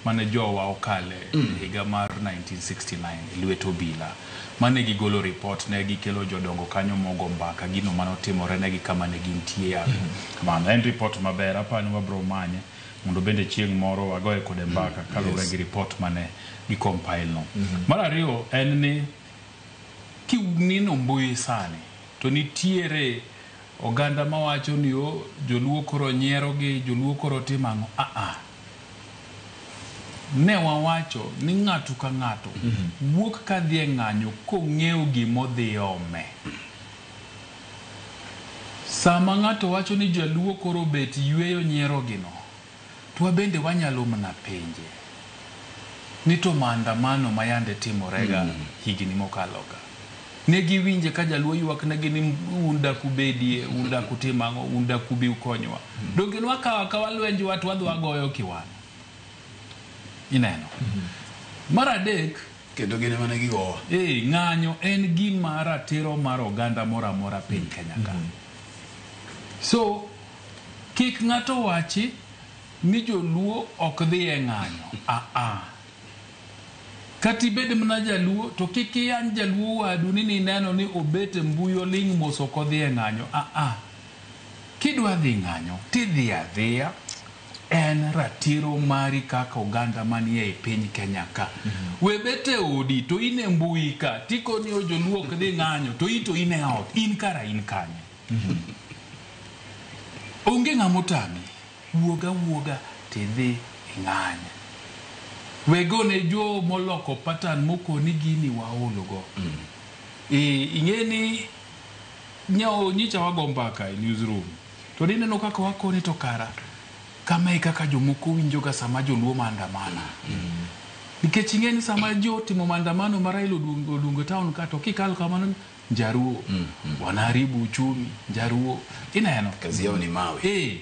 [SPEAKER 4] mane jowa okale higa mar 1969 Lweto Bila mane gigolo report ne gikelo jodongo kanyo mogo mbaka gino manotimore ne gi kama ne gintie kamano en report maber apani wabro manye mondo bende chieng moro wagoye kode mbaka kalure gi report mane gicompile no mar ariyo en ni kiunino mbui sani to nitiere oganda mawacho ni joluo koro nyiero gi joluo koro timango ne wawacho ni ng'ato ka ng'ato wuok ka dhi ng'anyo kong'eyo gimo dhi ome Sama ng'ato wacho ni jaluo koro bet yweyo nyiero gino, to bende wanyalo mana penje ni to maandamano mayande timorega higni mokaloga ne giwinje ka jaluo ywak ne gini unda kubedie, unda kutimango, unda kubi ukonywa. Dongin wakawa lwenji watu wadhi wagoyo kiwano. Ineno. Maradek
[SPEAKER 2] kendo gine mane gigowa.
[SPEAKER 4] Ng'anyo en gima ratiro mar oganda mora mora piny Kenya ka. So kik ng'ato wachi ni joluo ok dhi e ng'anyo. Kati bede mna jaluo to kiki yan jaluo wadu ni neno ni obete mbuyo ling moso kodhi e ng'anyo. Kidwa dhi ng'anyo tidhi adhiya, en ratiro mari kaka oganda manie e piny Kenya ka. Webete odi to ine mbui ka tiko ni joluo ok dhi ng'anyo to ito ine ot in kara in kanye. Onge ng'amotami wuoga tidhi ng'anyo. Wegone jo moloko patan moko ni gini waologo. Ingeni nyao nyicha wagombaka e newsroom. To dineno kaka wakoni to kara. Kama kaka jomoko winjoga sama joluo maandamana. Nikech ingeni sama jo timo maandamano marailo Lungo town ka to kikal kamano njaruo. Wanaharibu uchumi, njaruo. Ineno
[SPEAKER 2] kazi yao ni mawe.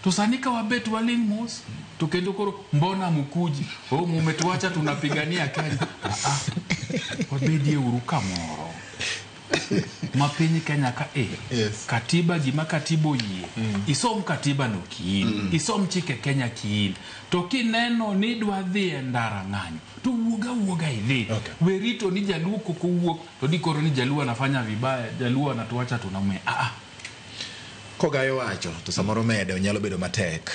[SPEAKER 4] To sanika wabet waling mos to kendo koro mbona mkuji mumetuacha tunapigania Kenya. Wabedie uruka moro mapinyi Kenya ka katiba gima katibo yie isom katiba no kiin isom chike Kenya kiin to kineno ni dwa dhi ndara ng'anyo to wuoga idhi werito ni jaluo koko wuok to dikoro ni jaluo anafanya vibaya, jaluo anatuacha tunamume.
[SPEAKER 1] Kogayo wacho to samoro mede nyalo bedo matek.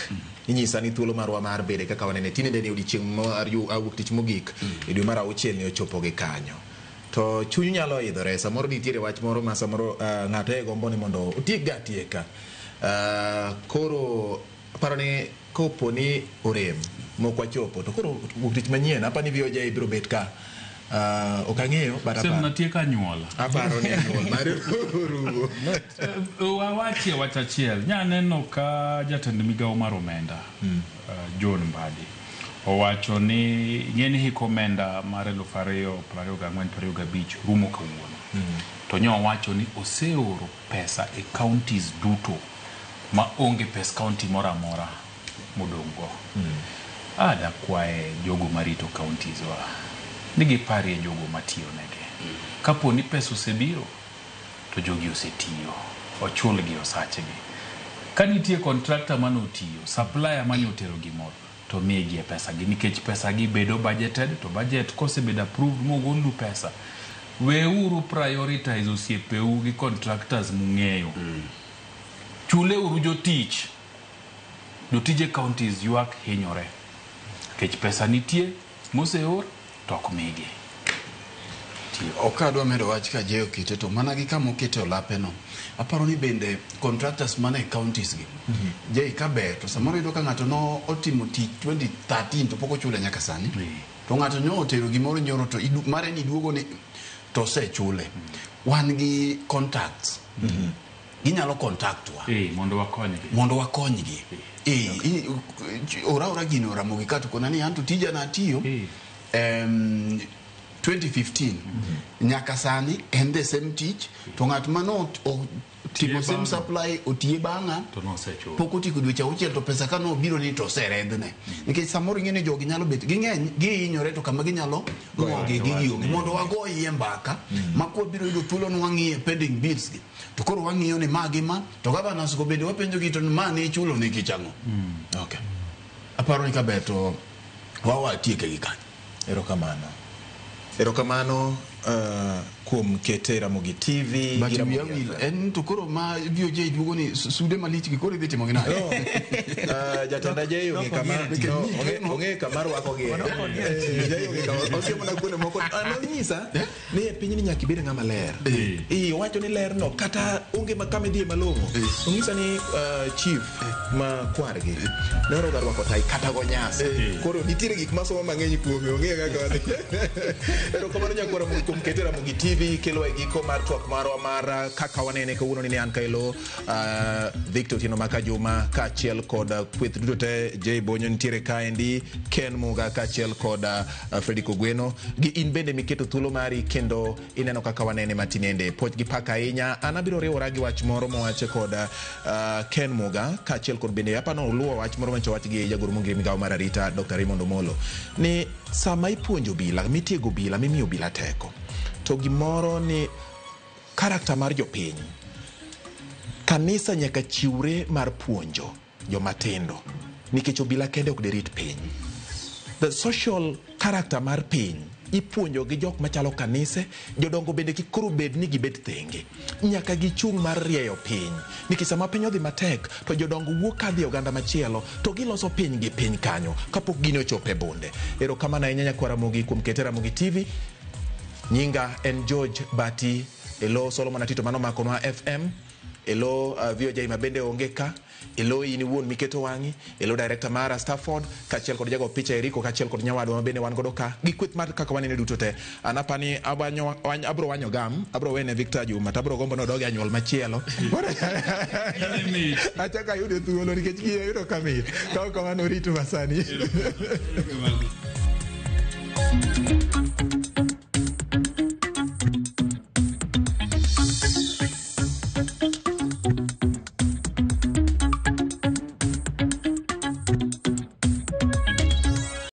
[SPEAKER 1] Inyisa ni thuolo marwa mar bede kaka wanene tinende ni odiochieng' mar awuok tich mogik e dwe mar 6 ne ochopo gi kanyo. To chunyu nyalo idhore samoro nitiere wach moro ma samoro ng'ato e gombo ni mondo otiek gatieka. Koro paro ni kopo ni orem mokwa chopo to koro wuok tich manyien apa ni vioja ibiro bet ka. Okang'eyo but
[SPEAKER 4] sem natieka nyuola
[SPEAKER 1] aparo ni nyuol mar
[SPEAKER 4] wawachie wachachiel nyaneno ka jatend migawo mar omenda John Mbadi owacho ni ng'eni hiko omenda mar 2024-25 rumo kawuono. To nyo owacho ni oseoro pesa e counties duto ma onge pes county mora mora modongo. Ada kwae jogo marito counties wa nigi pari e jogo matiyo nege. Kapo ni peso osebiro to jogi osetiyo, ochul gi osachegi. Kanitie contractor mano otiyo, supplier mano otero gimoro to miegi e pesa gi nikech pesa gi bedo budgeted to budget kosebedo approved mogondu pesa. Weuru prioritize osiepeu gi contractors mung'eyo. Chule uru jotich. Jotije counties ywak hinyore. Kech pesa nitie moseor tok migi.
[SPEAKER 2] Okadwa medo wach ka jeyo kite to mana gi kama okete olape no. Aparo ni bende contractors mana e counties gi. Jei ka ber to samoro ido ka ng'ato no otimo tich 2013 to poko chule nyaka sani. To ng'ato nyo otero gimoro nyoro to mare ni duogo ni to se chule. Wan gi contacts. Ginyalo contact wa. Mondo wakonygi. Ora gino oramogi kato kona ni anto tija na tiyo. 2015 nyaka sani and the same teach to ngat mano timo same supply otie banga
[SPEAKER 4] to no secho
[SPEAKER 2] poko tiko dweche auchiel to pesa kano biro ni to seredne nikech samoro ngene jogi nyalo bet ging'eny gihinyore to kama ginyalo gogi gigionge mondo wago yie mbaka makwa biro yudo thuolo no wang'ie pending bills gi to koro wang'iyo ni magi ma to governors go bende wapenjo gi to mane chulo ni kichango. Okay, aparo ni ka beto wawa tieke gi kan.
[SPEAKER 1] Erokamano kuom kete Ramogi TV
[SPEAKER 2] en to koro ma VOJ duogo ni sude malich gi koro dhitimo gina
[SPEAKER 1] jatenda jeyo ngi kama onge kamar wako gi jeyo ngi kama osiemo na kuone moko anonyisa ni piny ni nyaki bed ng'ama ler wacho ni ler no kata onge makame dhie malongo onyisa ni chief ma kwargi ne oro garwako tai kata go nyasi koro nitiere gik masomo mang'eny kuome onge kaka erokamano nyakwara kum ketera Mugi TV kelo e giko mar twak marwa mar kaka wanene kawuono ni an kaelo Victor Tino Maka Juma kachiel kod kweth duto te Jay Bonyo ntiere kaendi Ken Muga kachiel kod Freddy Kogweno gi in bende miketo thuolo mari kendo ineno kaka wanene matinende poch gi paka ahinya anabiro riwora gi wach moro mowache kod Ken Muga kachiel kod bende apano luwo wach moro mancho wach gi jagoro mongire migawo mar arita Dr. Raymond Omolo ni sama ipuonjo bila mitiego bila mimiyo bila teko to gimoro ni karakta mar jopiny kanisa nyaka chiwre mar puonjo jomatindo nikech obila kende ok derit piny. The social character mar piny ipuonjo gi jok machalo kanise jodongo bende kikoro bed ni gibet thenge nyaka gichung mar rieyo piny nikech sama piny odhi matek to jodongo wuok kadhi oganda machielo to giloso piny gi piny kanyo kapok gino chope bonde. Erokamano ahinya nyakwara Mugi kuom ketera Mugi TV. Nyinga en George Bati elo Solomon Atito mano makonwa FM elo VOJ mabende onge ka elo ini wuon miketo wangi elo director mara Stafford kachiel kod jago picha Eriko kachiel kod nyawadwa mabende wan godo ka gi kweth mar kaka wanene duto te anapani abro wanyo gam abro wene Victor Juma tabro gombo no dogi anyuol machielo achaka yudo thuolo nikech gi yudo kamit ka kamano ritu masani